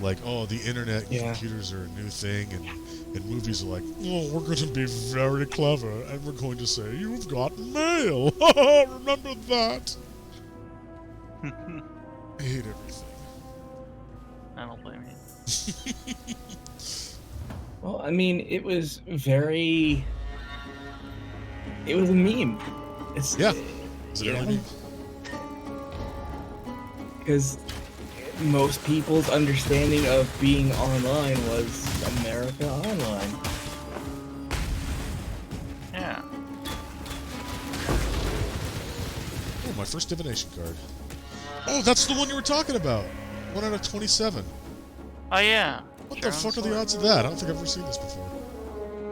Like, oh, the internet and computers are a new thing, and movies are like, oh, we're going to be very clever, and we're going to say, you've got mail. Remember that? I hate everything. I don't blame you. Well, I mean, it was very... It was a meme. It's, yeah. Is it really? Because most people's understanding of being online was America Online. Yeah. Oh, my first divination card. Oh, that's the one you were talking about. 1 out of 27. Oh yeah. What the fuck are the odds of that? I don't think I've ever seen this before.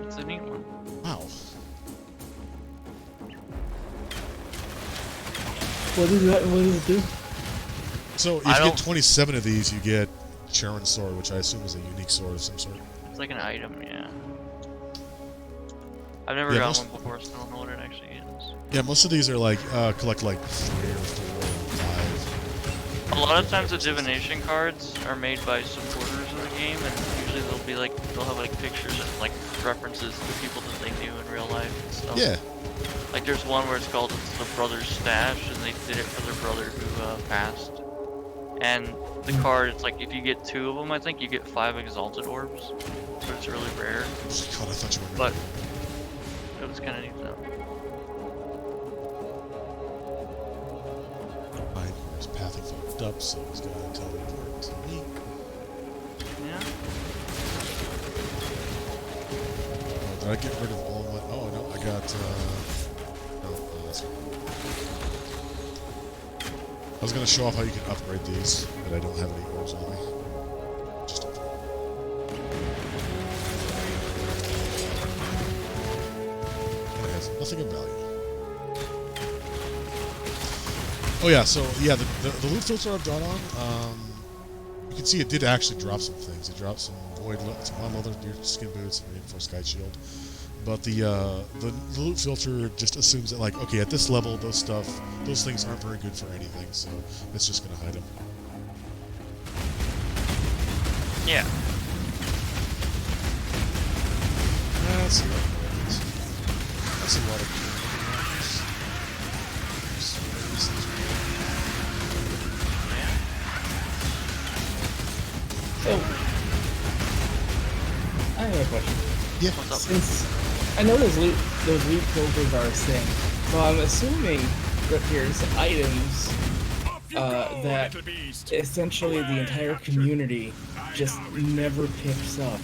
It's a neat one. Wow. What does it do? So if you get 27 of these, you get Charon's sword, which I assume is a unique sword of some sort. It's like an item, yeah. I've never gotten one before, so I don't know what it actually is. Yeah, most of these are like collect like 3 or 4 or 5. A lot of times the divination cards are made by supporters of the game, and usually they'll have like pictures and like references to people that they knew in real life and stuff. Yeah. Like there's one where it's called the Brother's Stash, and they did it for their brother who passed. And the card, it's like if you get 2 of them, I think you get 5 exalted orbs, but it's really rare. God, I thought you were. But it was kind of neat though. My course pathing fucked up, so he's gonna teleport to me. Yeah. Oh, did I get rid of all of my? Oh no, I got. No, that's right. I was gonna show off how you can upgrade these, but I don't have any orbs on me. Just upgrade. And it has nothing of value. Oh yeah, so yeah, the loot filter I've got on, you can see it did actually drop some things. It dropped some some leather deer skin boots and reinforced guide shield. But the loot filter just assumes that like, okay, at this level, those things aren't very good for anything, so it's just gonna hide them. Yeah. That's a lot of cool items. So, I have a question. Yeah. Since I know those loot filters are a thing, so I'm assuming that there's items that essentially the entire community just never picks up.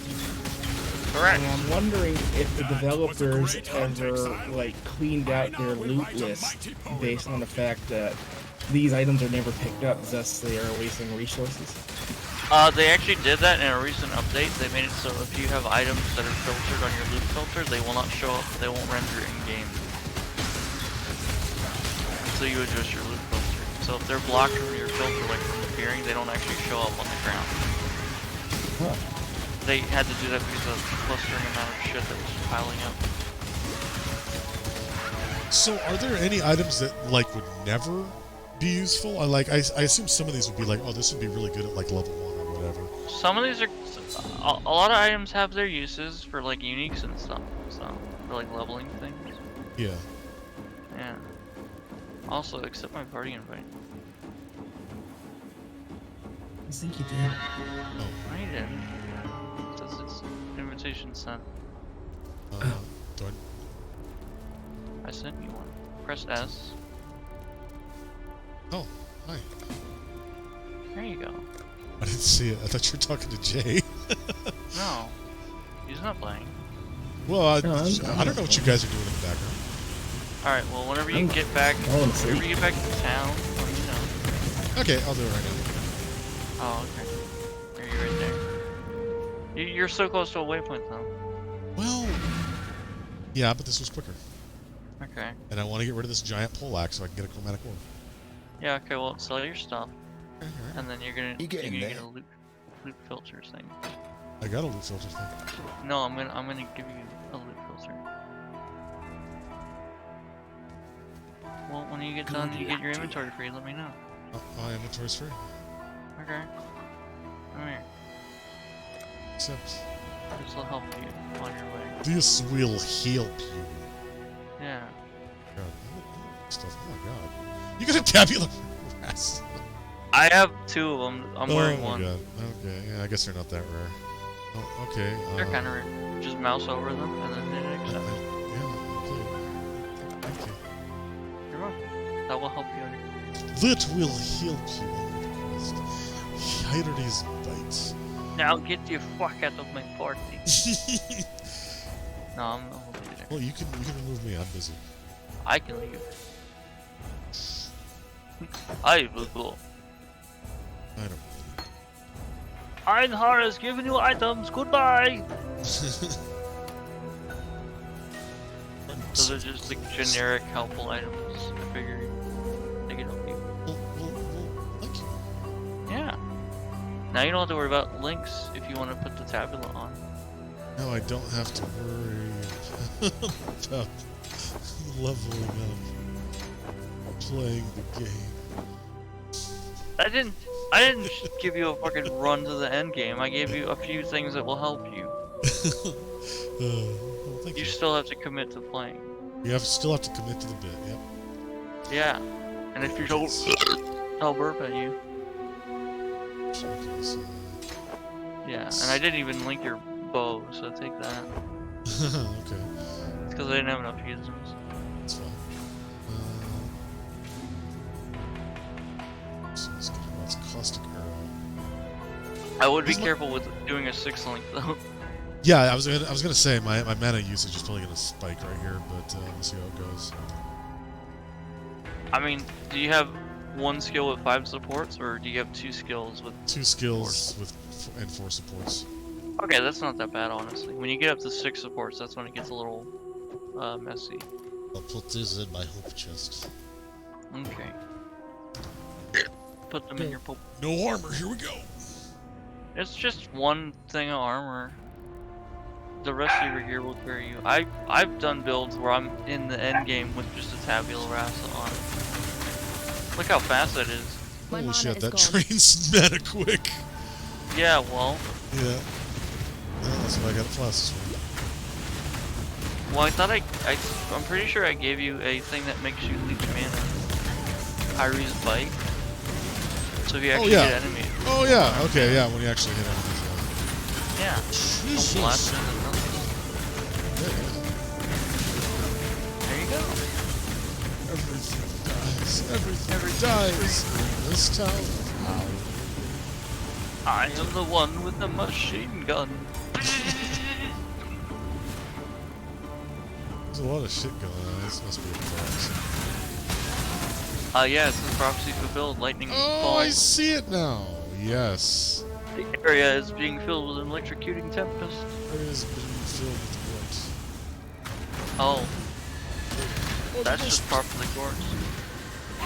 Correct. And I'm wondering if the developers ever like cleaned out their loot list based on the fact that these items are never picked up, thus they are wasting resources. They actually did that in a recent update. They made it so if you have items that are filtered on your loot filter, they will not show up, they won't render in-game. So you adjust your loot filter. So if they're blocked from your filter, like from appearing, they don't actually show up on the ground. Huh. They had to do that because of the clustering amount of shit that was piling up. So are there any items that like would never be useful? I assume some of these would be like, oh, this would be really good at like level 1 or whatever. Some of these are, a lot of items have their uses for like uniques and stuff, so for like leveling things. Yeah. Yeah. Also, accept my party invite. I think you did. Oh. I didn't. It says it's invitation sent. Do I sent you one. Press S. Oh, hi. There you go. I didn't see it. I thought you were talking to Jay. No, he's not playing. Well, I don't know what you guys are doing in the background. Alright, well, whenever you get back to town, let me know. Okay, I'll do it right now. Oh, okay. Are you right there? You're so close to a waypoint, though. Well, yeah, but this was quicker. Okay. And I want to get rid of this giant poleaxe so I can get a chromatic orb. Yeah, okay, well, sell your stuff. Okay, all right. And then you're gonna get a loot filter thing. I got a loot filter thing. No, I'm gonna give you a loot filter. Well, when you get done, you get your inventory free. Let me know. Oh, my inventory's free. Okay. Come here. Except This will help you on your way. this will help you. Yeah. God, stuff. Oh my god. You got a tabular brass. I have 2 of them. I'm wearing one. Oh my god. Okay, yeah, I guess they're not that rare. Oh, okay. They're kind of rare. Just mouse over them and then hit accept. Yeah, okay. Thank you. You're welcome. That will help you on your That will help you on your quest. Hyrdes bites. Now get the fuck out of my party. No, I'm leaving it. Well, you can remove me. I'm busy. I can leave. I will go. I don't. Einhar has given you items. Goodbye. Those are just like generic helpful items. I figure they can help you. Well, thank you. Yeah. Now you don't have to worry about links if you want to put the tabula on. No, I don't have to worry about leveling up, playing the game. I didn't give you a fucking run to the end game. I gave you a few things that will help you. Well, thank you. You still have to commit to playing. You still have to commit to the bit. Yep. Yeah. And if you don't, I'll burp at you. Okay, so... Yeah. And I didn't even link your bow, so take that. Okay. It's because I didn't have enough uses. That's fine. So let's get that's caustic arrow. I would be careful with doing a 6 link though. Yeah, I was gonna say my mana usage is probably gonna spike right here, but we'll see how it goes. I mean, do you have 1 skill with 5 supports, or do you have 2 skills with 2 skills with and 4 supports? Okay, that's not that bad, honestly. When you get up to 6 supports, that's when it gets a little messy. I'll put this in my hope chest. Okay. Put them in your poop. No armor. Here we go. It's just 1 thing of armor. The rest of your gear will carry you. I've done builds where I'm in the end game with just a tabula rasa on. Look how fast that is. Holy shit, that train's meta quick. Yeah, well. Yeah. Well, that's why I got a flask sword. Well, I thought I'm pretty sure I gave you a thing that makes you leech mana. Kyrie's Bite. So if you actually hit enemies. Oh yeah, okay, yeah, when you actually hit enemies. Yeah. Jesus. Blast them. There you go. Everything dies in this town. I am the one with the machine gun. There's a lot of shit going on. This must be a prophecy. Yeah, it says prophecy fulfilled. Lightning Oh, falls. I see it now. Yes. The area is being filled with an electrocuting tempest. It is being filled with Oh. That's just part of the course.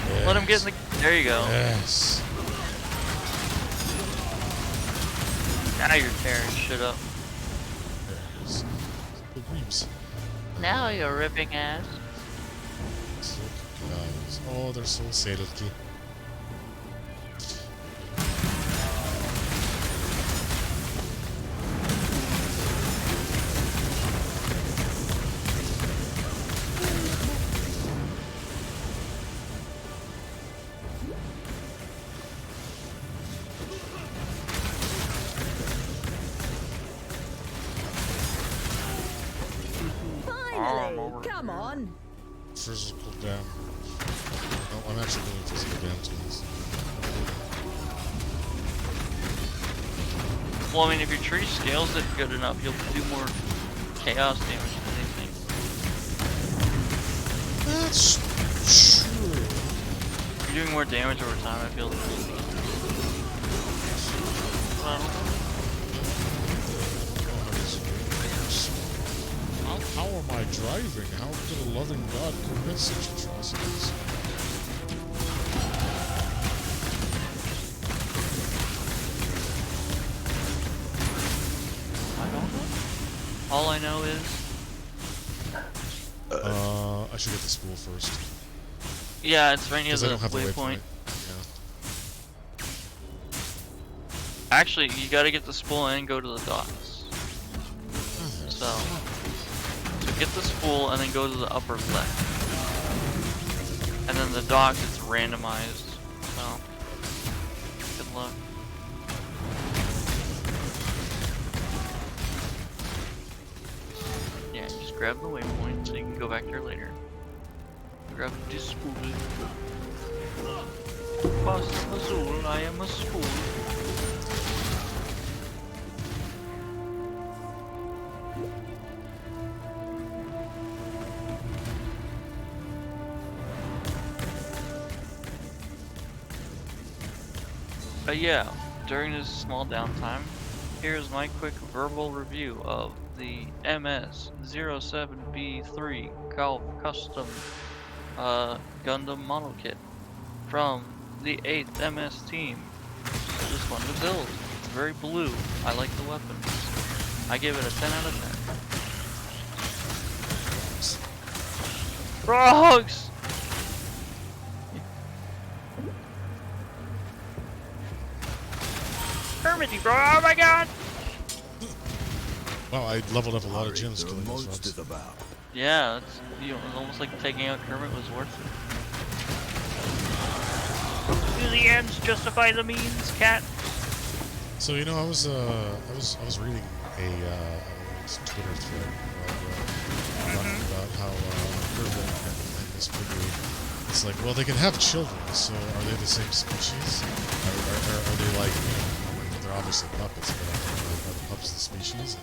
Yes. Let him get in the... There you go. Yes. Now you're tearing shit up. Yes. The creeps. Now you're ripping ass. Guys. Oh, they're so sated. Come on. Physical damage. No, I'm actually doing physical damage to this. Well, I mean, if your tree scales it good enough, you'll do more chaos damage than anything. That's true. If you're doing more damage over time, I feel like how am I driving? How could a loving God commit such atrocities? I don't know. All I know is... I should get the spool first. Yeah, it's right near the I don't have the waypoint. Yeah. Actually, you gotta get the spool and go to the docks. So get the spool and then go to the upper left. And then the docks, it's randomized. So, good luck. Yeah, just grab the waypoint so you can go back there later. Grab the spool. Basta Mazul, I am a spool. Yeah, during this small downtime, here's my quick verbal review of the MS-07B3 Custom Gundam Model Kit from the 8th MS team. Just fun to build. It's very blue. I like the weapons. I give it a 10 out of 10. Frogs! Hermity, bro! Oh my god! Wow, I leveled up a lot of gyms killing those frogs. Yeah, it's, you know, it's almost like taking out Kermit was worth it. Do the ends justify the means, cat? So you know, I was reading a Twitter thread talking about how Kermit and this piggy. It's like, well, they can have children, so are they the same species? Are they like, you know, they're obviously puppets, but are the pups the species?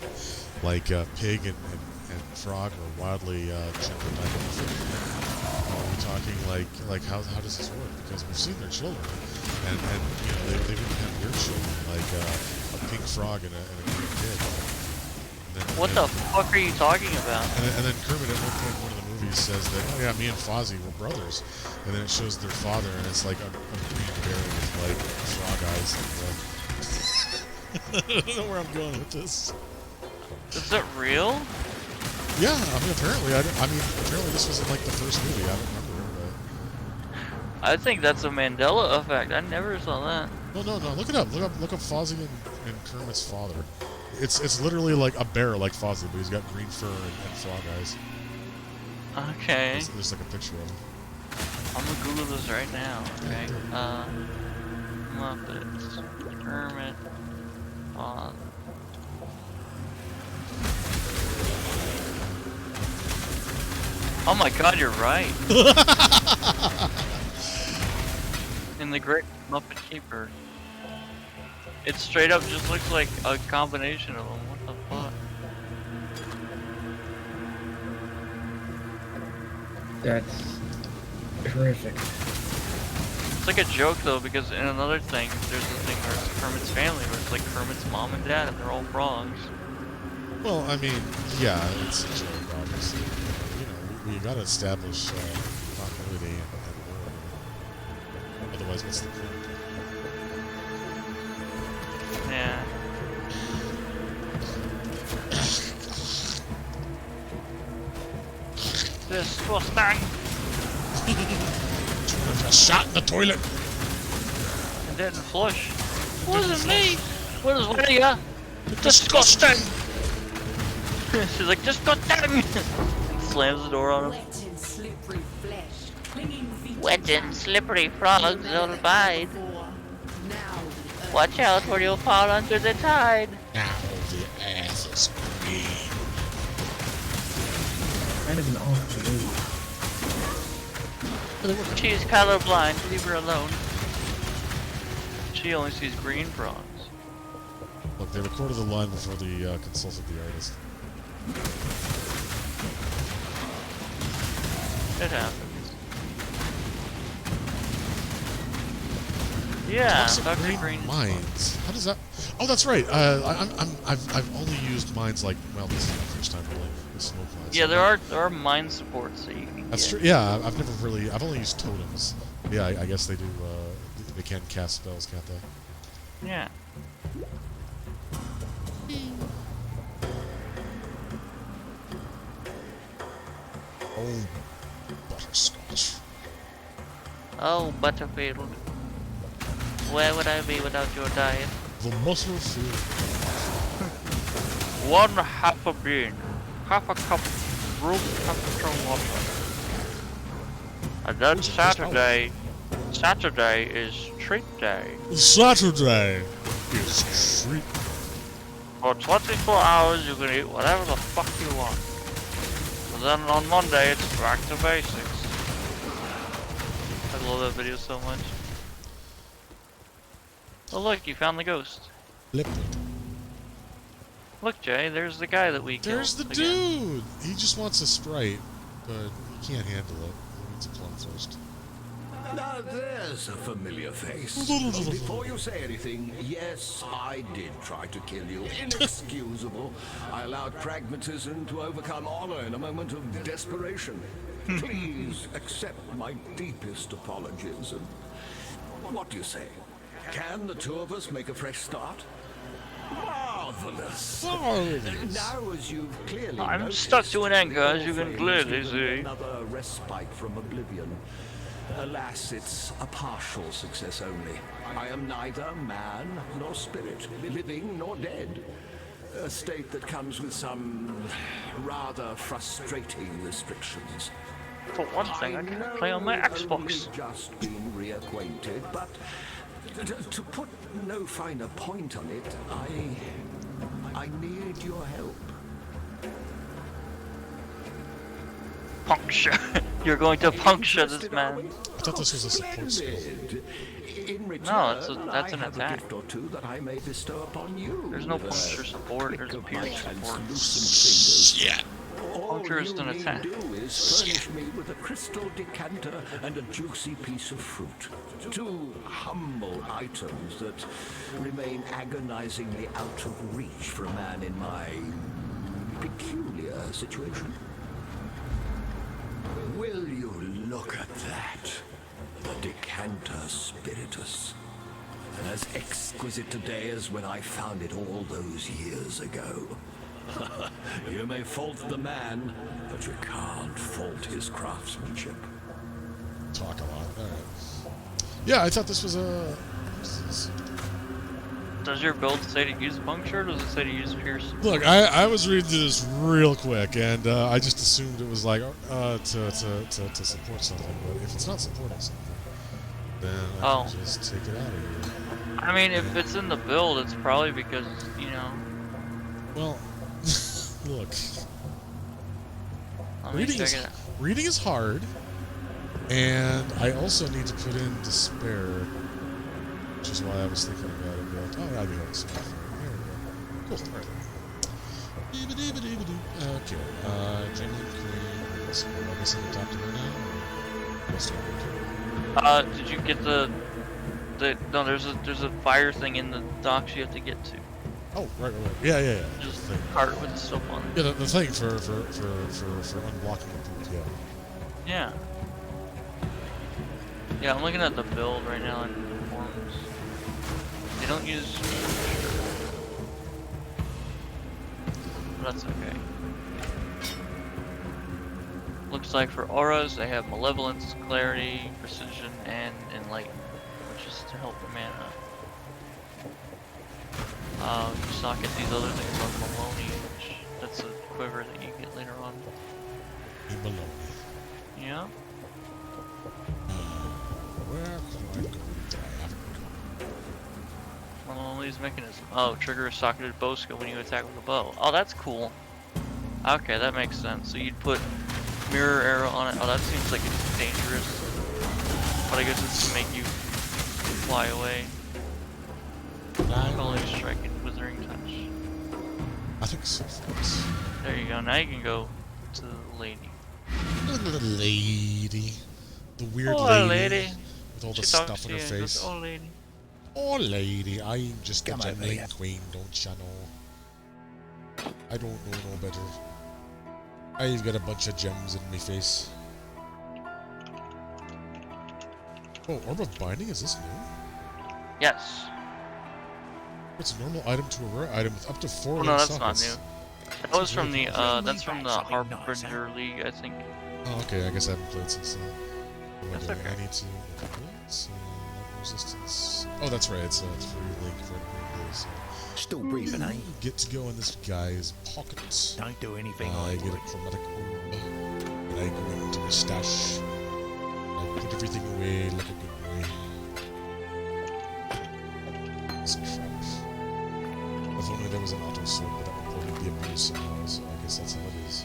Like pig and frog are wildly gender dimorphic. Are we talking like how does this work? Because we've seen their children, and you know they've even had weird children like a pink frog and a green pig. What the fuck are you talking about? And then Kermit at one point in one of the movies says that, oh yeah, me and Fozzie were brothers, and then it shows their father, and it's like a green bear with like frog eyes. And, I don't know where I'm going with this. Is it real? Yeah, I mean apparently apparently this was in like the first movie. I don't remember. But... I think that's a Mandela effect. I never saw that. No, look it up. Look up Fozzie and Kermit's father. It's literally like a bear like Fozzie, but he's got green fur and frog eyes. Okay. There's like a picture of him. I'm gonna Google this right now. Okay. Muppets. Kermit. Oh my god, you're right. In the Great Muppet Keeper. It straight up just looks like a combination of them. What the fuck? That's terrific. It's like a joke though, because in another thing, there's the thing where it's Kermit's family, where it's like Kermit's mom and dad, and they're all frogs. Well, I mean, yeah, it's a joke, obviously. You know, we gotta establish continuity and order. Otherwise, what's the point? Yeah. Disgusting. Just shot in the toilet. And didn't flush. Wasn't me. What is one of ya? Disgusting. She's like, disgusting. Slams the door on him. Wet and slippery flesh, clinging feet. Wet and slippery frogs don't bite. Watch out or you'll fall under the tide. Now the earth is green. Kind of an awful move. She's colorblind. Leave her alone. She only sees green frogs. Look, they recorded the line before they consulted the artist. It happens. Yeah, toxic grain mines. How does that? Oh, that's right. I've only used mines like, well, this is my first time really with smoke mines. Yeah, there are mine supports that you can That's get. true. Yeah, I've only used totems. Yeah, I guess they do. They can cast spells, can't they? Yeah. Oh, butterscotch. Oh, Butterfield. Where would I be without your diet? The muscle field. 1/2 a bean, 1/2 cup room temperature water. And then Saturday is treat day. Saturday is treat. For 24 hours you can eat whatever the fuck you want. But then on Monday it's back to basics. I love that video so much. Oh look, you found the ghost. Liquid. Look, Jay, there's the guy that we killed. There's the dude! He just wants a Sprite, but he can't handle it. He needs a plum first. Now there's a familiar face. Before you say anything, yes, I did try to kill you. Inexcusable. I allowed pragmatism to overcome honor in a moment of desperation. Please accept my deepest apologies. And what do you say? Can the two of us make a fresh start? Marvelous. Now, as you've clearly I'm noticed, stuck to an anchor, as you can clearly given see. Another respite from oblivion. Alas, it's a partial success only. I am neither man nor spirit, living nor dead. A state that comes with some rather frustrating restrictions. For one thing, I can't play on my Xbox. We've just been reacquainted, but to put no finer point on it, I need your help. Puncture. You're going to puncture this man. I thought this was a support skill. In return, No, that's an I have attack. a gift or two that I may bestow upon you. There's no puncture support, there's a pierce support. Shit. Puncture is an All you attack. need do is furnish me with a crystal decanter and a juicy piece of fruit. Two humble items that remain agonizingly out of reach for a man in my peculiar situation. Will you look at that? The decanter spiritus. As exquisite today as when I found it all those years ago. You may fault the man, but you can't fault his craftsmanship. Talk a lot. Alright. Yeah, I thought this was a... Does your build say to use puncture, or does it say to use pierce? Look, I was reading through this real quick, and I just assumed it was like to support something. But if it's not supporting something, then I can just take it out of here. I mean, if it's in the build, it's probably because, you know... Well, look. Reading reading is hard, and I also need to put in despair, which is why I was thinking about it. But, oh, I do have a small thing. There we go. Cool. All right. Okay. Genuine cream. Am I missing the top to there now? Or still did you get the no, there's a fire thing in the docks you have to get to. Oh, right. Yeah. Just the cart with the stuff on it. Yeah, the thing for unblocking the boot, yeah. Yeah, I'm looking at the build right now in the forums. They don't use... But that's okay. Looks like for auras, they have malevolence, clarity, precision, and enlightenment, which is to help the mana. You just not get these other things on Maloney, which that's a quiver that you get later on. Maloney. Yeah. Where can I go? Maloney's mechanism. Oh, trigger a socketed bow skill when you attack with a bow. Oh, that's cool. Okay, that makes sense. So you'd put mirror arrow on it. Oh, that seems like it's dangerous. But I guess it's to make you fly away. Only strike and withering touch. I think so. There you go. Now you can go to the lady. The lady. The weird oh, lady. lady. With all the She stuff talks on to her you and face. goes, oh, lady. Oh, lady, I'm just a Come over gentleman here. queen, don't ya know? I don't know no better. I've got a bunch of gems in my face. Oh, Orb of Binding, is this new? Yes. It's a normal item to a rare item with up to 4 Oh link no, that's sockets. not new. That was from the that's from the Harbinger League, I think. Oh, okay, I guess I haven't played since then. That's okay. I need to... resistance... Oh, that's right, it's 3 link for everybody, so... Still breathing, eh? Get to go in this guy's pocket. Don't do anything I get a chromatic orb, and I go into my stash. I put everything away like a good boy. Some crap. If only there was an auto sword, but that would probably be abused somehow, so I guess that's how it is.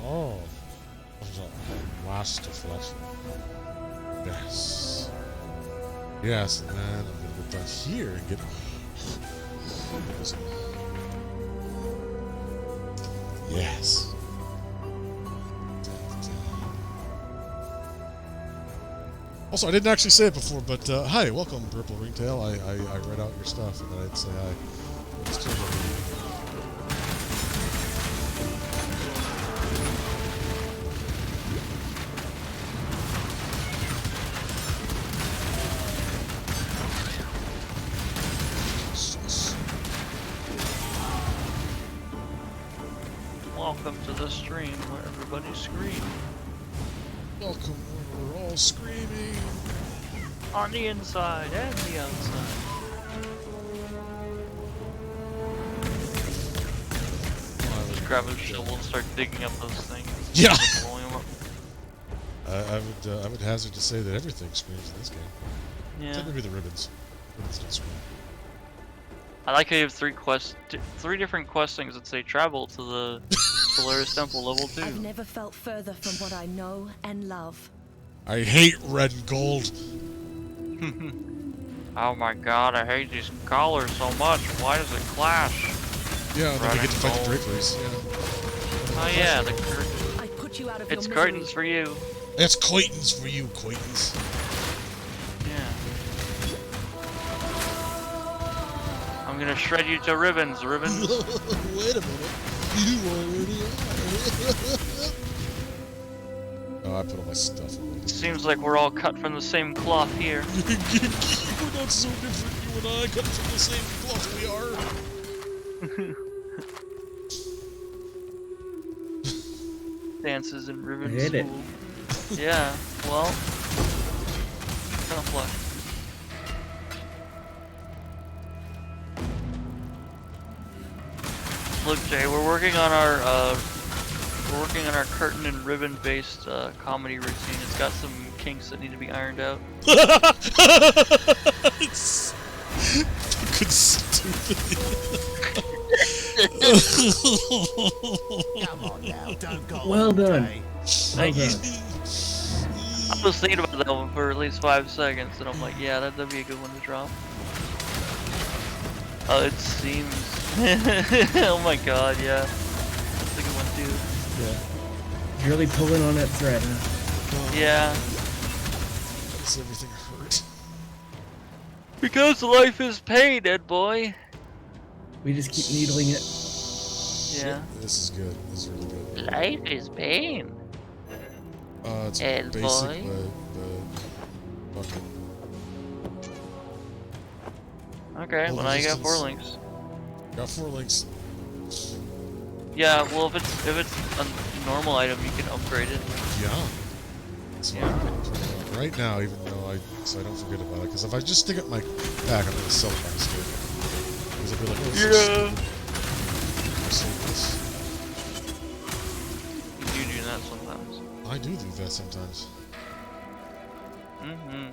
Oh, last deflection. Yes. Yes, and then I'm gonna go down here and get. Yes. Also, I didn't actually say it before, but hi, welcome, Purple Ringtail. I read out your stuff, and then I'd say hi. It's too lovely. Welcome to the stream where everybody screams. Welcome where we're all screaming. On the inside and the outside. Just grab a shovel and start digging up those things. Yeah. Blowing them up. I would hazard to say that everything screams in this game. Yeah. Except maybe the ribbons. Ribbons don't scream. I like how you have three different quest things that say travel to the Solaris Temple level 2. I've never felt further from what I know and love. I hate red and gold. Oh my god, I hate these collars so much. Why does it clash? Yeah, and then we get to fight the draperies. Yeah. Oh yeah, the curtains. I put you out of It's your curtains for you. It's coitins for you, coitins. Yeah. I'm gonna shred you to ribbons, ribbons. Wait a minute. You already are. Oh, I put all my stuff away. Seems like we're all cut from the same cloth here. We're not so different, you and I. Cut from the same cloth we are. Dances and ribbons. I hit it. School. Yeah, well. Tough luck. Look, Jay, we're working on our curtain and ribbon based comedy routine. It's got some kinks that need to be ironed out. It's fucking stupid. Come on now, don't go Well on, done. Jay. Thank you. I was thinking about that one for at least 5 seconds, and I'm like, yeah, that'd be a good one to drop. Oh, it seems. Oh my god, yeah. That's a good one too. Yeah. You're really pulling on that thread, huh? Yeah. Does everything hurt? Because life is pain, Ed boy. We just keep needling it. Yeah. This is good. This is really good. Life is pain. It's Ed basic, boy. the fucking... Okay, well now you got 4 resistance. links. Got 4 links. Yeah, well if it's a normal item, you can upgrade it. Yeah. So Yeah. I'm gonna put it on right now, even though so I don't forget about it. Because if I just stick it in my pack, I'm gonna sell it by mistake. Because I'll be like, oh, Yeah. this. You do that sometimes. I do that sometimes. Mm-hmm.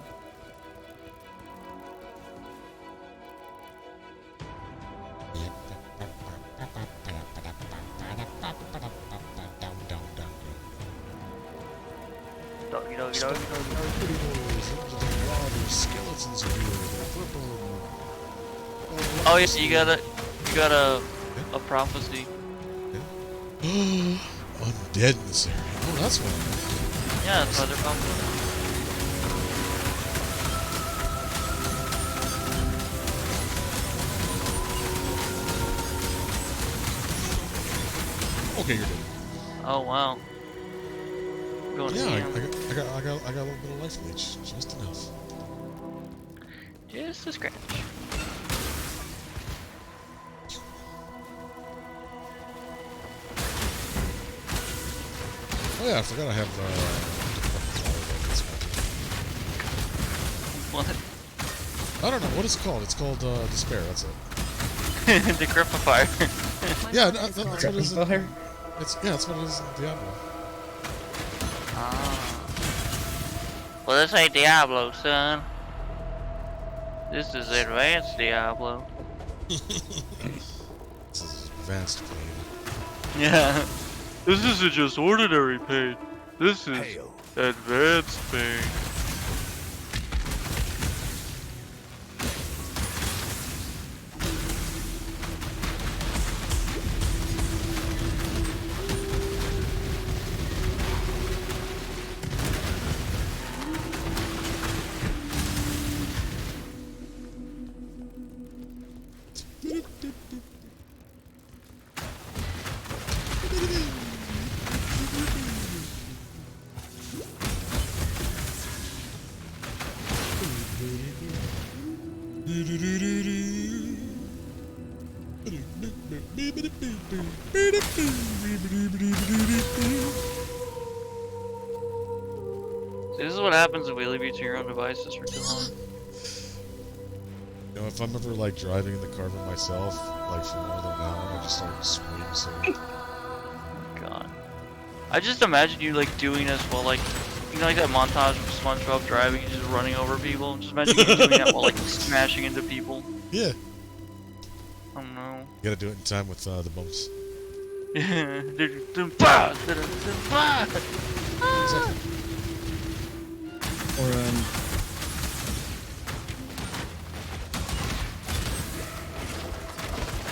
Doggy, doggy, doggy, doggy, doggy. Skeletons are here. They're purple. Oh yeah, you got a prophecy. Undead in this area. Oh, that's why. Yeah, that's why they're popular. Okay, you're dead. Oh wow. Going Yeah, I ham. got a little bit of life leech, just enough. Just a scratch. Oh yeah, I forgot I have What? I don't know what it's called. It's called despair. That's it. Decrypifier. Yeah, that's what it is. Fire? That's what it is in Diablo. Ah. Well, this ain't Diablo, son. This is advanced Diablo. This is advanced pain. Yeah. This isn't just ordinary pain. This is advanced pain. This is what happens if we leave you to your own devices for too long. You know, if I'm ever like driving in the car by myself, like for more than an hour, I just start screaming so. God. I just imagine you like doing this while like, you know, like that montage of SpongeBob driving and just running over people. Just imagine you doing that while like smashing into people. Yeah. Oh no. You gotta do it in time with the bumps. Or I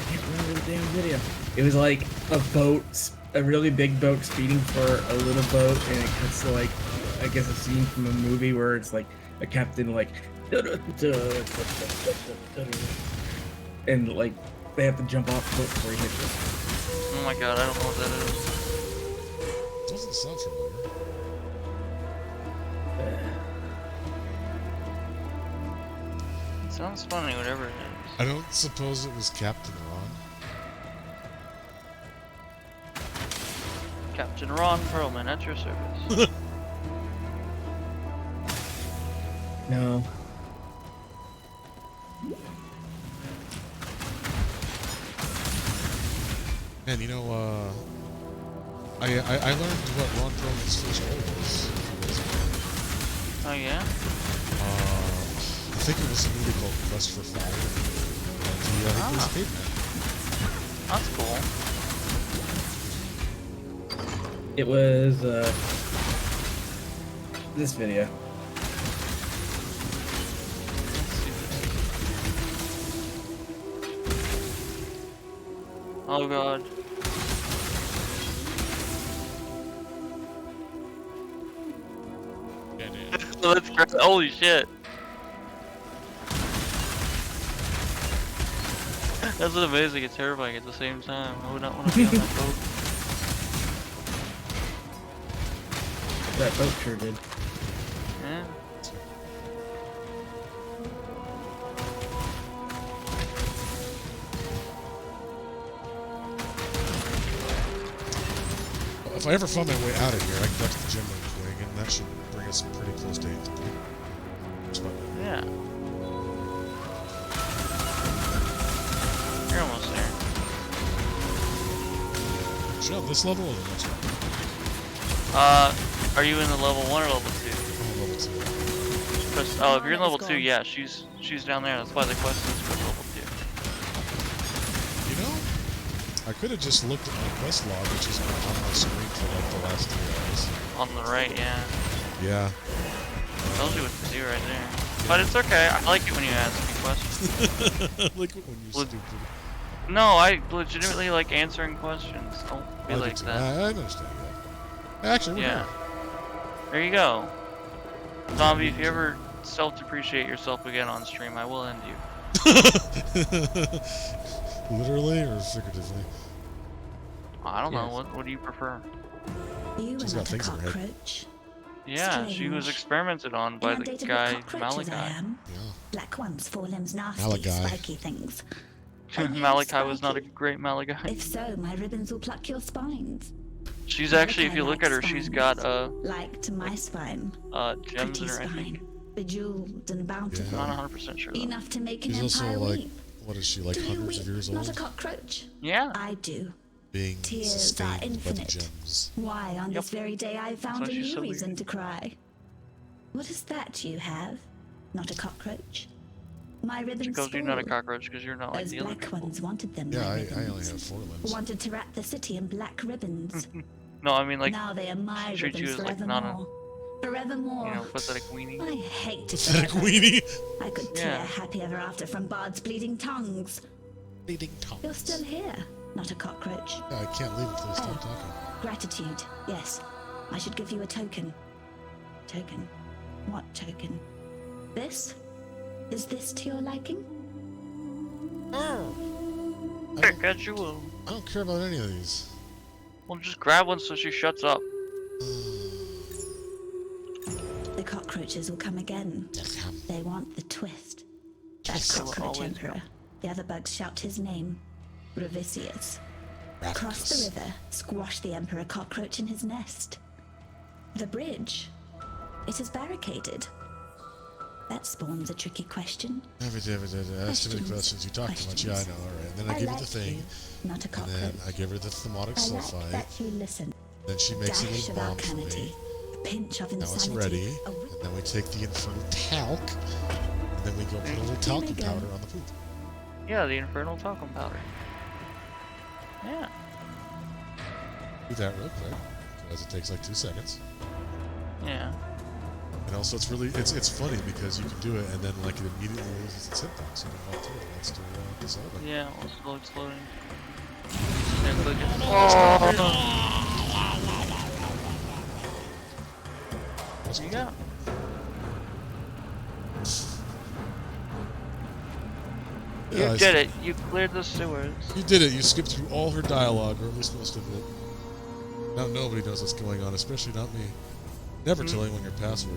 can't remember the damn video. It was like a boat, a really big boat speeding for a little boat, and it cuts to like, I guess a scene from a movie where it's like a captain like, and like they have to jump off the boat before he hits it. Oh my god, I don't know what that is. Doesn't sound familiar. It sounds funny, whatever it is. I don't suppose it was Captain Ron. Captain Ron Perlman at your service. No. Man, you know, I learned what Ron Perlman's first role was. Oh yeah? I think it was a movie called Quest for Fire. And he was a caveman. That's cool. It was this video. Oh god. That's great. Holy shit. That's amazing and terrifying at the same time. I would not want to be on that boat. That boat sure did. Yeah. If I ever find my way out of here, I can go to the gym real quick, and that should bring us pretty close to 8. Yeah. You're almost there. Should I have this level or the next one? Are you in the level 1 or level 2? Oh, level 2. Oh, if you're in level 2, yeah, she's down there. That's why the quest is for level 2. You know, I could have just looked at my quest log, which has been on my screen for like the last 3 hours. On the right, yeah. Yeah. Tells you what to do right there. But it's okay. I like it when you ask me questions. I like it when you're stupid. No, I legitimately like answering questions. Don't be I do like too. that. I understand that. Actually, we're Yeah. There you go. Zombie, if you ever self-depreciate yourself again on stream, I will end you. Literally or figuratively? I don't know. Yes. What do you prefer? You She's are got not a things in her head. cockroach. Yeah, she was Strange. experimented on by the Inundated guy with cockroaches I Malachi. am. Yeah. Black ones, four limbs, nasty, Malachi. spiky things. Are you Malachi was not a spiky? great Malachi. If so, my ribbons will pluck your spines. She's actually, if you look at her, she's got like to my spine. gems in Pretty her, I think. spine, bejeweled and bountiful. I'm not 100% sure though. Enough to make an She's also empire like, weep. what is she, like Do you hundreds of weep, years not a old? cockroach? Yeah. I do. Being Tears are sustained by the infinite. gems. Why, on this very day, I found why a she's new so weird. reason to cry. What is that you have? Not a cockroach? My She ribbons calls you not a fall. cockroach because you're not like Those the other black people. ones wanted them, Yeah, my I ribbons. only have 4 limbs. Wanted to wrap the city in black ribbons. No, I mean like, Now they are my treat you ribbons as like not a, forevermore. Forevermore. you know, pathetic weenie. I hate it. Pathetic weenie. I could tear Yeah. happy ever after from Bard's bleeding tongues. Bleeding tongues. You're still here, not a cockroach. Yeah, I can't leave until they stop talking. Gratitude, yes. I should give you a token. Token? What token? This? Is this to your liking? Casual. I don't care about any of these. Well, just grab one so she shuts up. The cockroaches will come again. They want the twist. That They will cockroach always emperor. The other bugs shout his name. Ravicius. Cross the river, squash the emperor cockroach in his nest. The bridge. It is barricaded. That spawns a tricky question. Ask too many questions. You talk too much. Yeah, I know. All right. And then I give her the thing. You, not a And cockroach. then I give her the thermotic I like sulfite. that you listen. Then she makes a Dash little of bomb for me. arcanity, a pinch of Now it's insanity. ready. And then we take the infernal talc. And then we go put a little talcum go. powder on the poop. Yeah, the infernal talcum powder. Yeah. Do that real quick. Because it takes like 2 seconds. Yeah. And also it's really, it's funny because you can do it and then like it immediately loses its hitbox. You know what to do. Let's do this over. Yeah, it's loading. Yeah, click it. Oh! There you go. Yeah, You did it. You cleared the sewers. You did it. You skipped through all her dialogue, or at least most of it. Now nobody knows what's going on, especially not me. Never tell anyone your password.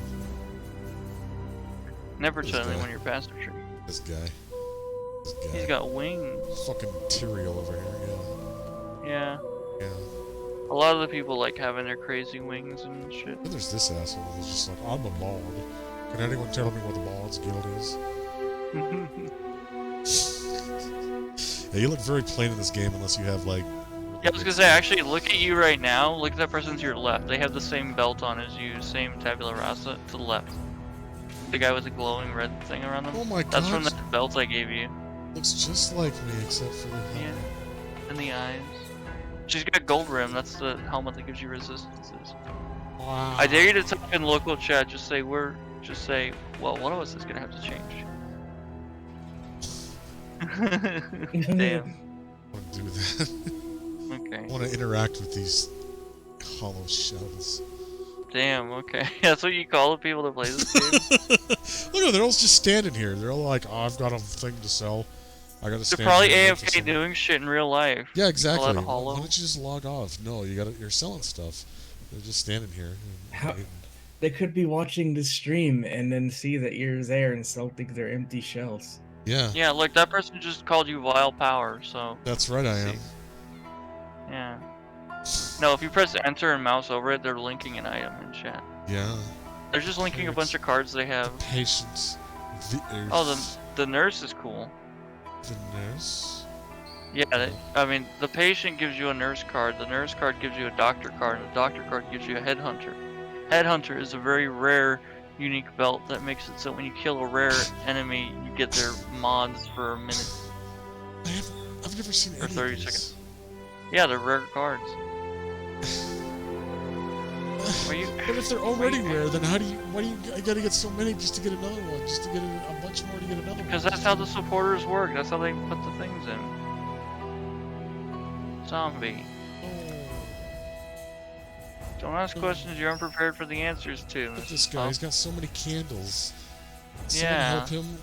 Never This tell guy. anyone your password trick. This guy. This guy. He's got wings. Fucking Tyrael over here, Yeah. yeah. A lot of the people like having their crazy wings and shit. Then there's this asshole who's just like, I'm a bald. Can anyone tell me what the Bald's Guild is? Yeah, you look very plain in this game unless you have like... Yeah, I was gonna say, actually, look at you right now. Look at that person to your left. They have the same belt on as you, same tabula rasa to the left. The guy with the glowing red thing around them. Oh my That's from God. that belt I gave you. Looks just like me, except for the helmet. Yeah. And the eyes. She's got gold rim. That's the helmet that gives you resistances. Wow. I dare you to type in local chat. Just say well, one of us is gonna have to change. Damn. I want to do that. Okay. I want to interact with these hollow shells. Damn. Okay. That's what you call the people that play this game. Look at them, they're all just standing here. They're all like, oh, I've got a thing to sell. I gotta They're stand probably here and wait for AFK someone." doing shit in real life. Yeah, exactly. All that Why hollow. don't you just log off? No, you're selling stuff. They're just standing here. How, they could be watching the stream and then see that you're there and still think they're empty shells. Yeah. Yeah, look, that person just called you vile power, so... That's right, I am. Yeah. No, if you press enter and mouse over it, they're linking an item in chat. Yeah. They're just linking a bunch of cards they have. Patience. Oh, the nurse is cool. The nurse? Yeah, I mean, the patient gives you a nurse card, the nurse card gives you a doctor card, and the doctor card gives you a headhunter. Headhunter is a very rare, unique belt that makes it so when you kill a rare enemy, you get their mods for a minute. I've never seen or any 30 of these. seconds. Yeah, they're rare cards. But if they're already rare, then why do you I gotta get so many just to get another one? Just to get a bunch more to get another one? Because that's how the supporters work, that's how they put the things in. zombie. Don't ask questions you're unprepared for the answers to. Look at this guy, he's got so many candles. Someone Yeah. help him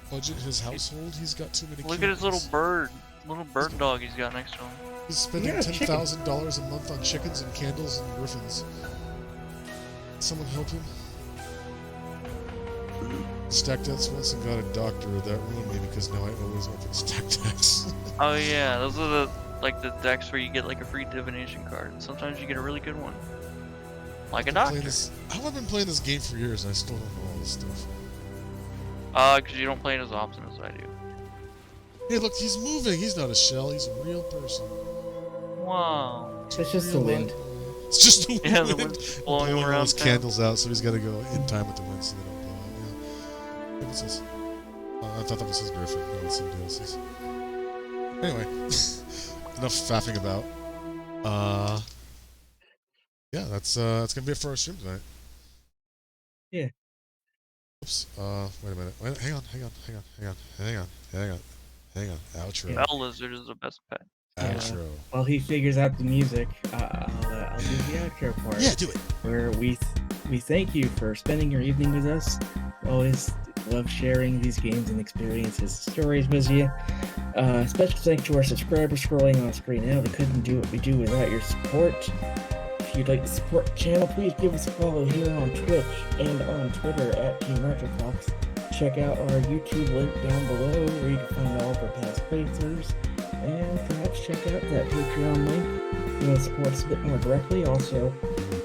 budget his household. He's got too many Look candles. at his little bird dog he's got next to him. He's spending Yeah, $10,000 a month on chickens and candles and griffins. Someone help him. Stack decks once and got a doctor. That ruined me because now I always open stack decks. Oh yeah, those are the decks where you get like a free divination card. And sometimes you get a really good one. Like a doctor. How have I been playing this game for years and I still don't know all this stuff? Because you don't play it as often as I do. Hey, look, he's moving. He's not a shell. He's a real person. Wow. It's just the wind. It's just the wind. Yeah, the wind's blowing all around his town. candles out, so he's got to go in time with the wind so they don't blow out. Yeah. Hey, what's this? I thought that was his griffin. No, it's somebody else's. Anyway, enough faffing about. Yeah, that's gonna be it for our stream tonight. Yeah. Oops. Wait a minute. Hang on. Outro. Bell lizard is the best pet. Outro. While he figures out the music, I'll do the outro part. Yeah, do it. Where we thank you for spending your evening with us. We always love sharing these games and experiences, stories with you. Special thanks to our subscribers scrolling on screen now. We couldn't do what we do without your support. If you'd like to support the channel, please give us a follow here on Twitch and on Twitter at Team RetroFox. Check out our YouTube link down below where you can find all of our past playthroughs. And perhaps check out that Patreon link if you want to support us a bit more directly. Also,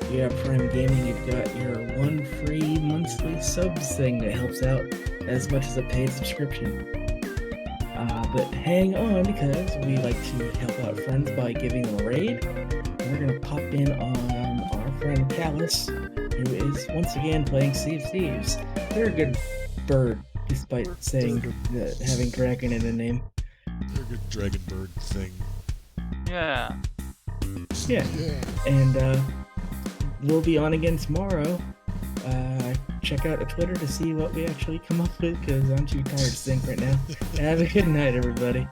if you have Prime Gaming, you've got your one free monthly subs thing that helps out as much as a paid subscription. But hang on, because we like to help out friends by giving them a raid. We're going to pop in on our friend Callus, who is once again playing Sea of Thieves. They're a good bird, despite saying having dragon in the name. They're a good dragon bird thing. Yeah. Yeah. And we'll be on again tomorrow. Check out the Twitter to see what we actually come up with, because I'm too tired to think right now. Have a good night, everybody.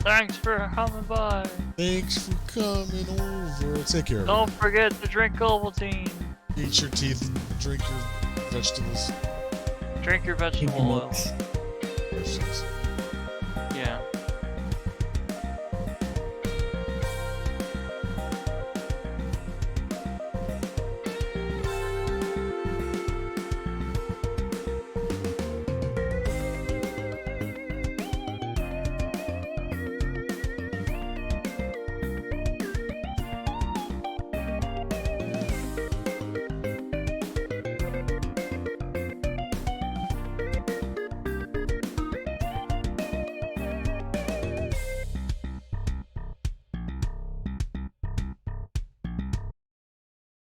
Thanks for coming by. Thanks for coming over. Take care. Don't forget to drink Ovaltine. Eat your teeth, drink your vegetables. Drink your vegetable oil. Milks.